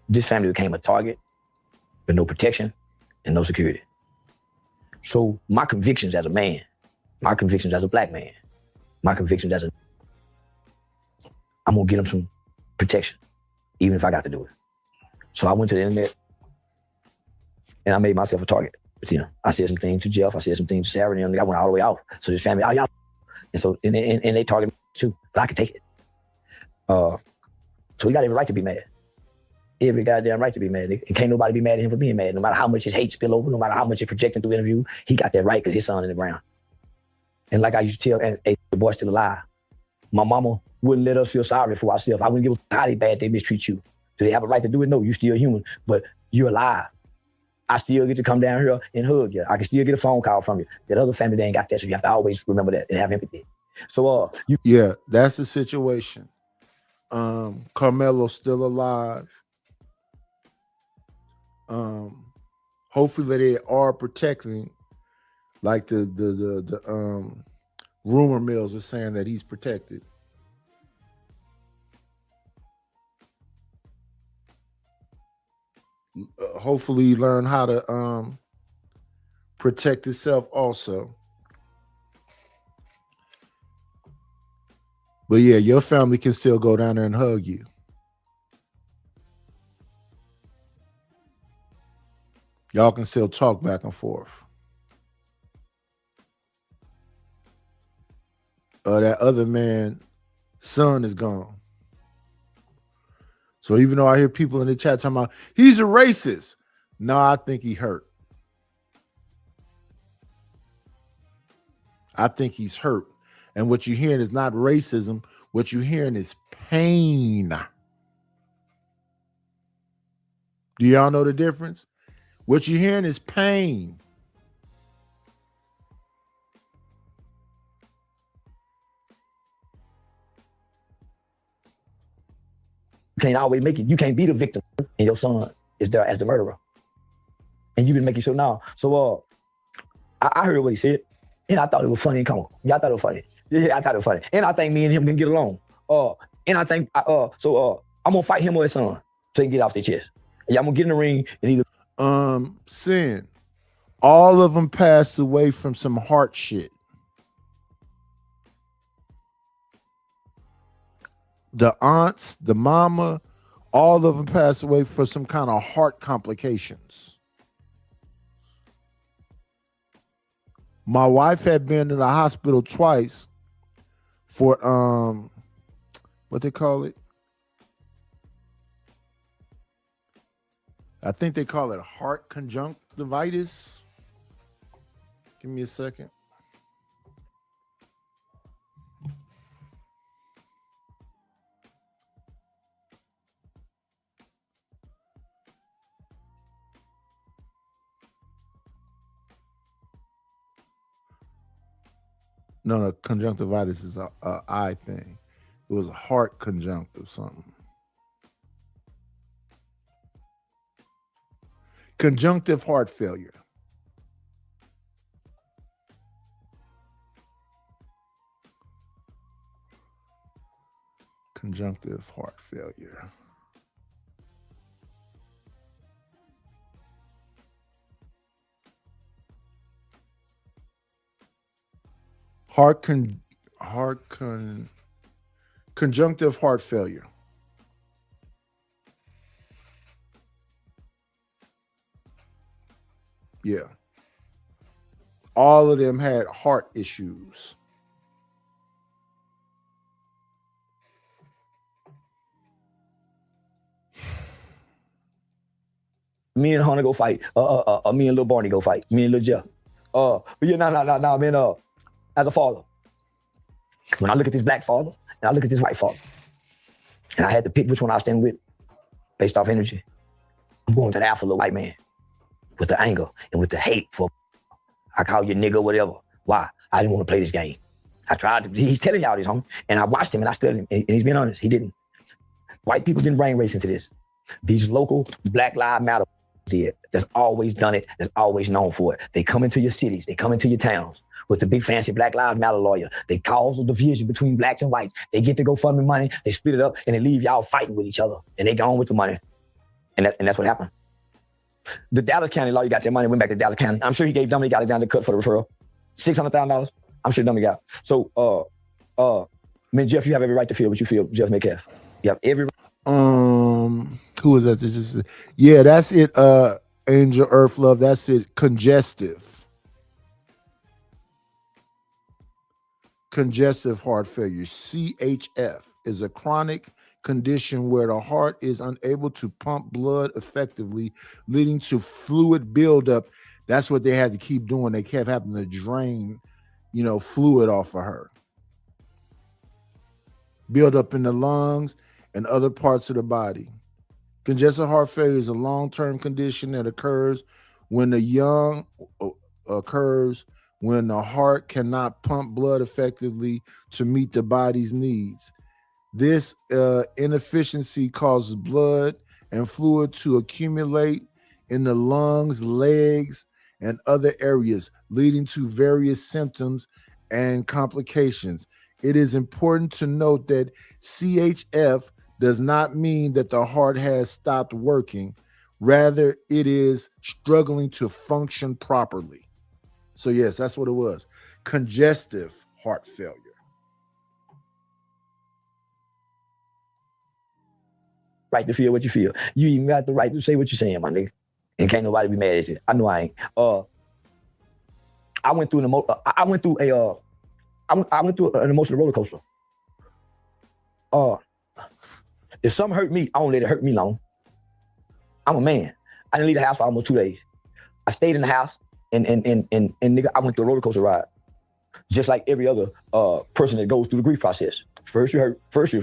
This family became a target with no protection and no security. So my convictions as a man, my convictions as a black man, my convictions as I'm gonna get them some protection, even if I got to do it. So I went to the internet and I made myself a target. You know, I said some things to Jeff, I said some things to Sarah, and I went all the way out. So this family, y'all, and so and they targeted me too, but I could take it. So he got every right to be mad. Every goddamn right to be mad. And can't nobody be mad at him for being mad. No matter how much his hate spill over, no matter how much he's projecting through interview, he got that right because his son in the ground. And like I used to tell, hey, the boy's still alive. My mama wouldn't let us feel sorry for ourselves. I wouldn't give a how they bad they mistreat you. Do they have a right to do it? No, you're still human, but you're alive. I still get to come down here and hug you. I can still get a phone call from you. That other family, they ain't got that, so you have to always remember that and have empathy. So, yeah, that's the situation. Carmelo's still alive. Hopefully they are protecting, like the rumor mills are saying that he's protected. Hopefully learn how to protect himself also. But yeah, your family can still go down there and hug you. Y'all can still talk back and forth. That other man's son is gone. So even though I hear people in the chat talking about he's a racist, no, I think he hurt. I think he's hurt. And what you're hearing is not racism. What you're hearing is pain. Do y'all know the difference? What you're hearing is pain. you can't always make it. You can't be the victim, and your son is there as the murderer. And you been making sure now. So I heard what he said, and I thought it was funny and comical. Yeah, I thought it was funny. Yeah, I thought it was funny. And I think me and him can get along. And I think I'm gonna fight him or his son so he can get off their chest. Yeah, I'm gonna get in the ring and either Sin. All of them passed away from some heart shit. The aunts, the mama, all of them passed away for some kind of heart complications. My wife had been in the hospital twice for what they call it? I think they call it heart conjunctivitis. Give me a second. No, conjunctivitis is a eye thing. It was a heart conjunctive something. Conjunctive heart failure. Conjunctive heart failure. Conjunctive heart failure. Yeah. All of them had heart issues. Me and Hunter go fight. Me and Lil Barney go fight. Me and Lil Jeff. But yeah, no, man. As a father, when I look at this black father and I look at this white father, and I had to pick which one I stand with, based off energy, I'm going to the alpha little white man, with the anger and with the hate for. I call you nigga, whatever. Why? I didn't want to play this game. I tried to. He's telling y'all this, homie, and I watched him and I studied him, and he's being honest. He didn't. White people didn't brain race into this. These local Black Lives Matter did. That's always done it. That's always known for it. They come into your cities. They come into your towns with the big fancy Black Lives Matter lawyer. They cause a division between blacks and whites. They get to go fund me money. They split it up and they leave y'all fighting with each other. And they go on with the money. And that's what happened. The Dallas County lawyer got their money, went back to Dallas County. I'm sure he gave Dummy got it down to cut for the referral. $600,000. I'm sure Dummy got. So, man, Jeff, you have every right to feel what you feel, Jeff Metcalf. You have every. Who was that? Yeah, that's it. Angel Earth Love. That's it. Congestive heart failure. CHF is a chronic condition where the heart is unable to pump blood effectively, leading to fluid buildup. That's what they had to keep doing. They kept having to drain, fluid off of her. Build up in the lungs and other parts of the body. Congestive heart failure is a long-term condition that occurs when the heart cannot pump blood effectively to meet the body's needs. This inefficiency causes blood and fluid to accumulate in the lungs, legs, and other areas, leading to various symptoms and complications. It is important to note that CHF does not mean that the heart has stopped working. Rather, it is struggling to function properly. So yes, that's what it was. Congestive heart failure. Right to feel what you feel. You even got the right to say what you're saying, my nigga. And can't nobody be mad at you. I know I ain't. I went through an emotional roller coaster. If something hurt me, I don't let it hurt me long. I'm a man. I didn't leave the house for almost 2 days. I stayed in the house and nigga, I went through a roller coaster ride. Just like every other person that goes through the grief process. First you hurt, first you're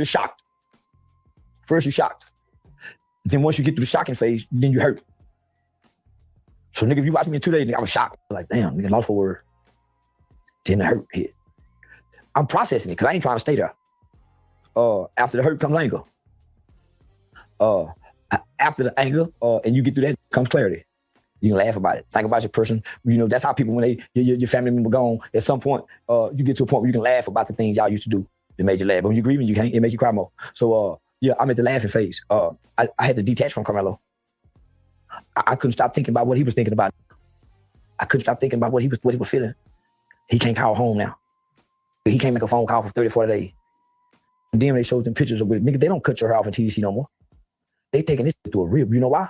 shocked. First you're shocked. Then once you get through the shocking phase, then you hurt. So nigga, if you watch me in 2 days, nigga, I was shocked. Like, damn, nigga, lost for word. Then the hurt hit. I'm processing it because I ain't trying to stay there. After the hurt comes anger. After the anger, and you get through that, comes clarity. You can laugh about it. Think about your person. That's how people, when your family member gone, at some point, you get to a point where you can laugh about the things y'all used to do that made you laugh. But when you're grieving, you can't. It make you cry more. So, yeah, I'm at the laughing phase. I had to detach from Carmelo. I couldn't stop thinking about what he was thinking about. I couldn't stop thinking about what he was feeling. He can't call home now. He can't make a phone call for 30, 40 days. And then they showed them pictures of it. Nigga, they don't cut your hair off in TDC no more. They taking this to a rib. You know why?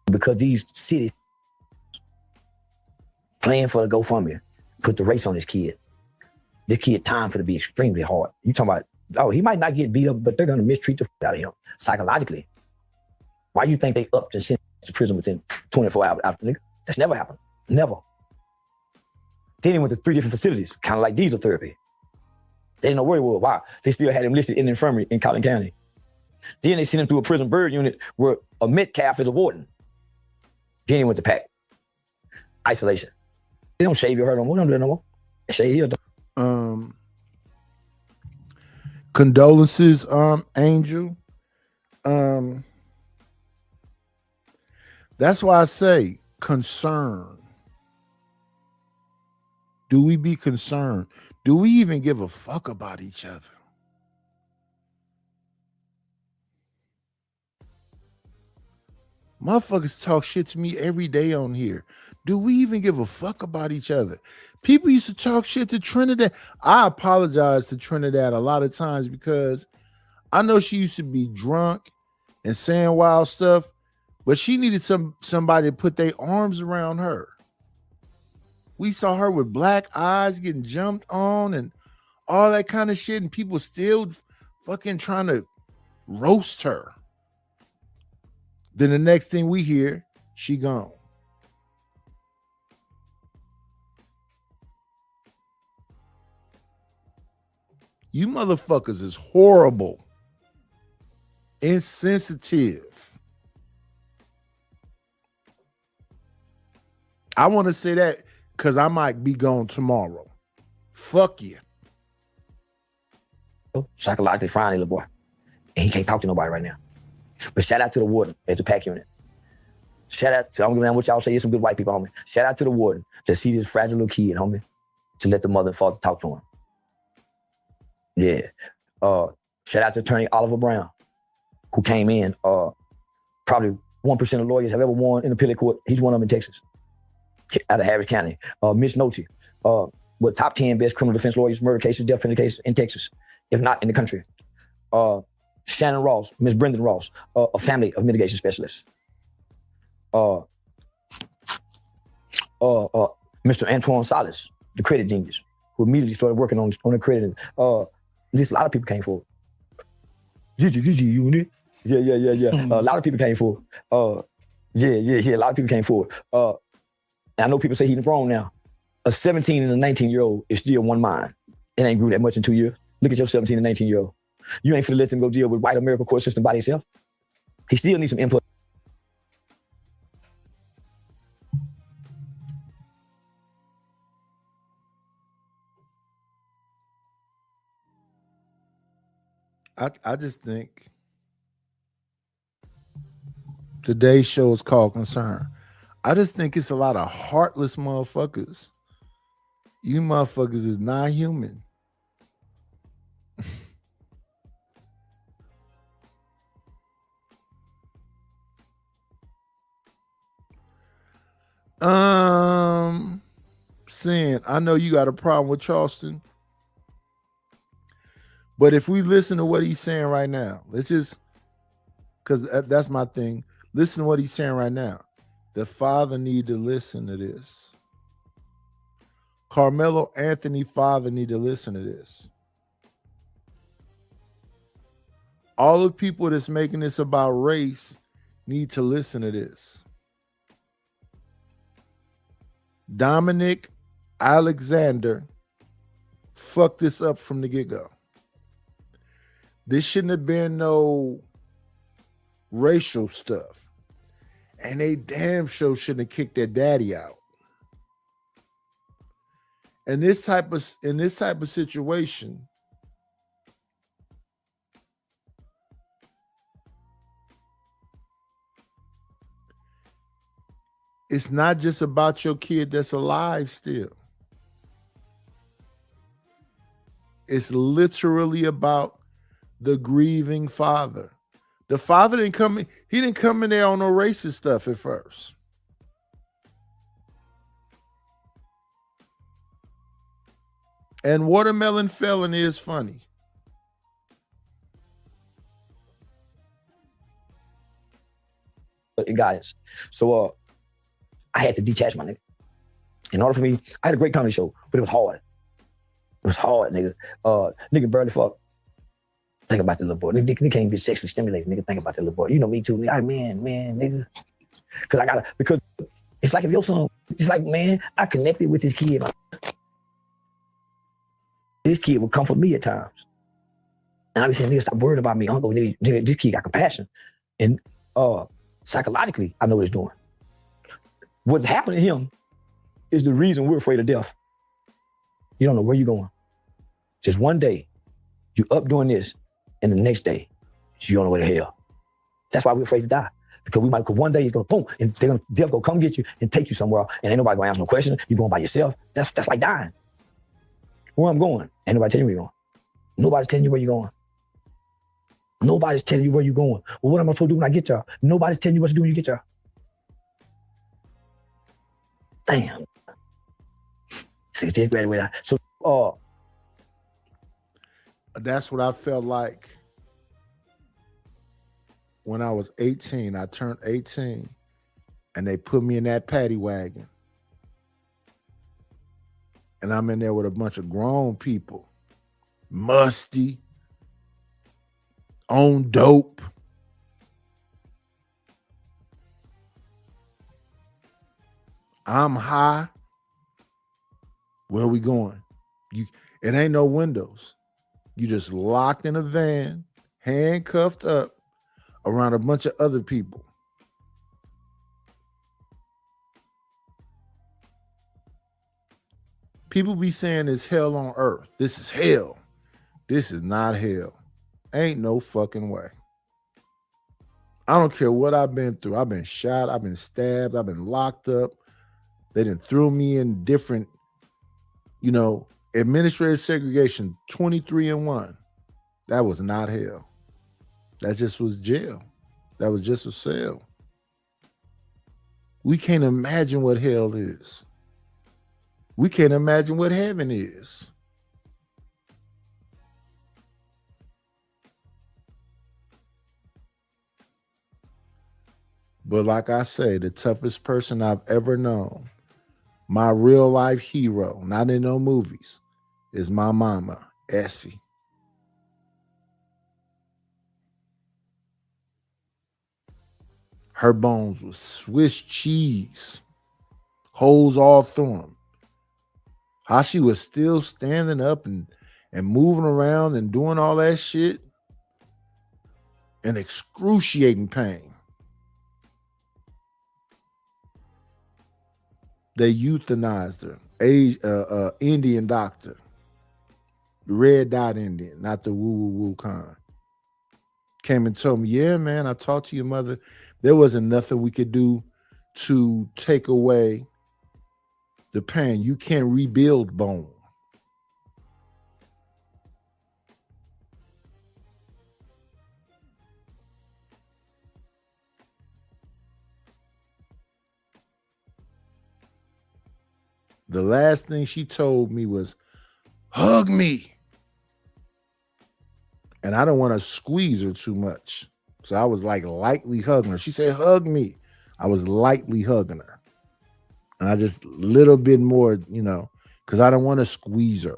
Because these cities playing for the GoFundMe put the race on this kid. This kid time for it to be extremely hard. You talking about, he might not get beat up, but they're gonna mistreat the out of him psychologically. Why you think they upped and sent to prison within 24 hours after, nigga? That's never happened. Never. Then he went to 3 different facilities, kind of like diesel therapy. They didn't know where he was. Why? They still had him listed in the infirmary in Collin County. Then they sent him to a prison bird unit where a Metcalf is a warden. Then he went to PAC. isolation. They don't shave your hair no more. They don't do that no more. They shave here. Condolences, Angel. That's why I say concern. Do we be concerned? Do we even give a fuck about each other? Motherfuckers talk shit to me every day on here. Do we even give a fuck about each other? People used to talk shit to Trinidad. I apologize to Trinidad a lot of times because I know she used to be drunk and saying wild stuff, but she needed somebody to put their arms around her. We saw her with black eyes getting jumped on and all that kind of shit, and people still fucking trying to roast her. Then the next thing we hear, she gone. You motherfuckers is horrible, insensitive. I want to say that because I might be gone tomorrow. Fuck you. Psychologically frying little boy. And he can't talk to nobody right now. But shout out to the warden at the PAC unit. Shout out to, I don't give a damn what y'all say, there's some good white people, homie. Shout out to the warden to see this fragile little kid, homie, to let the mother and father talk to him. Yeah. Shout out to Attorney Oliver Brown, who came in. Probably 1% of lawyers have ever won in appellate court. He's one of them in Texas, out of Harris County. Mitch Nolte, with top 10 best criminal defense lawyers, murder cases, death penalty cases in Texas, if not in the country. Shannon Ross, Ms. Brendan Ross, a family of mitigation specialists. Mr. Antoine Salas, the credit genius, who immediately started working on the credit. At least a lot of people came forward. Gigi unit. Yeah. A lot of people came forward. A lot of people came forward. I know people say he's grown now. A 17 and a 19-year-old is still one mind. It ain't grew that much in 2 years. Look at your 17 and 19-year-old. You ain't finna let them go deal with white American court system by themselves. He still needs some input. I just think today's show is called Concern. I just think it's a lot of heartless motherfuckers. You motherfuckers is not human. Saying, I know you got a problem with Charleston, but if we listen to what he's saying right now, let's just, because that's my thing. Listen to what he's saying right now. The father need to listen to this. Carmelo Anthony father need to listen to this. All the people that's making this about race need to listen to this. Dominic Alexander fucked this up from the get-go. This shouldn't have been no racial stuff. And they damn sure shouldn't have kicked their daddy out. In this type of situation, it's not just about your kid that's alive still. It's literally about the grieving father. The father didn't come in, he didn't come in there on no racist stuff at first. And Watermelon Felon is funny. Guys, so I had to detach my nigga. In order for me, I had a great comedy show, but it was hard. It was hard, nigga. Nigga barely fuck. Think about the little boy. Nigga can't even be sexually stimulated. Nigga, think about the little boy. You know me too. Like, man, nigga. Because it's like if your son, it's like, man, I connected with this kid. This kid would comfort me at times. And I be saying, nigga, stop worrying about me, uncle. Nigga, this kid got compassion. And psychologically, I know what he's doing. What happened to him is the reason we're afraid of death. You don't know where you're going. Just one day, you up doing this, and the next day, you don't know where to hell. That's why we're afraid to die. Because one day it's gonna boom, and death gonna come get you and take you somewhere, and ain't nobody gonna ask no question. You're going by yourself. That's like dying. Where I'm going, ain't nobody telling you where you're going. Nobody's telling you where you're going. Nobody's telling you where you're going. Well, what am I supposed to do when I get there? Nobody's telling you what to do when you get there. Damn. 68 graduated. So, that's what I felt like when I was 18. I turned 18 and they put me in that paddy wagon. And I'm in there with a bunch of grown people, musty, on dope. I'm high. Where are we going? It ain't no windows. You just locked in a van, handcuffed up around a bunch of other people. People be saying it's hell on earth. This is hell. This is not hell. Ain't no fucking way. I don't care what I've been through. I've been shot. I've been stabbed. I've been locked up. They done threw me in different, administrative segregation, 23-1. That was not hell. That just was jail. That was just a cell. We can't imagine what hell is. We can't imagine what heaven is. But like I say, the toughest person I've ever known, my real life hero, not in no movies, is my mama, Essie. Her bones was Swiss cheese, holes all through them. How she was still standing up and moving around and doing all that shit in excruciating pain. They euthanized her, Indian doctor, the red dot Indian, not the woo-woo-woo kind. Came and told me, yeah, man, I talked to your mother. There wasn't nothing we could do to take away the pain. You can't rebuild bone. The last thing she told me was, hug me. And I don't want to squeeze her too much. So I was like lightly hugging her. She said, hug me. I was lightly hugging her. And I just a little bit more, because I don't want to squeeze her.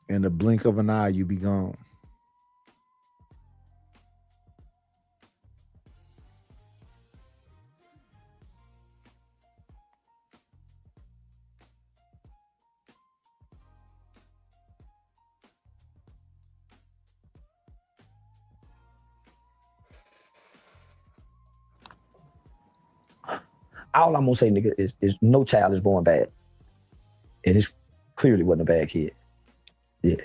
In the blink of an eye, you be gone. All I'm gonna say, nigga, is no child is born bad. And it's clearly wasn't a bad kid. Yeah.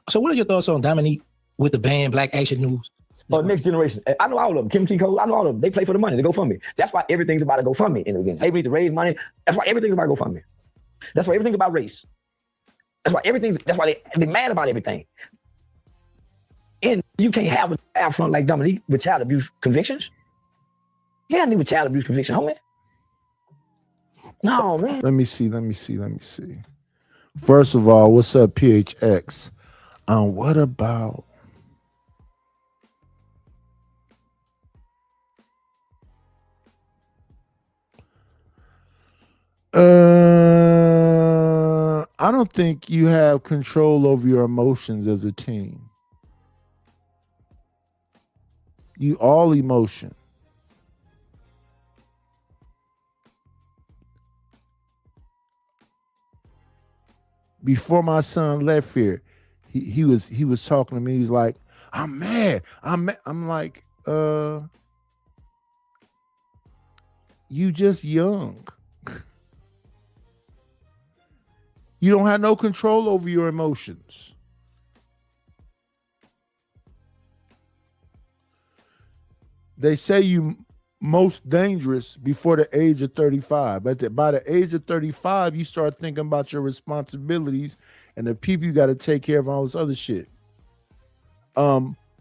So what are your thoughts on Dominique with the band Black Action News? Next Generation. I know all of them. Kim T. Cole, I know all of them. They play for the money. They go fund me. That's why everything's about to go fund me in the beginning. They need to raise money. That's why everything's about to go fund me. That's why everything's about race. That's why they're mad about everything. And you can't have an affront like Dominique with child abuse convictions. You don't need with child abuse conviction, homie. No, man. Let me see. First of all, what's up, PHX? What about I don't think you have control over your emotions as a teen. You all emotion. Before my son left here, he was talking to me. He was like, I'm mad. I'm like, you just young. You don't have no control over your emotions. They say you most dangerous before the age of 35. But by the age of 35, you start thinking about your responsibilities and the people you got to take care of and all this other shit.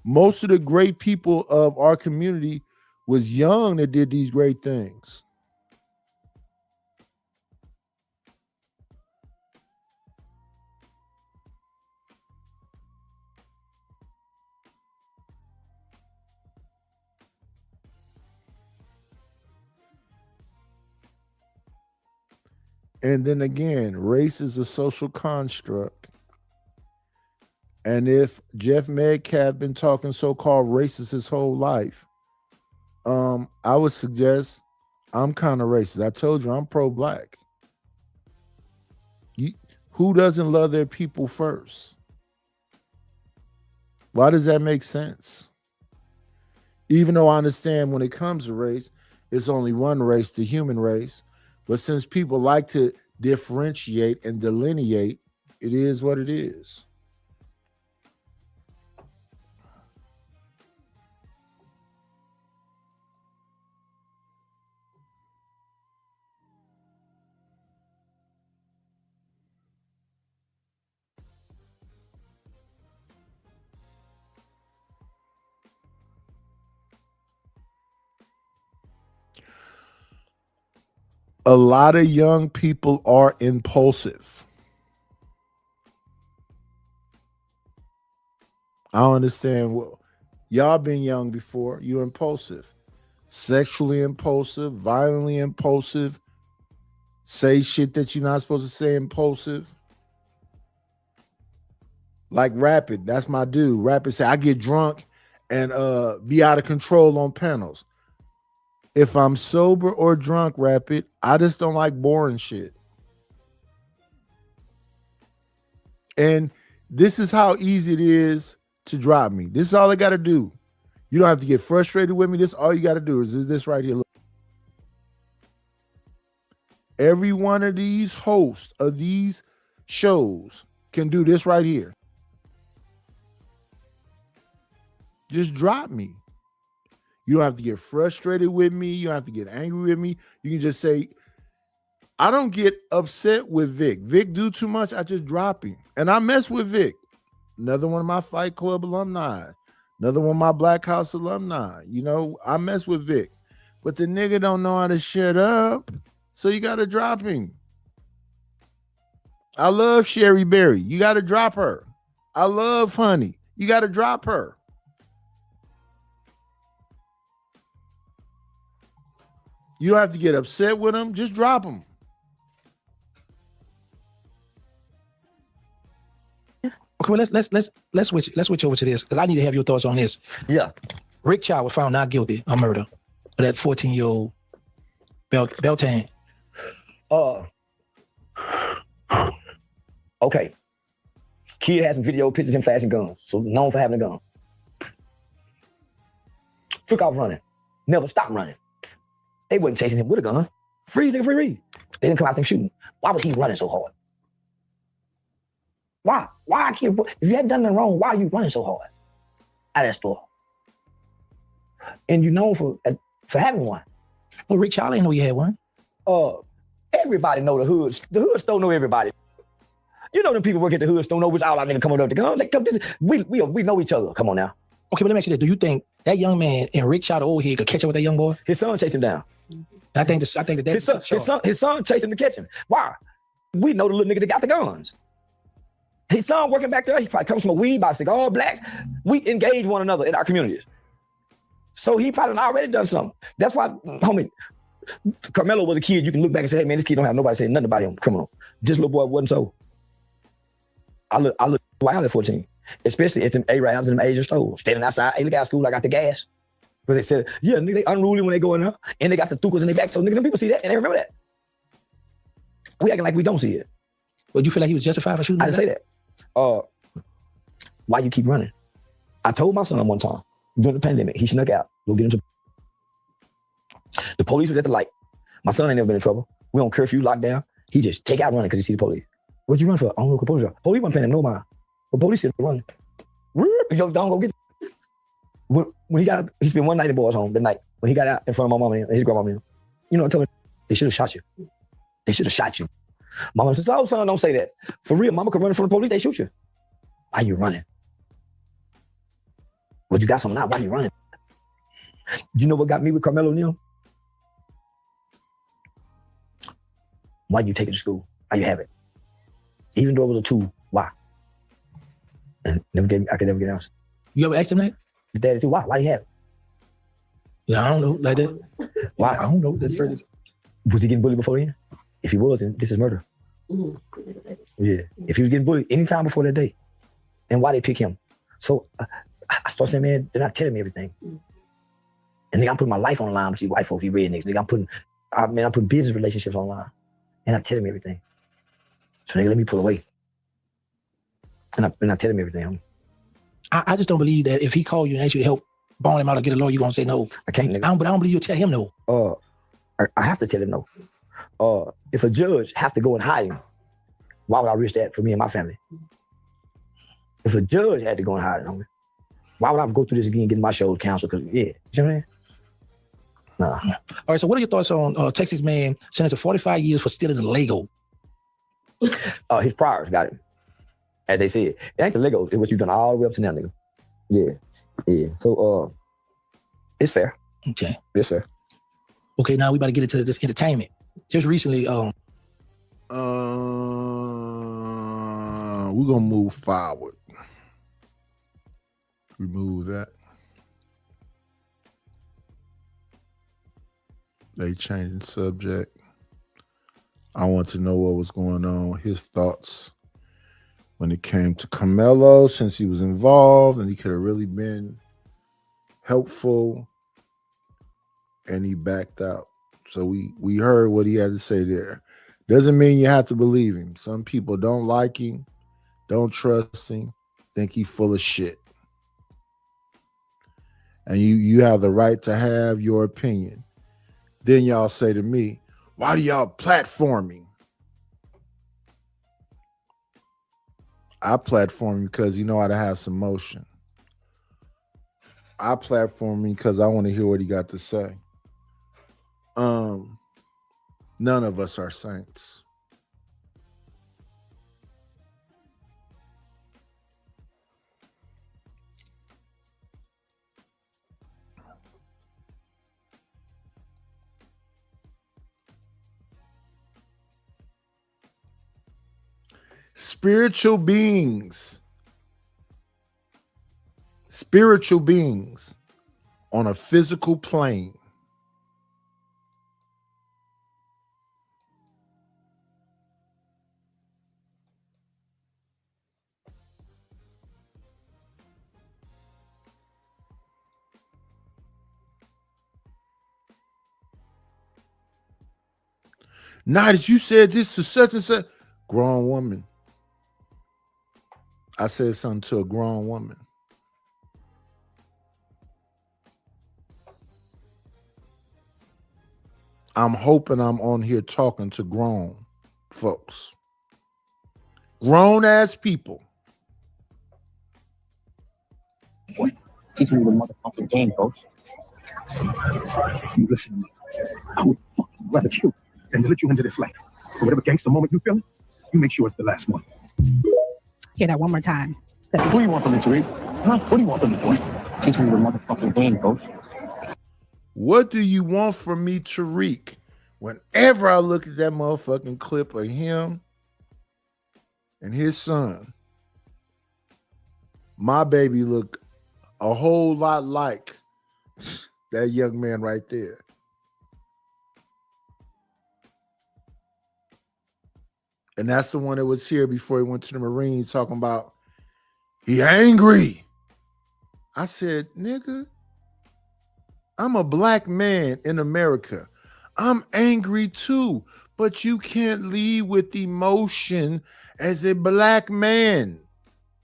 Most of the great people of our community was young that did these great things. And then again, race is a social construct. And if Jeff Metcalf been talking so-called racist his whole life, I would suggest I'm kind of racist. I told you I'm pro-black. Who doesn't love their people first? Why does that make sense? Even though I understand when it comes to race, it's only one race, the human race. But since people like to differentiate and delineate, it is what it is. A lot of young people are impulsive. I don't understand. Well, y'all been young before. You're impulsive. Sexually impulsive, violently impulsive. Say shit that you're not supposed to say impulsive. Like Rapid, that's my dude. Rapid say, I get drunk and be out of control on panels. If I'm sober or drunk, Rapid, I just don't like boring shit. And this is how easy it is to drop me. This is all I got to do. You don't have to get frustrated with me. This all you got to do is this right here. Look. Every one of these hosts of these shows can do this right here. Just drop me. You don't have to get frustrated with me. You don't have to get angry with me. You can just say, I don't get upset with Vic. Vic do too much, I just drop him. And I mess with Vic. Another one of my Fight Club alumni. Another one of my Black House alumni. You know, I mess with Vic. But the nigga don't know how to shut up. So you got to drop him. I love Sherry Berry. You got to drop her. I love Honey. You got to drop her. You don't have to get upset with them. Just drop them. Okay, well let's switch over to this because I need to have your thoughts on this. Yeah. Rick Child was found not guilty of murder of that 14-year-old Beltane. Okay. Kid has some video pictures of him flashing guns, so known for having a gun. Took off running. Never stopped running. They wasn't chasing him with a gun. Free, nigga, free. They didn't come out there shooting. Why was he running so hard? Why? Why can't, if you hadn't done nothing wrong, why are you running so hard at that store? And you know for having one. Well, Rick Child ain't know you had one. Everybody know the hood. The hood store know everybody. You know them people work at the hood store know which all our nigga coming up with the gun. Like, we know each other. Come on now. Okay, but let me ask you this. Do you think that young man and Rick Child, the old head, could catch up with that young boy? His son chased him down. I think that his son chased him to catch him. Why? We know the little nigga that got the guns. His son working back there, he probably comes from a weed bicycle, all black. We engage one another in our communities. So he probably already done something. That's why, homie, Carmelo was a kid. You can look back and say, hey man, this kid don't have nobody saying nothing about him criminal. This little boy wasn't so. I look wild at 14. Especially at them Arabs and them Asian stores. Standing outside, hey, look out school, I got the gas. But they said, yeah, nigga, they unruly when they go in there. And they got the thukas in their back. So nigga, them people see that and they remember that. We acting like we don't see it. Well, you feel like he was justified for shooting? I didn't say that. Why you keep running? I told my son one time during the pandemic, he snuck out, go get into. The police was at the light. My son ain't never been in trouble. We on curfew, lockdown. He just take out running because he see the police. What you run for? I don't know, police. Police wasn't paying him no mind. But police said running. Yo, don't go get it. When he spent one night in the boys' home, the night, when he got out in front of my mama and his grandmama, you know, I told him, they should have shot you. They should have shot you. Mama says, oh, son, don't say that. For real, mama could run in front of the police, they shoot you. Why you running? Well, you got something out, why you running? You know what got me with Carmelo Neal? Why you take it to school? Why you have it? Even though it was a tool, why? And I could never get an answer. You ever asked him that? Your daddy too, why? Why do you have it? Yeah, I don't know, like that. Why? I don't know. That's first. Was he getting bullied before then? If he was, then this is murder. Yeah. If he was getting bullied anytime before that day, and why they pick him? So I start saying, man, they're not telling me everything. And nigga, I'm putting my life on the line with these white folks, these rednecks. Nigga, I'm putting business relationships on the line. And not telling me everything. So nigga, let me pull away. And not telling me everything. I just don't believe that if he called you and asked you to help bond him out or get a lawyer, you're gonna say no. I can't, nigga. But I don't believe you'll tell him no. I have to tell him no. If a judge have to go and hide him, why would I risk that for me and my family? If a judge had to go and hide him, why would I go through this again, getting my shows canceled? Because, yeah, you know what I mean? Nah. All right, so what are your thoughts on Texas man sentenced to 45 years for stealing a Lego? His priors got him. As they said, it ain't the Lego, it's what you've done all the way up to now, nigga. Yeah. So, it's fair. Okay. Yes, sir. Okay, now we about to get into this entertainment. Just recently, we're gonna move forward. Remove that. They changing subject. I want to know what was going on, his thoughts when it came to Carmelo, since he was involved and he could have really been helpful, and he backed out. So we heard what he had to say there. Doesn't mean you have to believe him. Some people don't like him, don't trust him, think he's full of shit. And you have the right to have your opinion. Then y'all say to me, why do y'all platform him? I platform him because you know how to have some motion. I platform him because I want to hear what he got to say. None of us are saints. Spiritual beings on a physical plane. Now that you said this to such and such, grown woman. I said something to a grown woman. I'm hoping I'm on here talking to grown folks. Grown ass people. Boy, teach me the motherfucking game, Ghost. You listen to me. I would fucking rather kill than to let you into this life. So whatever gangster moment you feel it, you make sure it's the last one. Hear that one more time. Who do you want from me, Tariq? Huh? What do you want from me, boy? Teach me the motherfucking game, Ghost. What do you want from me, Tariq? Whenever I look at that motherfucking clip of him and his son, my baby look a whole lot like that young man right there. And that's the one that was here before he went to the Marines talking about he angry. I said, nigga, I'm a black man in America. I'm angry too, but you can't lead with emotion as a black man.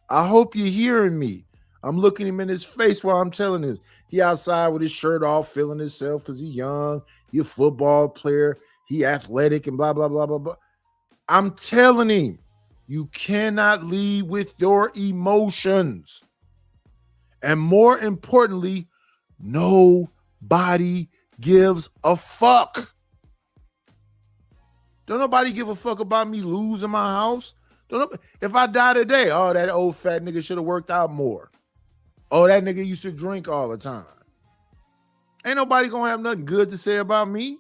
I hope you're hearing me. I'm looking him in his face while I'm telling him. He outside with his shirt off, feeling himself because he young, he a football player, he athletic and blah, blah, blah, blah, blah. I'm telling him, you cannot lead with your emotions. And more importantly, nobody gives a fuck. Don't nobody give a fuck about me losing my house. If I die today, oh, that old fat nigga should have worked out more. Oh, that nigga used to drink all the time. Ain't nobody gonna have nothing good to say about me.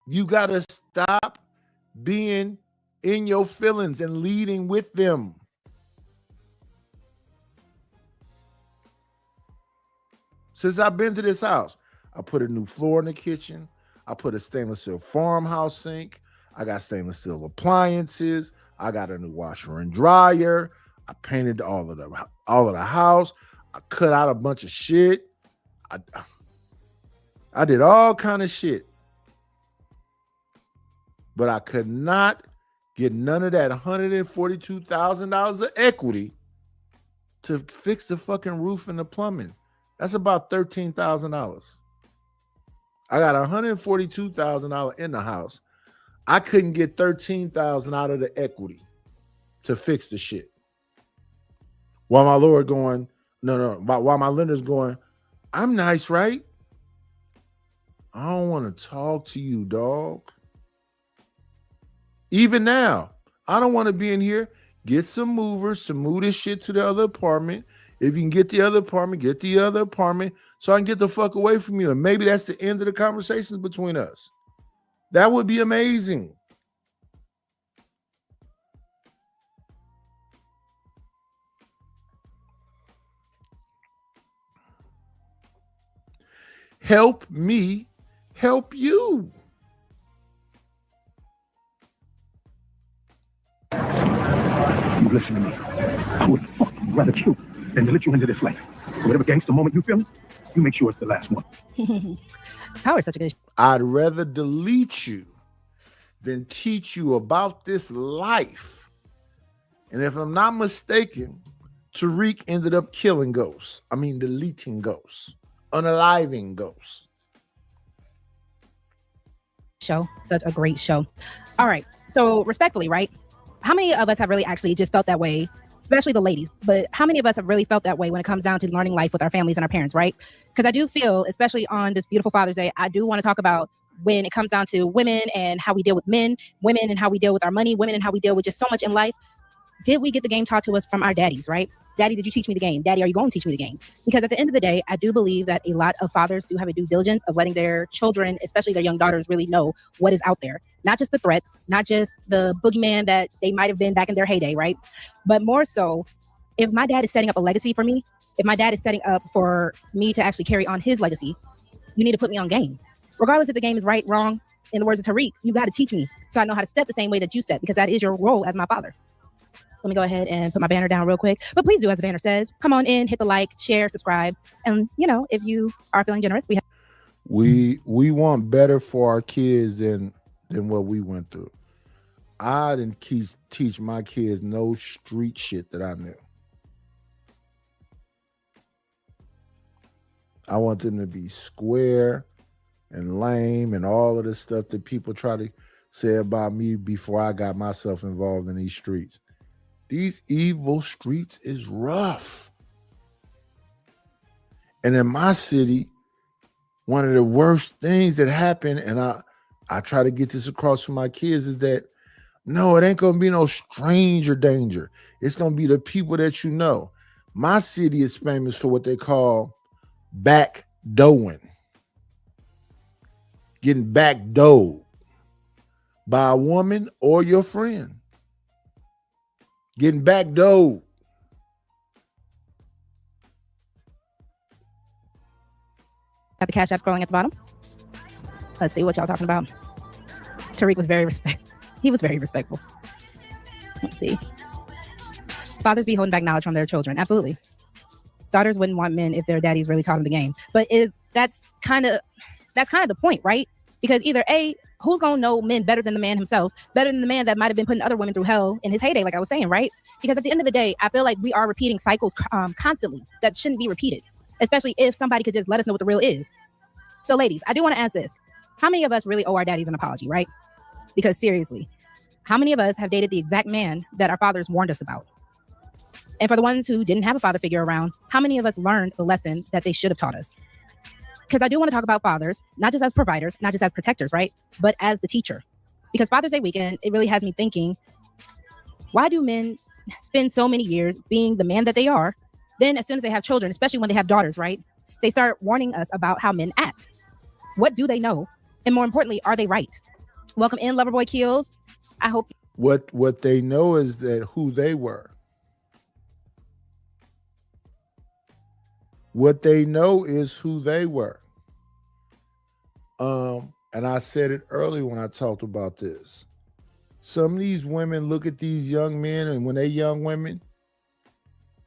You gotta stop being in your feelings and leading with them. Since I've been to this house, I put a new floor in the kitchen. I put a stainless steel farmhouse sink. I got stainless steel appliances. I got a new washer and dryer. I painted all of the house. I cut out a bunch of shit. I did all kind of shit. But I could not get none of that $142,000 of equity to fix the fucking roof and the plumbing. That's about $13,000. I got $142,000 in the house. I couldn't get $13,000 out of the equity to fix the shit. While my lord going, while my lender's going, I'm nice, right? I don't want to talk to you, dog. Even now, I don't want to be in here. Get some movers to move this shit to the other apartment. If you can get the other apartment, get the other apartment so I can get the fuck away from you. And maybe that's the end of the conversations between us. That would be amazing. Help me help you. You listen to me. I would fucking rather kill you than to let you into this life. So whatever gangster moment you feel, you make sure it's the last one. Howard's such a good. I'd rather delete you than teach you about this life. And if I'm not mistaken, Tariq ended up killing ghosts. I mean, deleting ghosts, unaliving ghosts. Show, such a great show. All right, so respectfully, right? How many of us have really actually just felt that way, especially the ladies, but how many of us have really felt that way when it comes down to learning life with our families and our parents, right? Because I do feel, especially on this beautiful Father's Day, I do want to talk about when it comes down to women and how we deal with men, women and how we deal with our money, women and how we deal with just so much in life. Did we get the game taught to us from our daddies, right? Daddy, did you teach me the game? Daddy, are you going to teach me the game? Because at the end of the day, I do believe that a lot of fathers do have a due diligence of letting their children, especially their young daughters, really know what is out there. Not just the threats, not just the boogeyman that they might have been back in their heyday, right? But more so, if my dad is setting up a legacy for me, if my dad is setting up for me to actually carry on his legacy, you need to put me on game. Regardless if the game is right, wrong, in the words of Tariq, you got to teach me so I know how to step the same way that you step, because that is your role as my father. Let me go ahead and put my banner down real quick. But please do, as the banner says, come on in, hit the like, share, subscribe. And, you know, if you are feeling generous, we want better for our kids than what we went through. I didn't teach my kids no street shit that I knew. I want them to be square and lame and all of the stuff that people try to say about me before I got myself involved in these streets. These evil streets is rough. And in my city, one of the worst things that happen, and I try to get this across to my kids, is that no, it ain't gonna be no stranger danger. It's gonna be the people that you know. My city is famous for what they call backdoing. Getting backdoored by a woman or your friend. Getting backdoored. Got the Cash App scrolling at the bottom. Let's see what y'all talking about. Tariq was very respectful. He was very respectful. Let's see. Fathers be holding back knowledge from their children. Absolutely. Daughters wouldn't want men if their daddies really taught them the game. But that's kind of the point, right? Because either A, who's gonna know men better than the man himself, better than the man that might have been putting other women through hell in his heyday, like I was saying, right? Because at the end of the day, I feel like we are repeating cycles constantly that shouldn't be repeated, especially if somebody could just let us know what the real is. So ladies, I do want to ask this. How many of us really owe our daddies an apology, right? Because seriously, how many of us have dated the exact man that our fathers warned us about? And for the ones who didn't have a father figure around, how many of us learned the lesson that they should have taught us? Because I do want to talk about fathers, not just as providers, not just as protectors, right? But as the teacher. Because Father's Day weekend, it really has me thinking, why do men spend so many years being the man that they are? Then as soon as they have children, especially when they have daughters, right? They start warning us about how men act. What do they know? And more importantly, are they right? Welcome in, Loverboy Kills. I hope. What they know is that who they were. What they know is who they were. And I said it earlier when I talked about this. Some of these women look at these young men, and when they young women,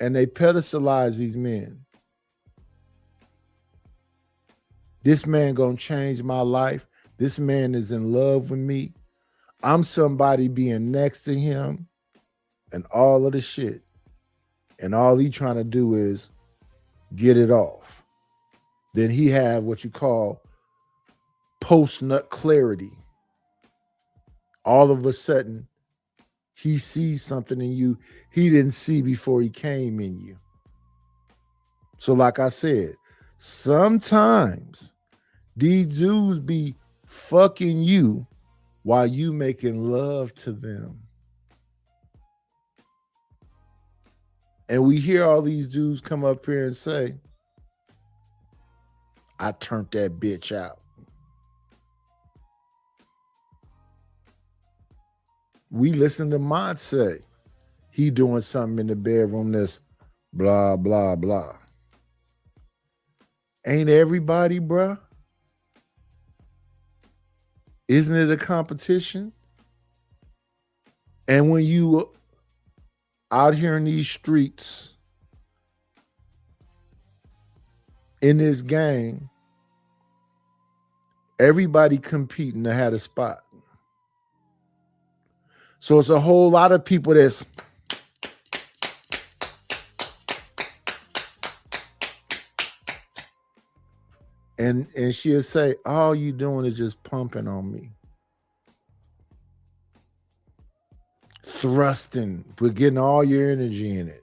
and they pedestalize these men. This man gonna change my life. This man is in love with me. I'm somebody being next to him and all of the shit. And all he trying to do is get it off. Then he have what you call post-nut clarity. All of a sudden, he sees something in you he didn't see before he came in you. So like I said, sometimes these dudes be fucking you while you making love to them. And we hear all these dudes come up here and say, I turned that bitch out. We listen to Mont say, he doing something in the bedroom that's blah, blah, blah. Ain't everybody, bruh? Isn't it a competition? And when you out here in these streets, in this game, everybody competing to have a spot. So it's a whole lot of people that's and she'll say, all you doing is just pumping on me. Thrusting, but getting all your energy in it.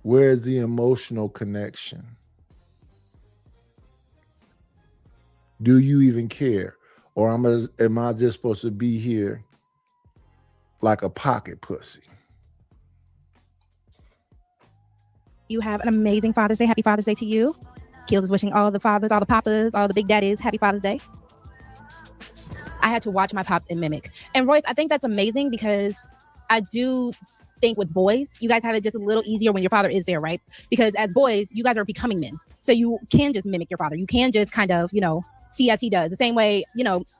Where's the emotional connection? Do you even care? Or am I just supposed to be here like a pocket pussy? You have an amazing Father's Day. Happy Father's Day to you. Kills is wishing all the fathers, all the papas, all the big daddies, happy Father's Day. I had to watch my pops and mimic. And Royce, I think that's amazing because I do think with boys, you guys have it just a little easier when your father is there, right? Because as boys, you guys are becoming men. So you can just mimic your father. You can just kind of, see as he does. The same way,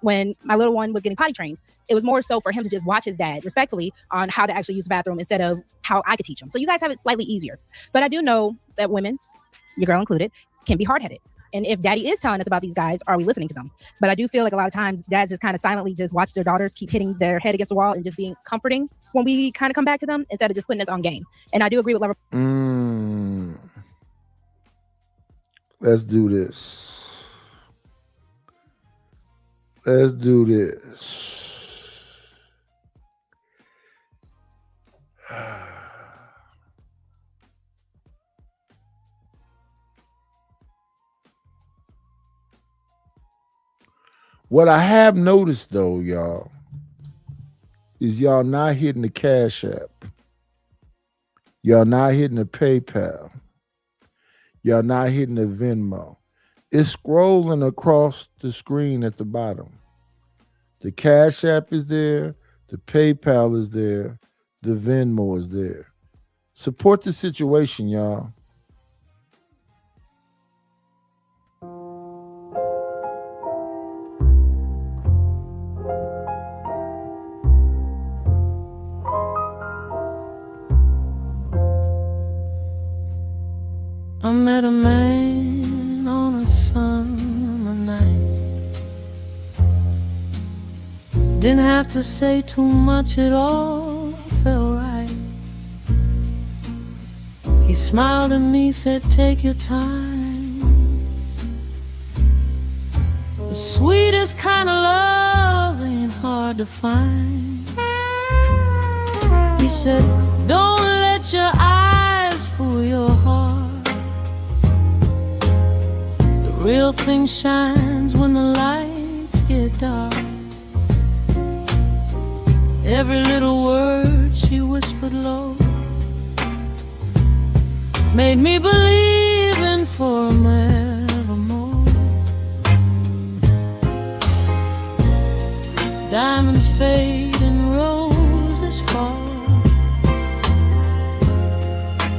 when my little one was getting potty trained, it was more so for him to just watch his dad respectfully on how to actually use the bathroom instead of how I could teach him. So you guys have it slightly easier. But I do know that women, your girl included, can be hard-headed. And if daddy is telling us about these guys, are we listening to them? But I do feel like a lot of times dads just kind of silently just watch their daughters keep hitting their head against the wall and just being comforting when we kind of come back to them instead of just putting us on game. And I do agree with Lover. Let's do this. Let's do this. What I have noticed though, y'all, is y'all not hitting the Cash App. Y'all not hitting the PayPal. Y'all not hitting the Venmo. It's scrolling across the screen at the bottom. The Cash App is there. The PayPal is there. The Venmo is there. Support the situation, y'all. I met a man on a summer night. Didn't have to say too much at all, felt right. He smiled at me, said, take your time. The sweetest kind of love ain't hard to find. He said, don't let your eyes fool your heart. The real thing shines when the lights get dark. Every little word she whispered low made me believe in forevermore. Diamonds fade and roses fall,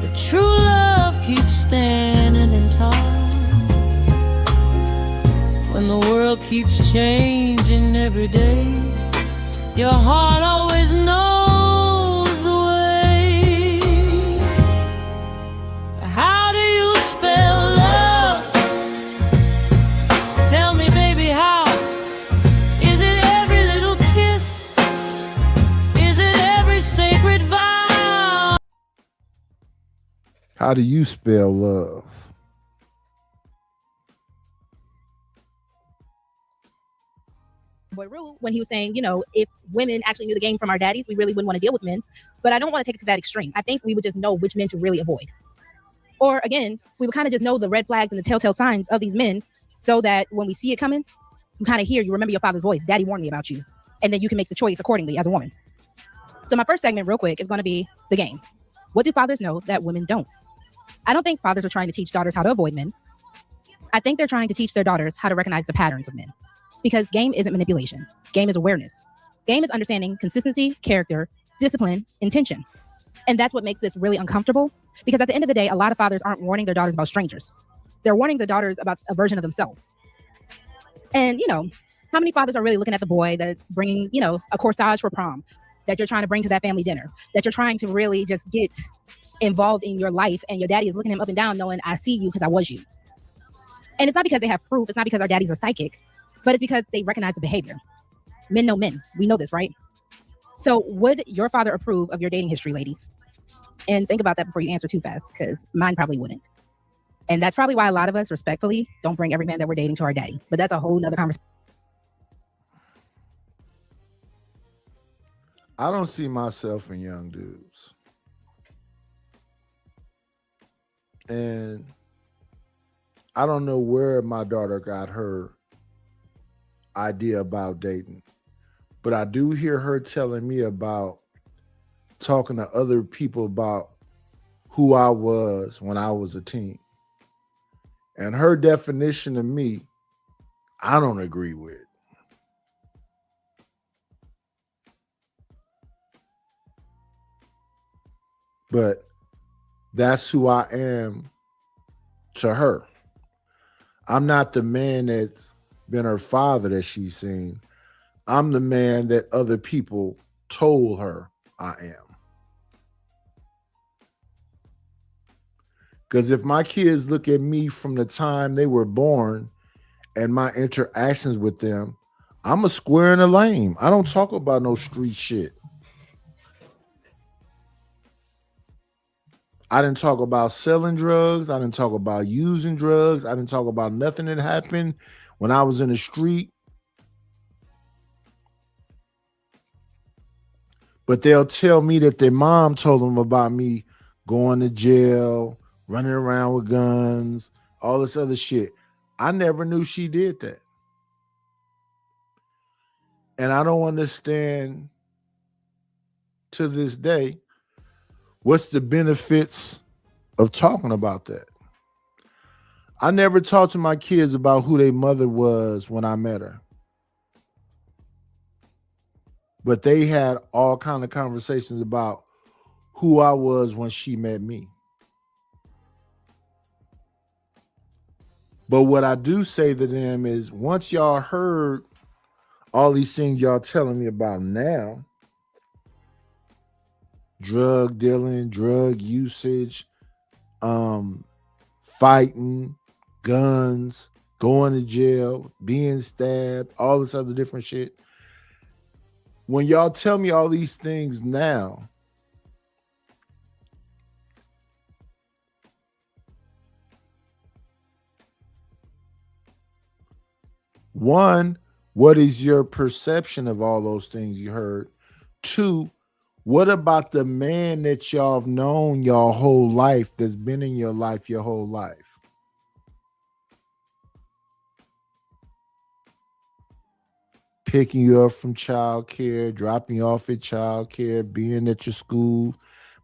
but true love keeps standing tall. When the world keeps changing every day, your heart always knows the way. How do you spell love? Tell me, baby, how? Is it every little kiss? Is it every sacred vow? How do you spell love? Boy Rue, when he was saying, you know, if women actually knew the game from our daddies, we really wouldn't want to deal with men. But I don't want to take it to that extreme. I think we would just know which men to really avoid. Or again, we would kind of just know the red flags and the telltale signs of these men, so that when we see it coming, you kind of hear, you remember your father's voice. Daddy warned me about you. And then you can make the choice accordingly as a woman. So my first segment real quick is going to be the game. What do fathers know that women don't? I don't think fathers are trying to teach daughters how to avoid men. I think they're trying to teach their daughters how to recognize the patterns of men. Because game isn't manipulation. Game is awareness. Game is understanding consistency, character, discipline, intention. And that's what makes this really uncomfortable. Because at the end of the day, a lot of fathers aren't warning their daughters about strangers. They're warning their daughters about a version of themselves. And, you know, how many fathers are really looking at the boy that's bringing, you know, a corsage for prom, that you're trying to bring to that family dinner, that you're trying to really just get involved in your life, and your daddy is looking him up and down knowing, I see you because I was you. And it's not because they have proof. It's not because our daddies are psychic. But it's because they recognize the behavior. Men know men. We know this, right? So would your father approve of your dating history, ladies? And think about that before you answer too fast, because mine probably wouldn't. And that's probably why a lot of us, respectfully, don't bring every man that we're dating to our daddy. But that's a whole nother conversation. I don't see myself in young dudes. And I don't know where my daughter got her idea about dating, but I do hear her telling me about talking to other people about who I was when I was a teen. And her definition of me, I don't agree with. But that's who I am to her. I'm not the man that's been her father that she's seen. I'm the man that other people told her I am. Because if my kids look at me from the time they were born and my interactions with them, I'm a square and a lame. I don't talk about no street shit. I didn't talk about selling drugs. I didn't talk about using drugs. I didn't talk about nothing that happened when I was in the street. But they'll tell me that their mom told them about me going to jail, running around with guns, all this other shit. I never knew she did that. And I don't understand to this day what's the benefits of talking about that. I never talked to my kids about who their mother was when I met her. But they had all kind of conversations about who I was when she met me. But what I do say to them is, once y'all heard all these things y'all telling me about now, drug dealing, drug usage, fighting, guns, going to jail, being stabbed, all this other different shit. when y'all tell me all these things now, one, what is your perception of all those things you heard? Two, what about the man that y'all have known your whole life, that's been in your life your whole life? Picking you up from childcare, dropping you off at childcare, being at your school,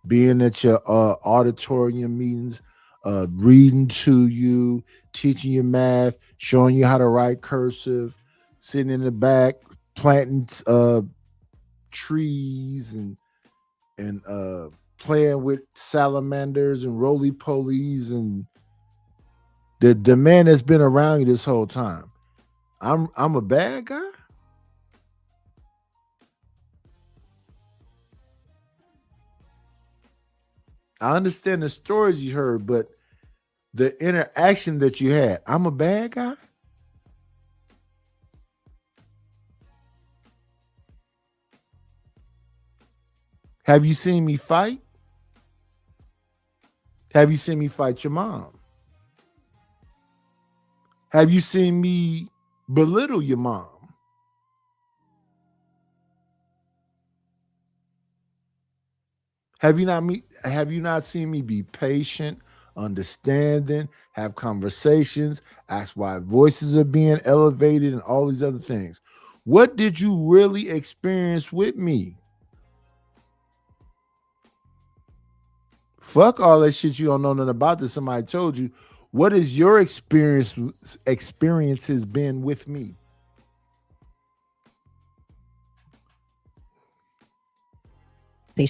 being at your auditorium meetings, reading to you, teaching you math, showing you how to write cursive, sitting in the back, planting trees and playing with salamanders and roly-polies, and the man that's been around you this whole time. I'm a bad guy? I understand the stories you heard, but the interaction that you had, I'm a bad guy? Have you seen me fight? Have you seen me fight your mom? Have you seen me belittle your mom? Have you not seen me be patient, understanding, have conversations, ask why voices are being elevated, and all these other things? What did you really experience with me? Fuck all that shit you don't know nothing about that somebody told you. What is your experiences been with me?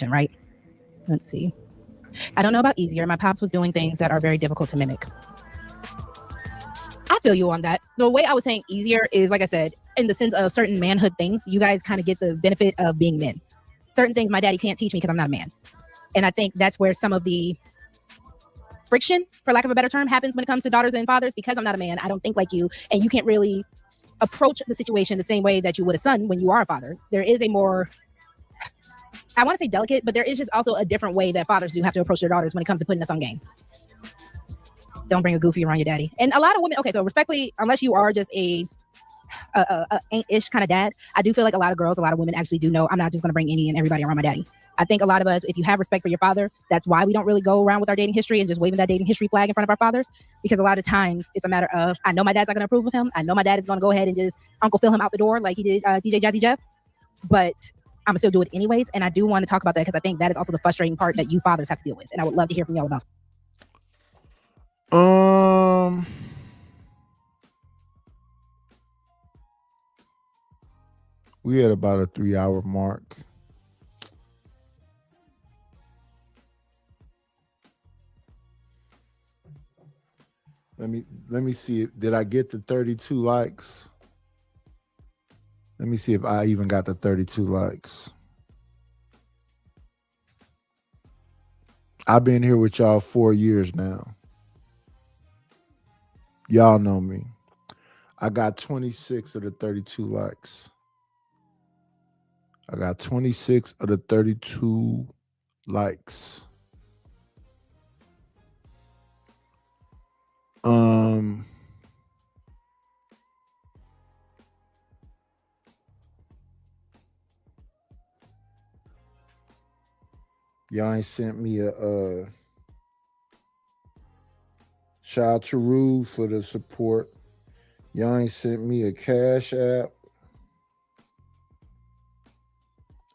Right? Let's see. I don't know about easier. My pops was doing things that are very difficult to mimic. I feel you on that. The way I was saying easier is, like I said, in the sense of certain manhood things, you guys kind of get the benefit of being men. Certain things my daddy can't teach me because I'm not a man. And I think that's where some of the friction, for lack of a better term, happens when it comes to daughters and fathers. Because I'm not a man, I don't think like you, and you can't really approach the situation the same way that you would a son when you are a father. There is a more, I want to say delicate, but there is just also a different way that fathers do have to approach their daughters when it comes to putting us on game. Don't bring a goofy around your daddy. And a lot of women, okay, so respectfully, unless you are just a ain't-ish kind of dad, I do feel like a lot of girls, a lot of women actually do know I'm not just going to bring any and everybody around my daddy. I think a lot of us, if you have respect for your father, that's why we don't really go around with our dating history and just waving that dating history flag in front of our fathers. Because a lot of times it's a matter of, I know my dad's not going to approve of him. I know my dad is going to go ahead and just Uncle Phil him out the door like he did DJ Jazzy Jeff. But I'm going to still do it anyways. And I do want to talk about that because I think that is also the frustrating part that you fathers have to deal with. And I would love to hear from y'all about it. We had about a 3-hour mark. Let me see. Did I get the 32 likes? Let me see if I even got the 32 likes. I've been here with y'all 4 years now. Y'all know me. I got 26 of the 32 likes. I got 26 of the 32 likes. Y'all ain't sent me a shout out to Rue for the support. Y'all ain't sent me a Cash App,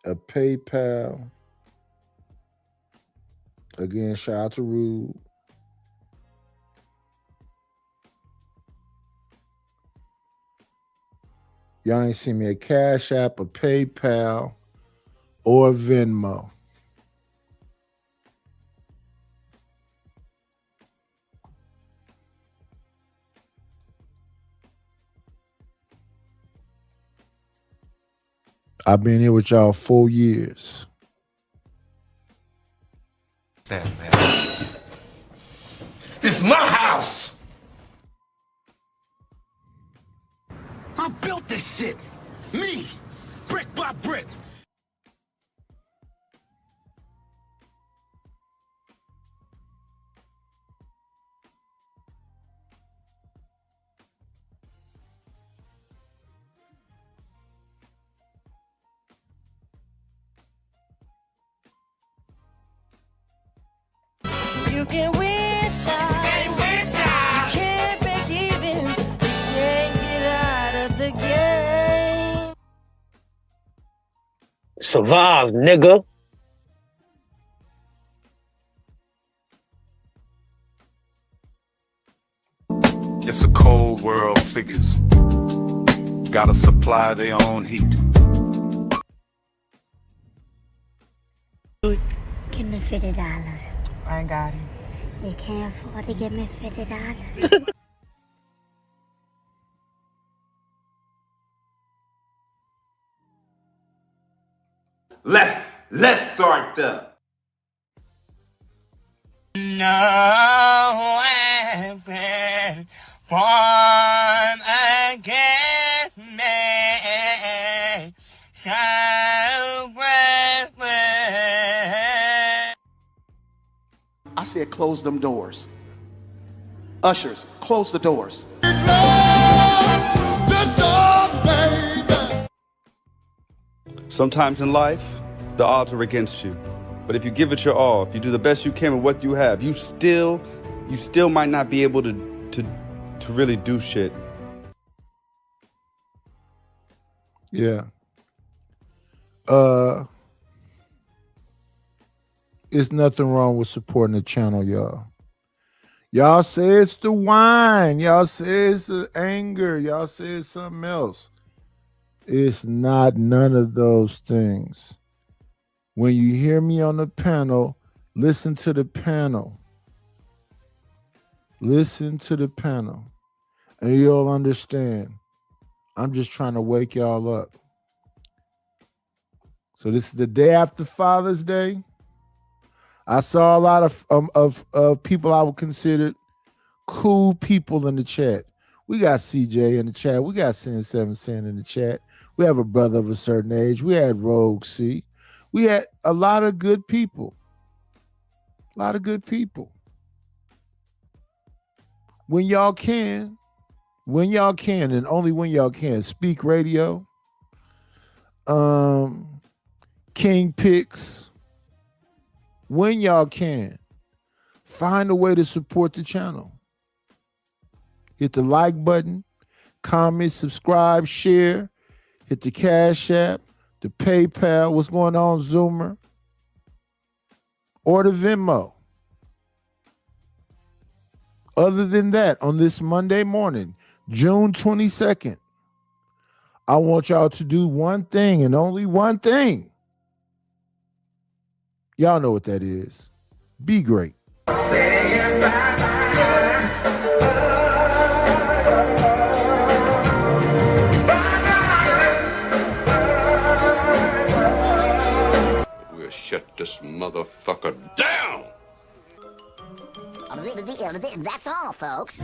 a PayPal. Again, shout out to Rue. Y'all ain't seen me a Cash App, a PayPal, or Venmo. I've been here with y'all 4 years. That man. It's my house. I built this shit. Me, brick by brick. you can win, child. You can't break even. You can't get out of the game. Survive, nigga. It's a cold world, figures. Gotta supply their own heat. Give me $50. I ain't got it. You can't afford to give me $50. Let's start the. No weapon form against me shall prosper. I said close them doors. Ushers, close the doors. Sometimes in life, the odds are against you. But if you give it your all, if you do the best you can with what you have, you still might not be able to really do shit. Yeah. It's nothing wrong with supporting the channel, y'all. Y'all say it's the wine. Y'all say it's the anger. Y'all say it's something else. It's not none of those things. When you hear me on the panel, listen to the panel. Listen to the panel. And you'll understand. I'm just trying to wake y'all up. So this is the day after Father's Day. I saw a lot of people I would consider cool people in the chat. We got CJ in the chat. We got Sin 7 Sin in the chat. We have a brother of a certain age. We had Rogue C. We had a lot of good people. A lot of good people. When y'all can, and only when y'all can, Speak Radio, King Picks, when y'all can, find a way to support the channel. Hit the like button, comment, subscribe, share, hit the Cash App, the PayPal, what's going on, Zoomer, or the Venmo. Other than that, on this Monday morning, June 22nd, I want y'all to do one thing and only one thing. Y'all know what that is. Be great. We'll shut this motherfucker down! That's all, folks.